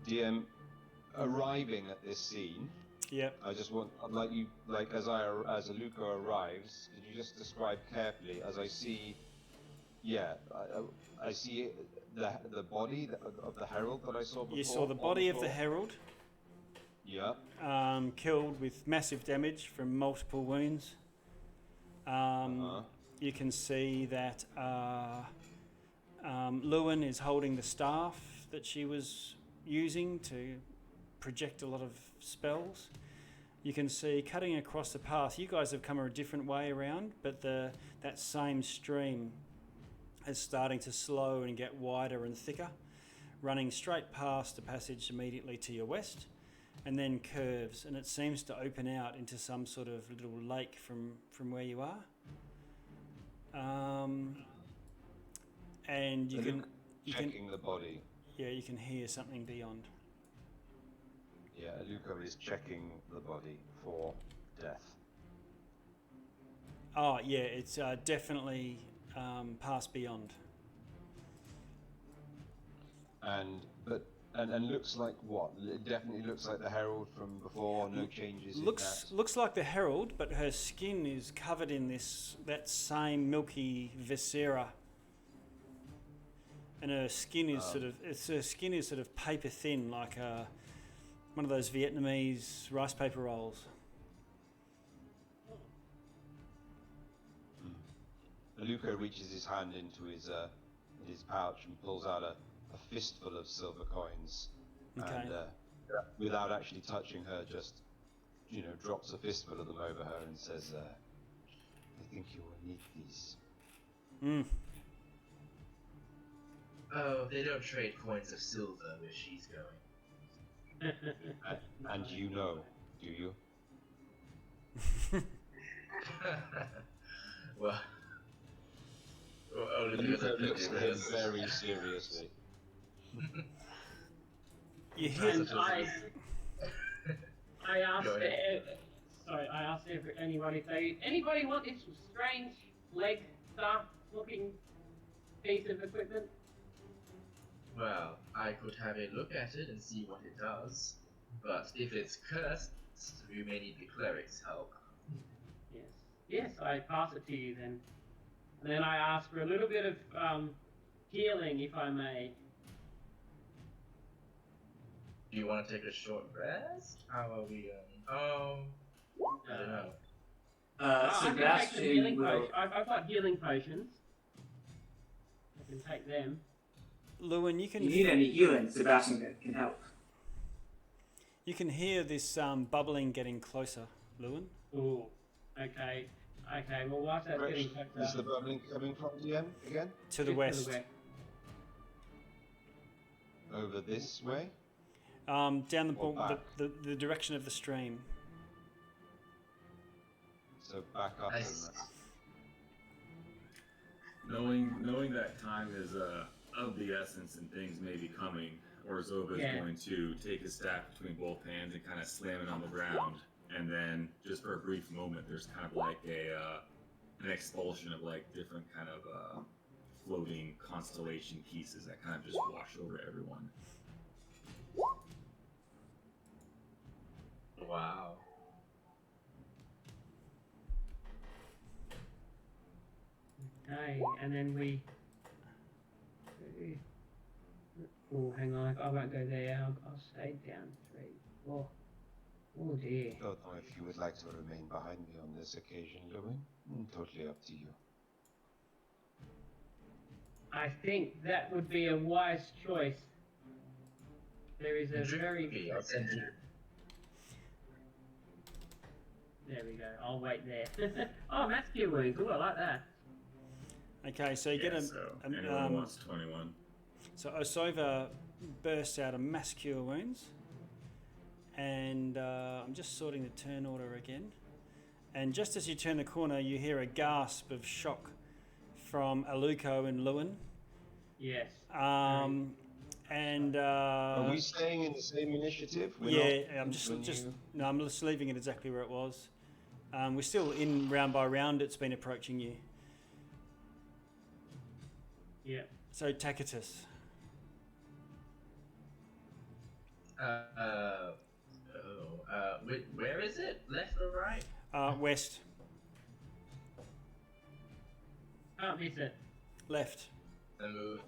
DM, arriving at this scene. Yep. I just want, as Aluka arrives, could you just describe carefully as I see? Yeah, I see the body of the herald that I saw before. You saw the body of the herald. Yeah. Killed with massive damage from multiple wounds. You can see that Lewin is holding the staff that she was using to project a lot of spells. You can see cutting across the path. You guys have come a different way around, but that same stream is starting to slow and get wider and thicker, running straight past the passage immediately to your west, and then curves, and it seems to open out into some sort of little lake from where you are. And you can checking the body. Yeah, you can hear something beyond. Yeah, Aluka is checking the body for death. Oh yeah, it's definitely passed beyond. And looks like what? It definitely looks like the Herald from before. No changes. Looks like the Herald, but her skin is covered in that same milky viscera, and her skin is sort of paper thin, like one of those Vietnamese rice paper rolls. Luca reaches his hand into his pouch and pulls out a fistful of silver coins, Okay. and without actually touching her, just drops a fistful of them over her and says, "I think you will need these." Mm. Oh, they don't trade coins of silver where she's going. And you know, do you? Well, only because Luca I've been looks at doing him this. very seriously. You hear? And I asked, I asked anyone if anybody want this strange leg stuff looking piece of equipment. Well, I could have a look at it and see what it does, but if it's cursed, we may need the cleric's help. Yes, I pass it to you then. And then I ask for a little bit of healing, if I may. Do you want to take a short rest? How are we I don't know. I can take some Sebastian healing will. potions. I've got healing potions. I can take them. Lewin, you If can you need any healing, Sebastian can help. you can hear this bubbling getting closer, Lewin. Ooh, okay. Well, whilst that's getting closer, Is the bubbling coming from DM again? To the west. Over this way? Down Or back? the direction of the stream. So back up I and s- Knowing that time is of the essence and things may be coming, Orzova's going to take his staff between both hands and kind of slam it on the ground, and then just for a brief moment, there's kind of like an expulsion of like different kind of floating constellation pieces that kind of just wash over everyone. Wow. Okay, and then we. Oh, hang on. I won't go there. I'll stay down 3, 4. Oh dear. don't know if you would like to remain behind me on this occasion, Lewin. Totally up to you. I think that would be a wise choice. There is a very. I'll send you. There we go. I'll wait there. Oh, mass cure wounds. Ooh, I like that. Okay, so you get a. So anyone wants 21. So Osova bursts out of mass cure wounds, and I'm just sorting the turn order again. And just as you turn the corner, you hear a gasp of shock from Aluko and Lewin. Yes. And Are we staying in the same initiative? I'm just leaving it exactly where it was. We're still in round by round. It's been approaching you. Yeah. So Tacitus. Where is it? Left or right? West. Can't miss it. Left. I move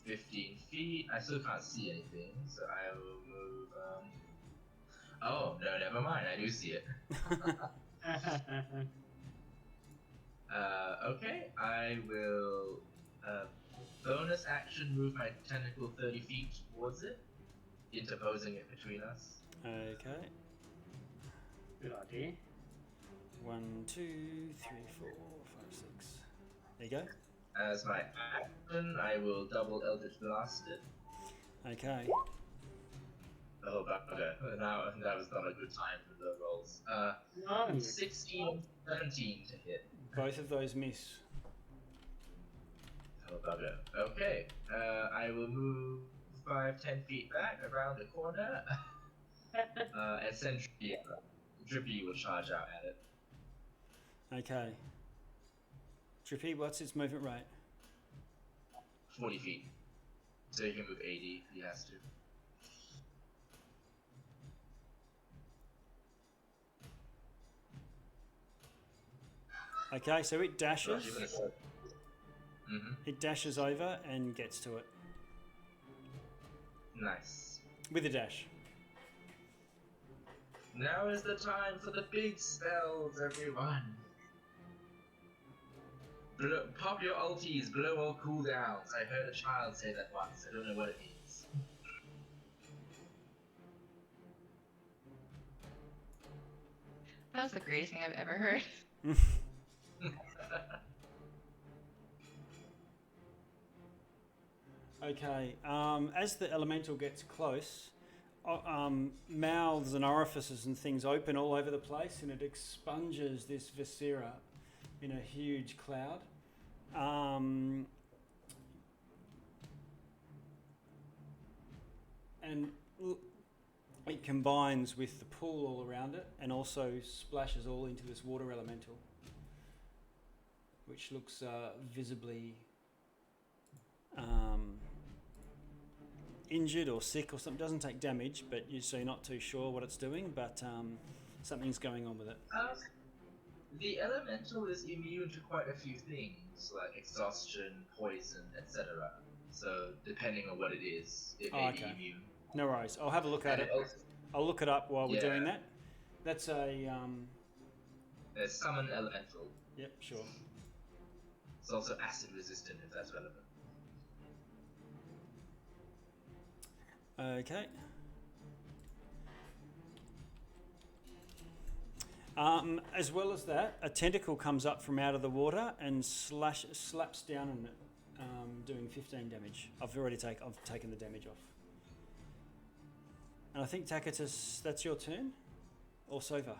15 feet. I still can't see anything, so I will move. Oh no, never mind. I do see it. Okay. I will bonus action move my tentacle 30 feet towards it, interposing it between us. Okay. Good idea. 1, 2, 3, 4, 5, 6. There you go. As my action, I will double Eldritch Blast it. Okay. Oh, okay. Now that was not a good time for the rolls. No. 16, 17 to hit. Both of those miss. Oh, bugger. Okay. I will move 5, 10 feet back around the corner. And send Drippy will charge out at it. Okay. Drippy, what's its movement rate? 40 feet. So he can move 80 if he has to. Okay, so it dashes. Mm-hmm. It dashes over and gets to it Nice. with a dash. Now is the time for the big spells, everyone. Pop your ulties, blow all cooldowns. I heard a child say that once. I don't know what it means. That was the greatest thing I've ever heard. Okay, as the elemental gets close, mouths and orifices and things open all over the place, and it expunges this viscera in a huge cloud. And it combines with the pool all around it and also splashes all into this water elemental, which looks visibly injured or sick or something. Doesn't take damage, but you're not too sure what it's doing, but something's going on with it. The elemental is immune to quite a few things, like exhaustion, poison, etc. So, depending on what it is, it may be immune. No worries. I'll have a look at it. I'll look it up while we're doing that. That's a... summon elemental. Yep, sure. It's also acid resistant, if that's relevant. Okay. As well as that, a tentacle comes up from out of the water and slaps down on it, doing 15 damage. I've taken the damage off. And I think Tacitus, that's your turn? Or Sova?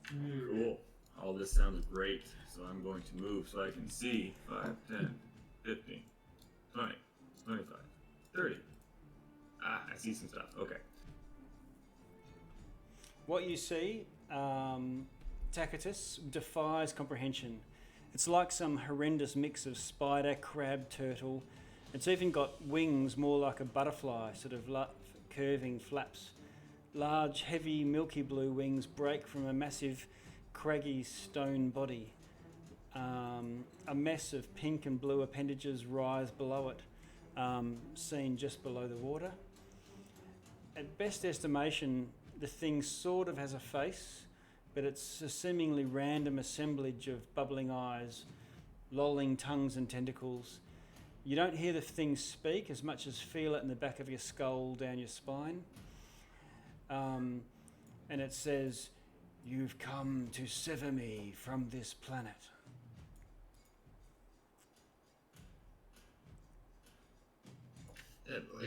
Cool. All this sounds great, so I'm going to move so I can see 5, 10, 15, 20, 25, 30. Ah, I see some stuff. Okay. What you see, Tacitus, defies comprehension. It's like some horrendous mix of spider, crab, turtle. It's even got wings more like a butterfly, sort of curving flaps. Large, heavy, milky blue wings break from a massive, craggy stone body. A mess of pink and blue appendages rise below it, seen just below the water. At best estimation, the thing sort of has a face, but it's a seemingly random assemblage of bubbling eyes, lolling tongues and tentacles. You don't hear the thing speak as much as feel it in the back of your skull, down your spine. And it says, "You've come to sever me from this planet."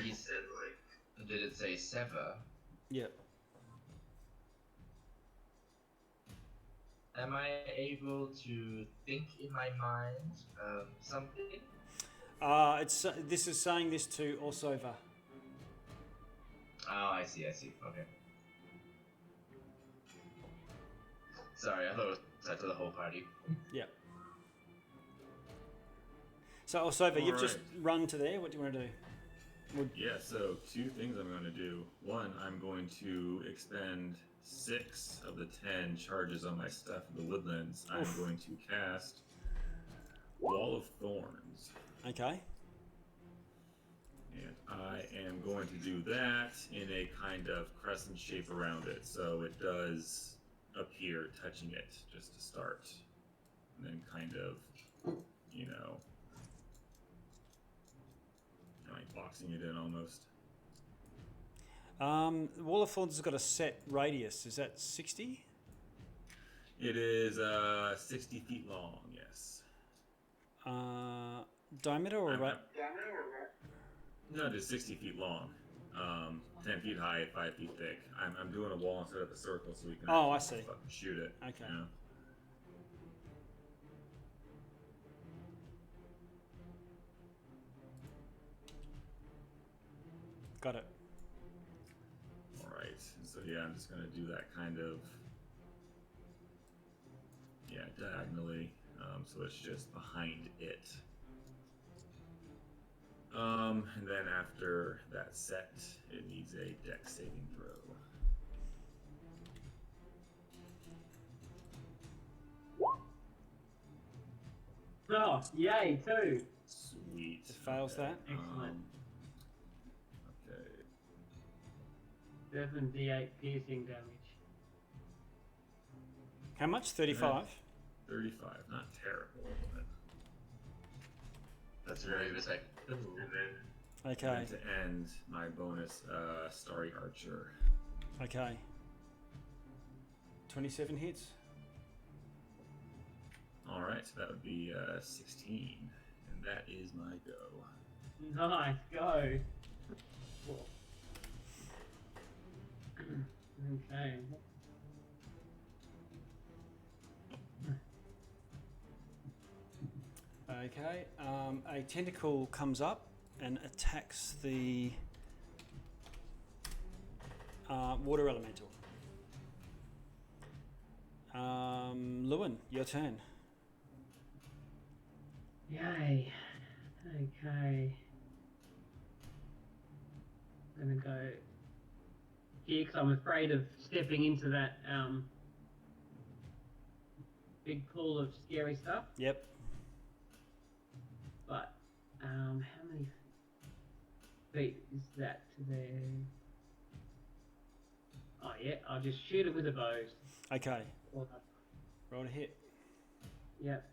He said, did it say sever? Yep. Am I able to think in my mind something? This is saying this to Orsova. Oh, I see. Okay. Sorry, I thought it was said to the whole party. Yeah. So Orsova, you've All just right. run to there. What do you want to do? Yeah, so 2 things I'm going to do. 1, I'm going to expend 6 of the 10 charges on my stuff in the woodlands. I'm going to cast Wall of Thorns. Okay. And I am going to do that in a kind of crescent shape around it, so it does appear touching it just to start. And then kind of, like boxing it in almost. Wall of Thorns has got a set radius. Is that 60? It is 60 feet long, yes. Diameter or No, just 60 feet long. 10 feet high, 5 feet thick. I'm doing a wall instead of a circle so we can I see. fucking shoot it. Okay. You know? Got it. Alright, so yeah, I'm just going to do that kind of, diagonally, so it's just behind it. And then after that set, it needs a dex saving throw. Oh, yay, 2. Sweet. It fails that. Excellent. Okay. 7d8 piercing damage. How much? 35? 35. Not terrible, but That's very sick. and Okay. then to end my bonus, Starry Archer. Okay. 27 hits. All right, so that would be 16, and that is my go. Nice, go. Okay. Okay. A tentacle comes up and attacks the water elemental. Lewin, your turn. Yay. Okay. I'm gonna go here because I'm afraid of stepping into that big pool of scary stuff. Yep. But how many feet is that to there? Oh yeah, I'll just shoot it with a bow. Okay. Or- Roll to hit. Yep.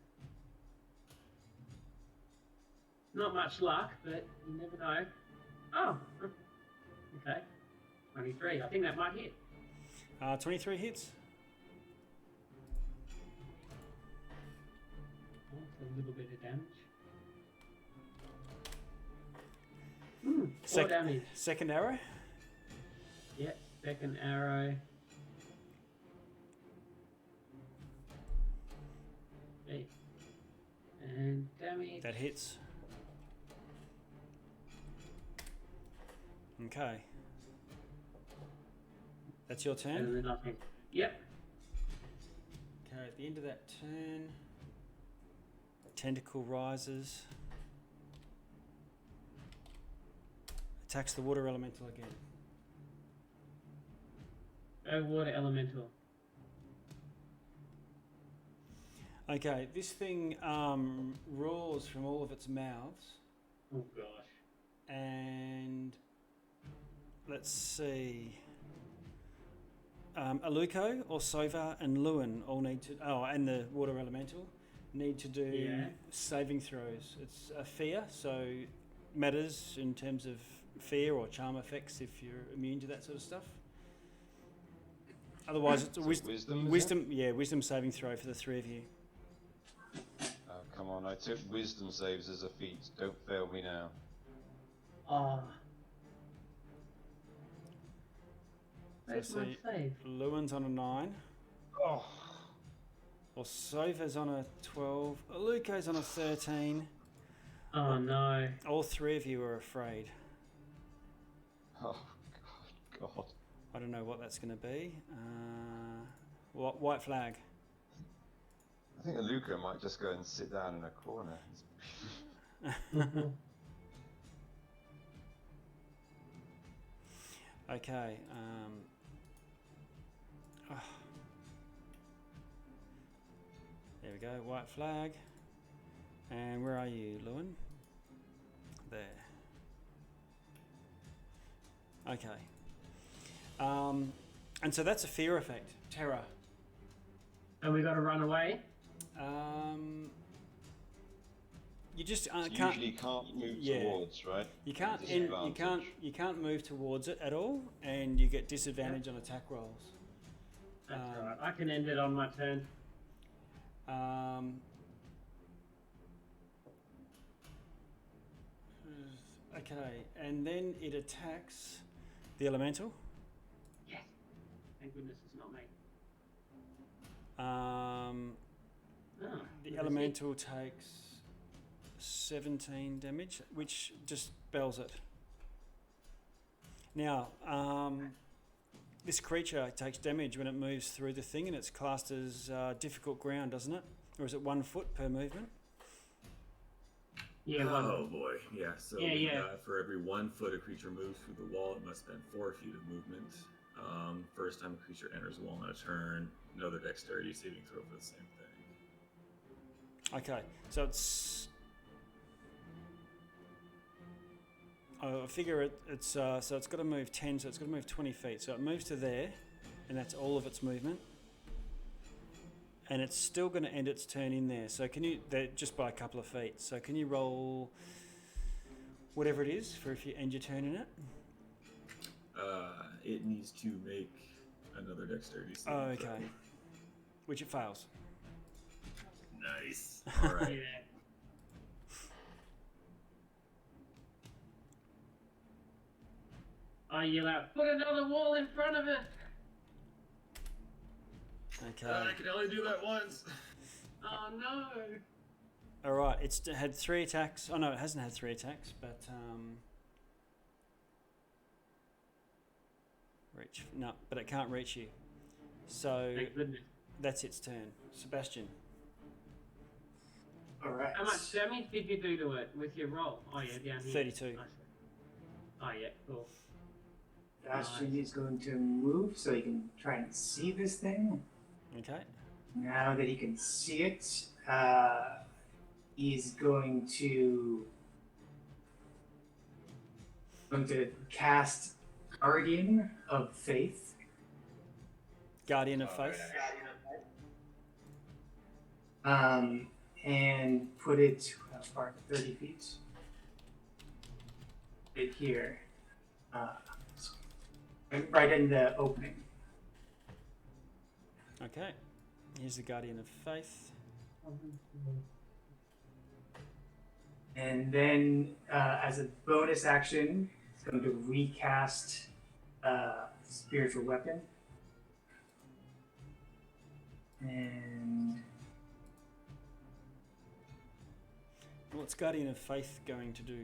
Not much luck, but you never know. Oh, okay. 23. I think that might hit. 23 hits. Oh, it's a little bit of damage. 4 damage. Second arrow. Yep, second arrow. Okay. And damage. That hits. Okay. That's your turn. And then nothing. Yep. Okay, at the end of that turn, tentacle rises, attacks the water elemental again. Go water elemental. Okay, this thing roars from all of its mouths, Oh gosh. and let's see. Aluko, Orsova, and Lewin all need to. Oh, and the water elemental need to do saving throws. It's a fear, so matters in terms of fear or charm effects if you're immune to that sort of stuff. Otherwise, it's a wisdom saving throw for the three of you. Oh, come on, I took wisdom saves as a feat. Don't fail me now. Oh. So Where's my save? Lewin's on a 9. Oh, Orsova's on a 12. Aluko's on a 13. Oh no. All three of you are afraid. oh God. I don't know what that's going to be. White flag. I think Aluka might just go and sit down in a corner. Okay. There we go. White flag. And where are you, Lewin? There. Okay. And so that's a fear effect. Terror. And we got to run away. You just So can't. usually can't move yeah. towards, right? You can't. Disadvantage. You can't move towards it at all, and you get disadvantage on attack rolls. That's right. I can end it on my turn. Okay, and then it attacks the elemental. Yes. Thank goodness it's not me. The elemental takes 17 damage, which just spells it. Now, this creature takes damage when it moves through the thing, and it's classed as difficult ground, doesn't it? Or is it 1 foot per movement? Yeah, Oh boy, yeah. So Yeah. for every 1 foot a creature moves through the wall, it must spend 4 feet of movement. First time a creature enters a wall in a turn, another dexterity saving throw for the same thing. Okay, so it's. I figure it's so it's got to move 10, so it's got to move 20 feet. So it moves to there, and that's all of its movement. And it's still going to end its turn in there. So can you, just by a couple of feet. So can you roll whatever it is for if you end your turn in it? It needs to make another dexterity saving Oh, throw. okay. Which it fails. Nice. All right. Yeah. I yell out, put another wall in front of it! Okay. I can only do that once. Oh no! All right. It's had 3 attacks. Oh no, it hasn't had 3 attacks, but reach. No, but it can't reach you. So Thank goodness. that's its turn. Sebastian. All right. How much damage did you do to it with your roll? Oh yeah, down here. 32. Nice. Oh yeah, cool. Bastion is going to move so he can try and see this thing. Okay. Now that he can see it, he's going to cast Guardian of Faith. Guardian of Faith. And put it how far? 30 feet. It here. Right in the opening. Okay. Here's the Guardian of Faith. And then, as a bonus action, it's going to recast Spiritual Weapon. And What's Guardian of Faith going to do?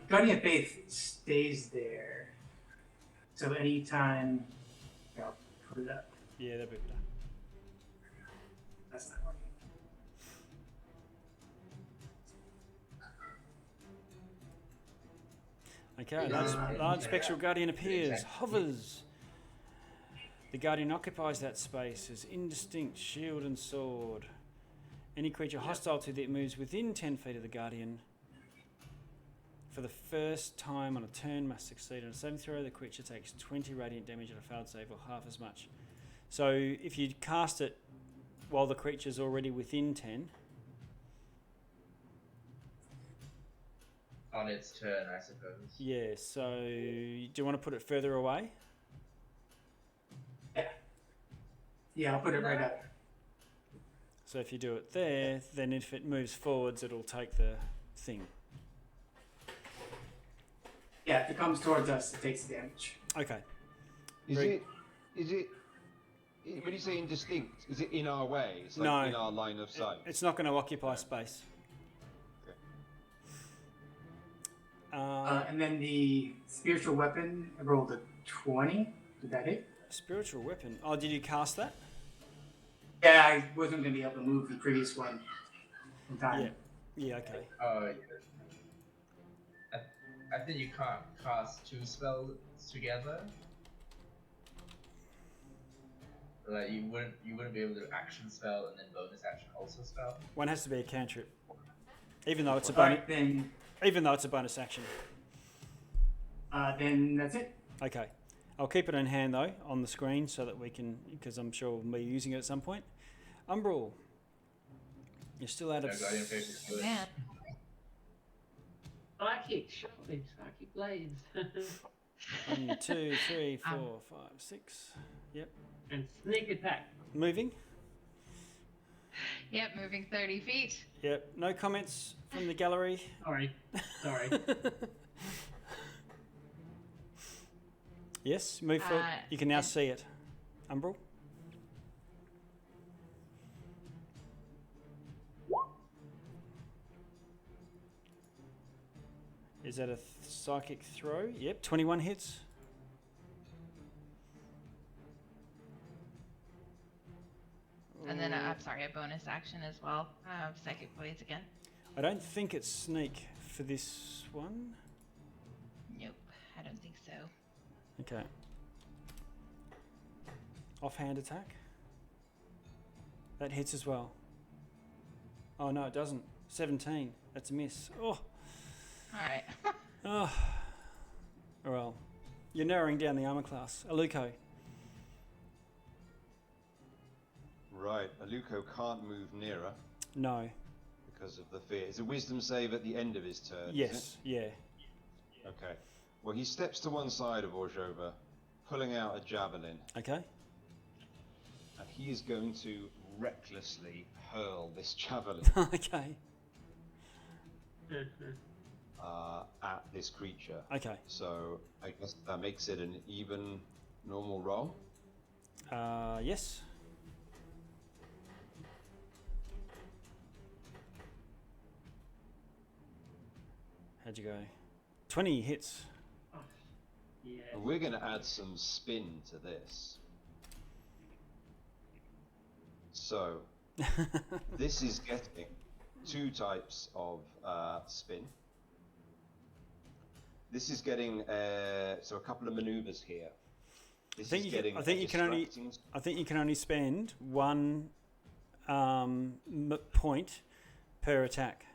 Guardian of Faith stays there. So anytime, I'll put it up. Yeah, that'd be better. That's not working. Okay, large spectral guardian appears, hovers. The guardian occupies that space as indistinct shield and sword. Any creature hostile to it moves within 10 feet of the guardian. For the first time on a turn, must succeed on a saving throw. The creature takes 20 radiant damage on a failed save, or half as much. So if you cast it while the creature's already within 10, On its turn, I suppose. yeah. So do you want to put it further away? Yeah, I'll put it right up. So if you do it there, then if it moves forwards, it'll take the thing. Yeah, if it comes towards us, it takes damage. Okay. Is Very- it when you say indistinct, is it in our way? It's like No. in our line of sight. It's not going to occupy space. And then the Spiritual Weapon, I rolled a 20. Did that hit? Spiritual weapon. Oh, did you cast that? Yeah, I wasn't going to be able to move the previous one in time. Yeah. Yeah, okay. I think you can't cast 2 spells together. Like you wouldn't be able to action spell and then bonus action also spell. One has to be a cantrip. Even though it's a Alright, bonus, even though it's a bonus action. then that's it. Okay. I'll keep it in hand though on the screen so that we can, because I'm sure we'll be using it at some point. Umbral, you're still out of. Guardian of Faith is good. Man. Psychic, surely, psychic blades. 1, 2, 3, 4, 5, 6. Yep. And sneak attack. Moving. Yep, moving 30 feet. Yep. No comments from the gallery. Sorry. Yes. Move forward. You can now see it. Umbral. Is that a psychic throw? Yep, 21 hits. And then, I'm sorry, a bonus action as well. Psychic Blades again. I don't think it's sneak for this one. Nope, I don't think so. Okay. Offhand attack. That hits as well. Oh no, it doesn't. 17. That's a miss. Oh. Alright. Oh. Well, you're narrowing down the armor class. Aluko. Right, Aluko can't move nearer No. because of the fear. It's a wisdom save at the end of his turn. Yes. Yeah. Okay. Well, he steps to one side of Orzhova, pulling out a javelin, Okay. and he is going to recklessly hurl this javelin Okay. at this creature. Okay. So I guess that makes it an even normal roll. Yes. How'd you go? 20 hits. Yeah. We're going to add some spin to this. So this is getting two types of spin. This is getting so a couple of maneuvers here. This I think is you getting can, I think you can only spend one point per attack.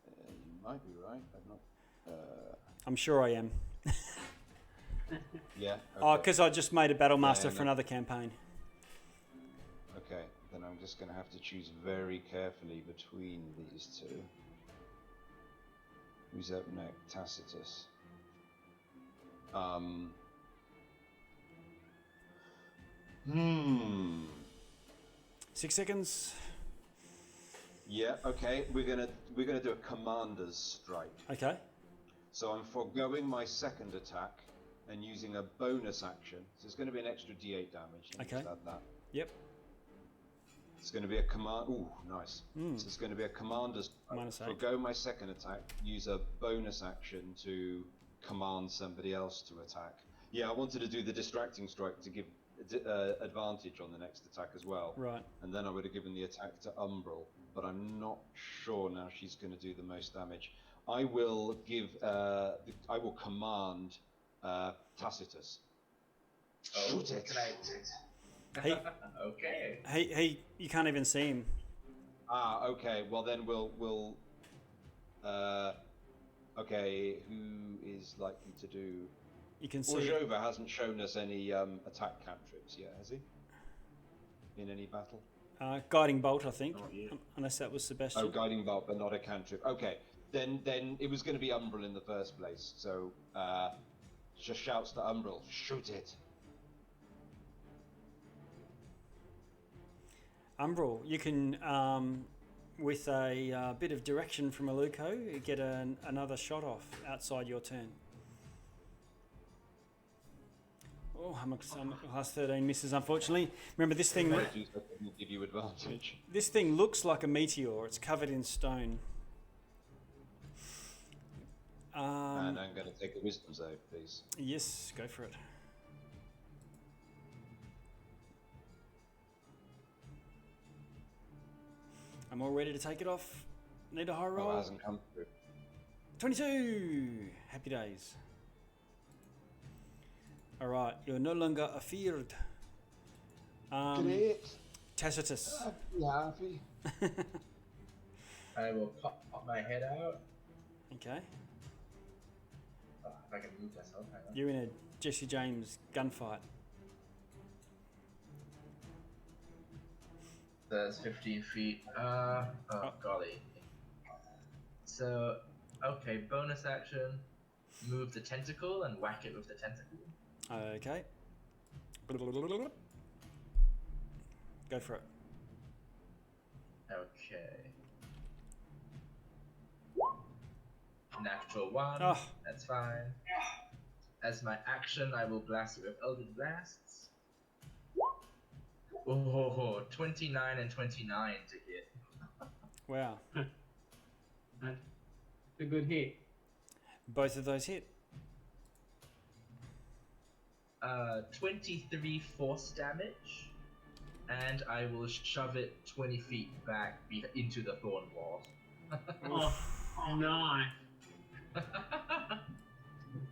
You might be right. I'm not. I'm sure I am. Yeah. Oh, Okay. because I just made a battle master Yeah, for another campaign. Okay. Then I'm just going to have to choose very carefully between these two. Who's up next? Tacitus. 6 seconds. Yeah. Okay. We're gonna do a commander's strike. Okay. So I'm foregoing my second attack and using a bonus action. So it's going to be an extra D8 damage. Let me Okay. just add that. Yep. It's going to be a command. Ooh, nice. Mm. So it's going to be a commander's strike. -8. Forgo my second attack. Use a bonus action to command somebody else to attack. Yeah, I wanted to do the distracting strike to give advantage on the next attack as well. Right. And then I would have given the attack to Umbral, but I'm not sure now she's going to do the most damage. I will give. I will command Tacitus. Shoot it! Hey, Okay. hey, you can't even see him. Ah, okay. Well, then we'll. Okay, who is likely to do? You can see. Orzhova hasn't shown us any attack cantrips yet, has he? In any battle? Guiding bolt, I think. Not yet. Unless that was Sebastian. Oh, guiding bolt, but not a cantrip. Okay, then it was going to be Umbral in the first place. So just shouts to Umbral, shoot it. Umbral, you can, with a bit of direction from Aluko, get another shot off outside your turn. Oh, I'm class 13 misses, unfortunately. Remember, this thing. Apologies, I couldn't give you advantage. This thing looks like a meteor. It's covered in stone. And I'm going to take a wisdom save, please. Yes, go for it. I'm all ready to take it off. Need a high roll. Oh, it hasn't come through. 22! Happy days. Alright, you're no longer afeared. Great. Tacitus. Happy. I will pop my head out. Okay. If I can move myself, hang on. You're in a Jesse James gunfight. That's 15 feet. Golly. So, okay, bonus action. Move the tentacle and whack it with the tentacle. Okay. Go for it. Okay. Natural 1. Oh. That's fine. As my action, I will blast it with Eldritch Blasts. Oh, 29 and 29 to hit. Wow. That's a good hit. Both of those hit. 23 force damage. and I will shove it 20 feet back into the thorn wall. Oh, nice.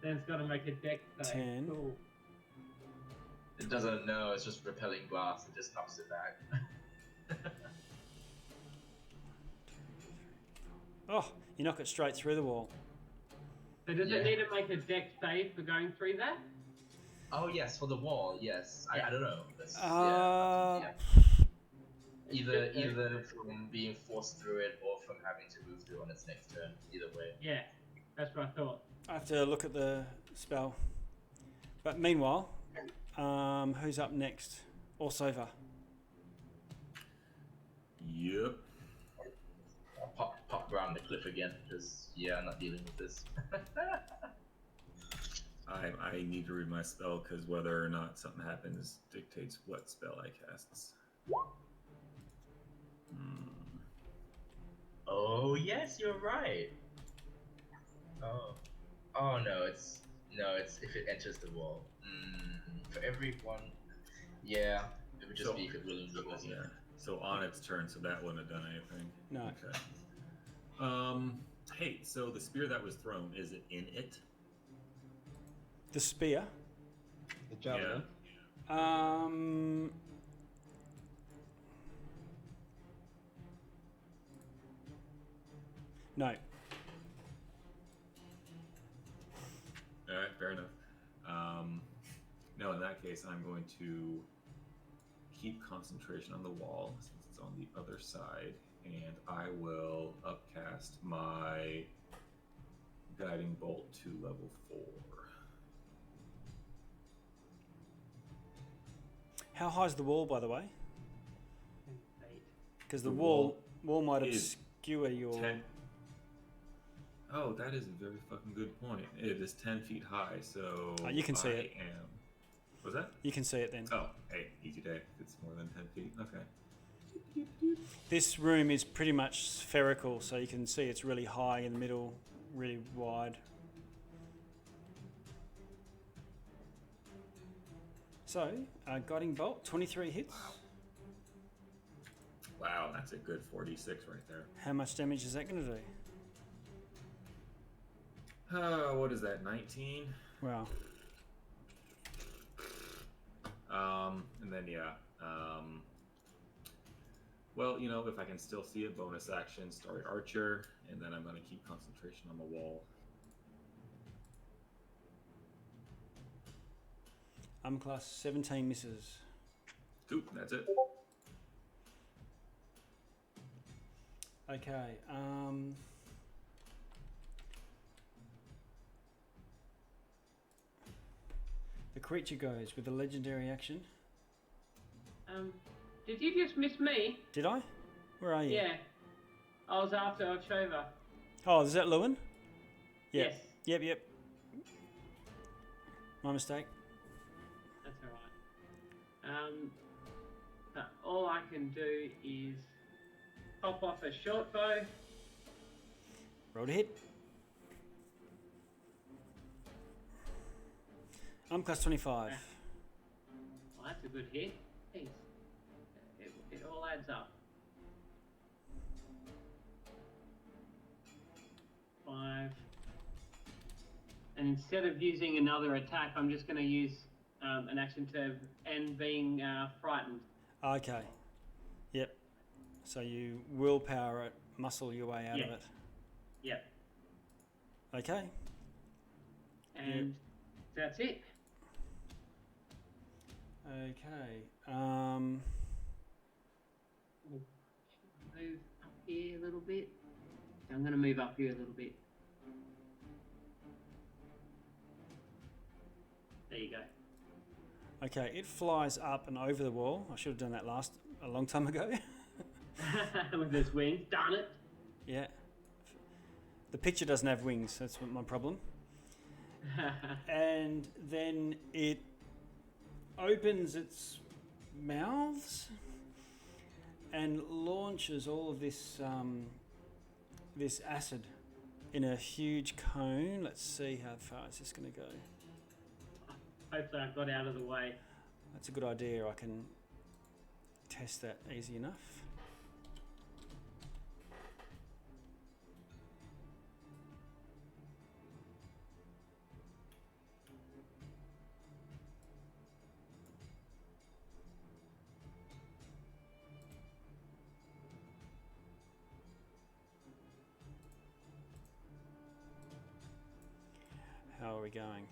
Then it's got to make a deck save. 10. Cool. It doesn't know, it's just repelling glass, it just knocks it back. Oh, you knock it straight through the wall. So does Yeah. it need to make a deck save for going through that? Oh yes, for the wall, yes. I don't know. That's, Uh, Either from being forced through it or from having to move through on its next turn. Either way. Yeah, that's what I thought. I have to look at the spell. But meanwhile, who's up next? Orsova. Yep. I'll pop around the cliff again, because I'm not dealing with this. I need to read my spell because whether or not something happens dictates what spell I cast. Oh yes, you're right. Oh no, it's if it enters the wall. For everyone, it would just be if it willingly goes. Yeah. So on its turn, so that wouldn't have done anything. No. Okay. Hey, so the spear that was thrown, is it in it? The spear. The javelin. No. Alright, fair enough. No, in that case, I'm going to keep concentration on the wall since it's on the other side, and I will upcast my guiding bolt to level 4. How high is the wall, by the way? 8. Because the The wall might is obscure your... 10. Oh, that is a very fucking good point. It is 10 feet high, so you can see I it. am. Was that? You can see it then. Oh, hey, easy day. If it's more than 10 feet, okay. This room is pretty much spherical, so you can see it's really high in the middle, really wide. So, guiding bolt, 23 hits. Wow, that's a good 46 right there. How much damage is that going to do? What is that, 19? Wow. And then, well, if I can still see it, bonus action, start archer, and then I'm going to keep concentration on the wall. Class 17 misses. Cool, that's it. Okay, the creature goes with a legendary action. Did you just miss me? Did I? Where are you? Yeah. I was after Ochova. Oh, is that Lewin? Yep. Yes. Yep. My mistake. That's alright. So all I can do is pop off a short bow. Roll to hit. Class 25. Well, that's a good hit. Thanks. It all adds up. 5. And instead of using another attack, I'm just going to use an action to end being frightened. Okay. Yep. So you willpower it, muscle your way out of it. Yep. Okay. And that's it. Okay. Move up here a little bit. I'm going to move up here a little bit. There you go. Okay, it flies up and over the wall. I should have done that a long time ago. With its wings. Darn it. Yeah. The picture doesn't have wings. That's my problem. And then it opens its mouths and launches all of this this acid in a huge cone. Let's see how far is this going to go. Hopefully I got out of the way. That's a good idea. I can test that easy enough. How are we going?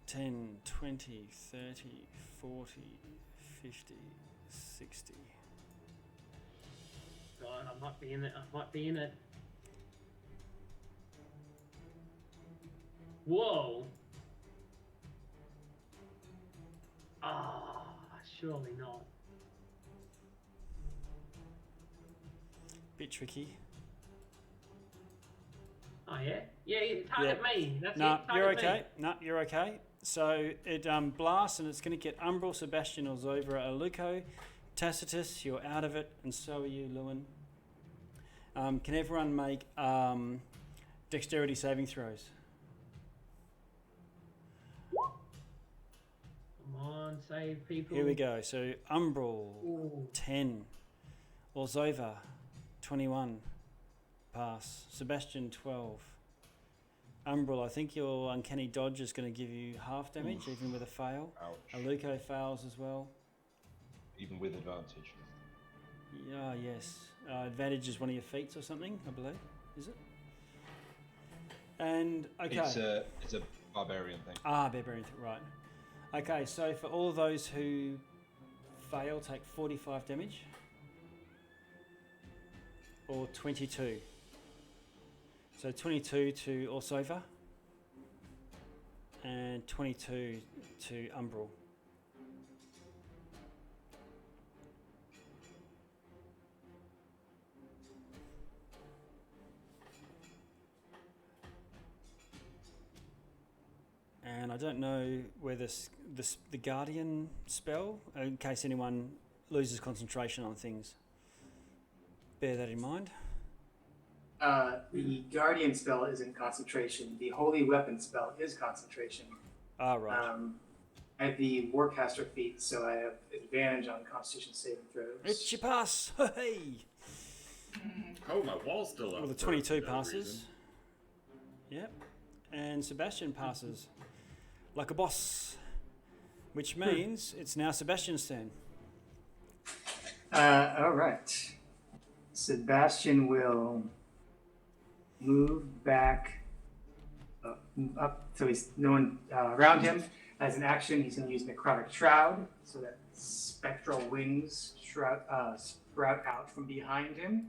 10, 20, 30, 40, 50, 60. God, I might be in it. I might be in it. Whoa. Ah, surely not. Bit tricky. Oh yeah? Yeah, target me. That's No, it. you're Target me. okay. No, you're okay. So it blasts and it's going to get Umbral, Sebastian, Orzova, Aluko, Tacitus. You're out of it, and so are you, Lewin. Can everyone make dexterity saving throws? Come on, save people. Here we go. So Umbral, Ooh. 10. Orzova, 21. Pass. Sebastian, 12. Umbral, I think your uncanny dodge is going to give you half damage, even with a fail. Ouch. Aluko fails as well. Even with advantage. Yeah, yes. Advantage is one of your feats or something, I believe. Is it? And, okay. It's a barbarian thing. Ah, barbarian, right. Okay, so for all of those who fail, take 45 damage. Or 22. So 22 to Orzova. And 22 to Umbral. And I don't know whether the Guardian spell, in case anyone loses concentration on things. Bear that in mind. The Guardian spell isn't concentration. The Holy Weapon spell is concentration. Ah, right. I have the Warcaster feat, so I have advantage on Constitution saving throws. It's your pass! Hey! Oh, my wall's still up. Well, the for 22 no passes. reason. Yep. And Sebastian passes. Like a boss. Which means it's now Sebastian's turn. All right. Sebastian will move back up, so he's no one around him. As an action, he's going to use Necrotic Shroud, so that spectral wings sprout out from behind him.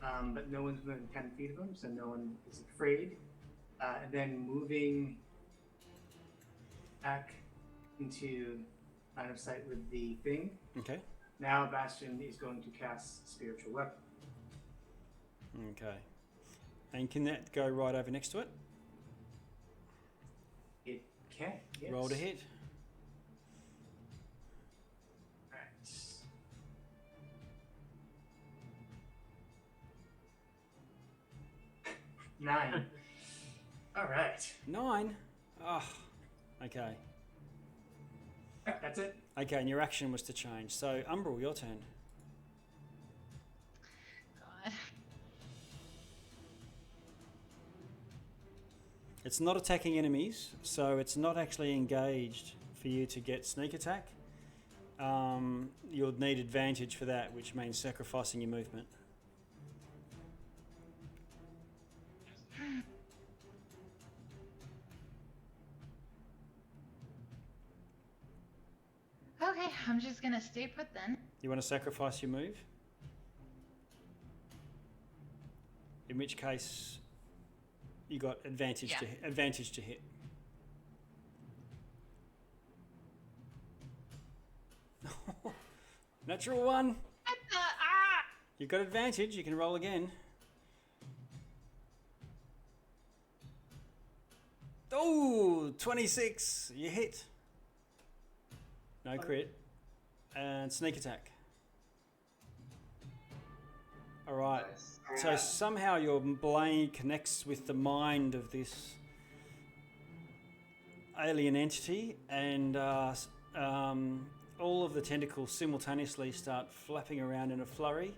But no one's within 10 feet of him, so no one is afraid. And then moving back into line of sight with the thing. Okay. Now Bastion is going to cast Spiritual Weapon. Okay. And can that go right over next to it? It can, yes. Roll to hit. Right. 9. All right. 9? Oh, okay. That's it. Okay, and your action was to change. So, Umbral, your turn. God. It's not attacking enemies, so it's not actually engaged for you to get sneak attack. You'll need advantage for that, which means sacrificing your movement. Okay, I'm just gonna stay put then. You want to sacrifice your move? In which case, you got advantage Yeah. advantage to hit. Natural 1. You've got advantage. You can roll again. Oh, 26. You hit. No crit. And sneak attack. All right. Nice. So somehow your blade connects with the mind of this alien entity, and all of the tentacles simultaneously start flapping around in a flurry.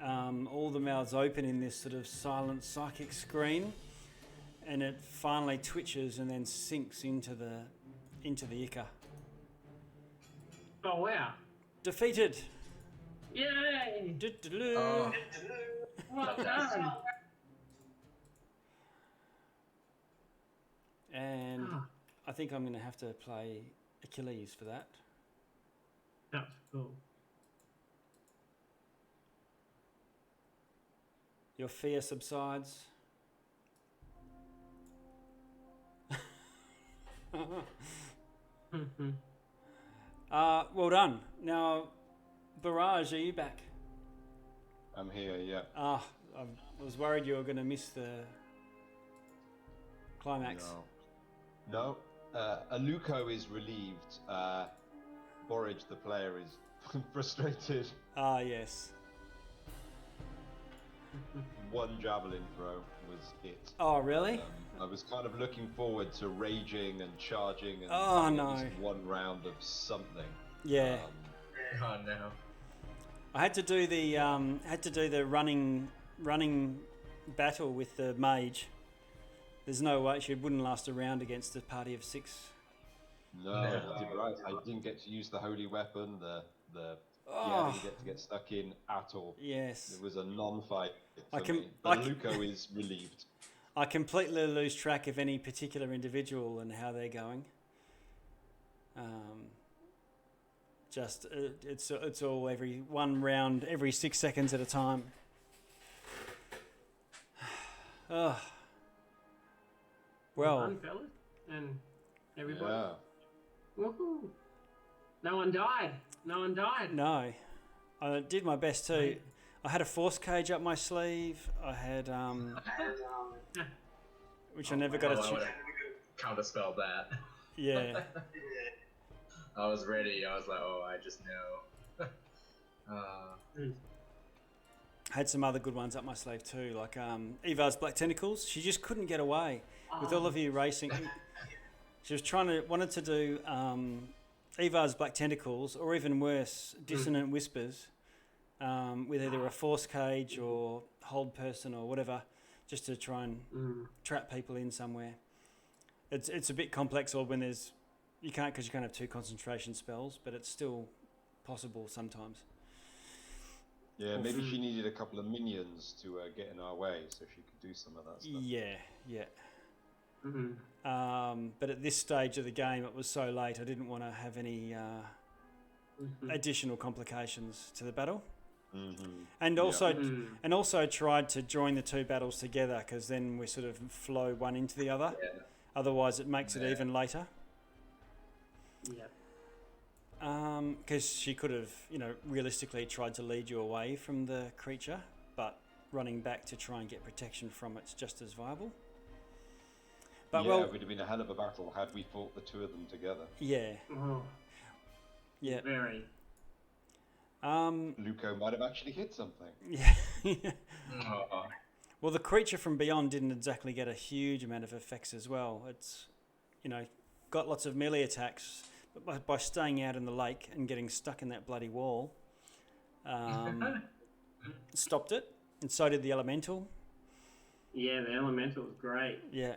All the mouths open in this sort of silent psychic scream, and it finally twitches and then sinks into the ichor. Oh wow! Defeated. Yay! Oh, Well done. And I think I'm going to have to play Achilles for that. That's cool. Your fear subsides. Well done. Now, Barrage, are you back? I'm here, yeah. I was worried you were going to miss the climax. No. Aluko is relieved. Borage, the player, is frustrated. Yes. One javelin throw was it. Oh, really? I was kind of looking forward to raging and charging and Oh, having no. at least one round of something. Yeah. oh no. I had to do the running battle with the mage. There's no way she wouldn't last a round against a party of 6. No, No. you did right. I didn't get to use the holy weapon. I didn't get stuck in at all. Yes. It was a non-fight for can- me. I But can- Aluko is relieved. I completely lose track of any particular individual and how they're going. It's all every one round, every 6 seconds at a time. Well, Well done, fellas, and everybody. Yeah. Woohoo! No one died. No one died. no, I did my best too. I had a force cage up my sleeve. I had which I never got a I would chance. have counterspelled that. Yeah. I was ready. I was like, oh, I just know. Had some other good ones up my sleeve too, like Eva's Black Tentacles. She just couldn't get away with all of you racing. She was wanted to do Eva's Black Tentacles, or even worse, Dissonant Whispers, with either a force cage or hold person or whatever, just to try and trap people in somewhere. It's a bit complex, or when you can't have 2 concentration spells, but it's still possible sometimes. Yeah, maybe she needed a couple of minions to get in our way so she could do some of that stuff. Yeah. Mm-hmm. But at this stage of the game, it was so late, I didn't want to have any additional complications to the battle. And also tried to join the 2 battles together, because then we sort of flow one into the other. Yeah. Otherwise, it makes it even later. Yeah. Because she could have, realistically tried to lead you away from the creature, but running back to try and get protection from it's just as viable. But Yeah, it would have been a hell of a battle had we fought the 2 of them together. Yeah. Oh, Yeah. very. Luko might have actually hit something. Yeah. Oh. Well, the creature from beyond didn't exactly get a huge amount of effects as well. It's, got lots of melee attacks, but by staying out in the lake and getting stuck in that bloody wall, stopped it. And so did the elemental. Yeah, the elemental was great. Yeah.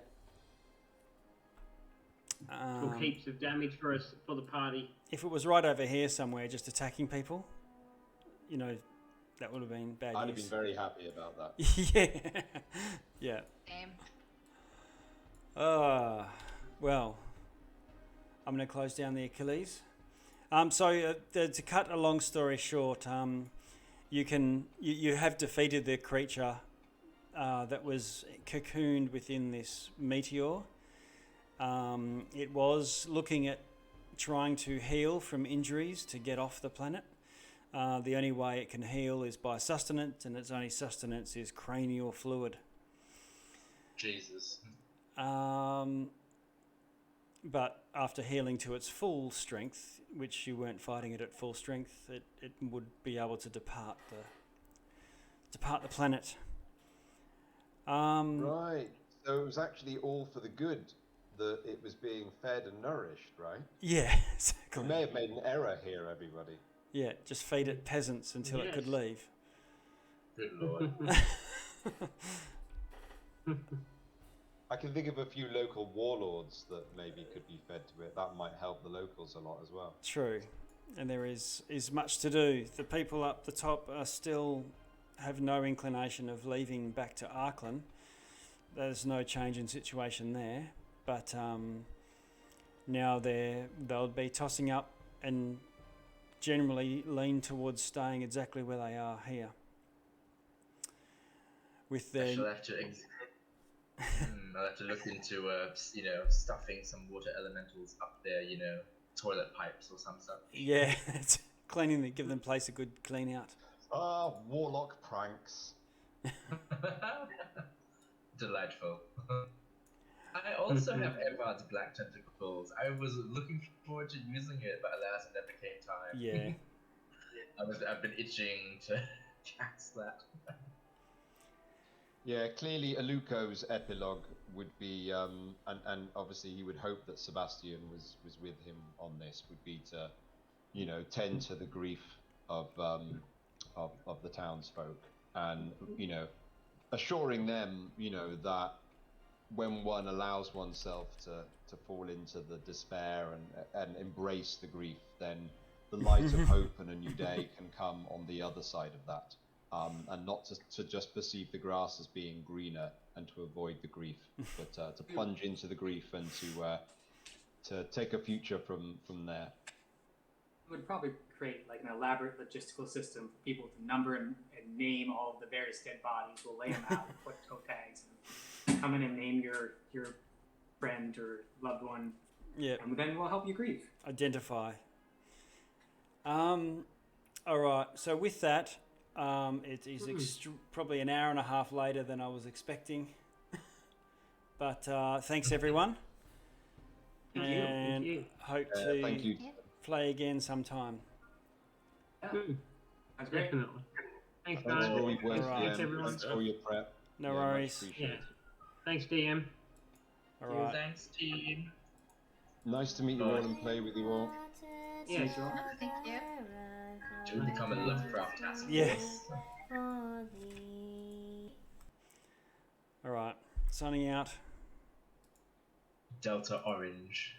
Took heaps of damage for us for the party. If it was right over here somewhere, just attacking people, that would have been bad I'd news. have been very happy about that. Yeah. Yeah. Same. Well, I'm going to close down the Achilles. To cut a long story short, you have defeated the creature that was cocooned within this meteor. It was looking at trying to heal from injuries to get off the planet. The only way it can heal is by sustenance, and its only sustenance is cranial fluid. Jesus. But after healing to its full strength, which you weren't fighting it at full strength, it would be able to depart the planet. Right. So it was actually all for the good. it was being fed and nourished, right? Yeah, We exactly. may have made an error here, everybody. Yeah, just feed it peasants until it could Yes. leave. Good lord. I can think of a few local warlords that maybe could be fed to it. That might help the locals a lot as well. True, and there is much to do. The people up the top are still have no inclination of leaving back to Arklin. There's no change in situation there, but now they'll be tossing up and generally lean towards staying exactly where they are here. With I their shall have to I'll have to look into stuffing some water elementals up their toilet pipes or some stuff. yeah, give them place a good clean out. Ah, warlock pranks. Delightful. I also have Evard's black tentacles. I was looking forward to using it, but alas, it never came time. Yeah. I've been itching to cast that. Yeah, clearly Aluko's epilogue would be, and obviously he would hope that Sebastian was with him on this, would be to, tend to the grief of the townsfolk, and assuring them, that when one allows oneself to fall into the despair and embrace the grief, then the light of hope and a new day can come on the other side of that. And not to just perceive the grass as being greener and to avoid the grief, but to plunge into the grief and to take a future from there. It would probably create like an elaborate logistical system for people to number and name all of the various dead bodies. We'll lay them out, put toe tags, and come in and name your friend or loved one. Yeah. And then we'll help you grieve. Identify. All right. So with that, it is probably an hour and a half later than I was expecting. But thanks everyone. Thank you. Hope to Thank you. play again sometime. Yeah. Mm, That's great. definitely. Thanks, Thanks for all guys. your work, Alright. Thanks, everyone. Thanks for all your prep. No Yeah, much worries. appreciated. Thanks, DM. All right. Thanks, team. Nice to meet you all and play with you all. Yeah, Sure. Thank you. To become a Lovecraft task Yeah. force. All right. Signing out. Delta Orange.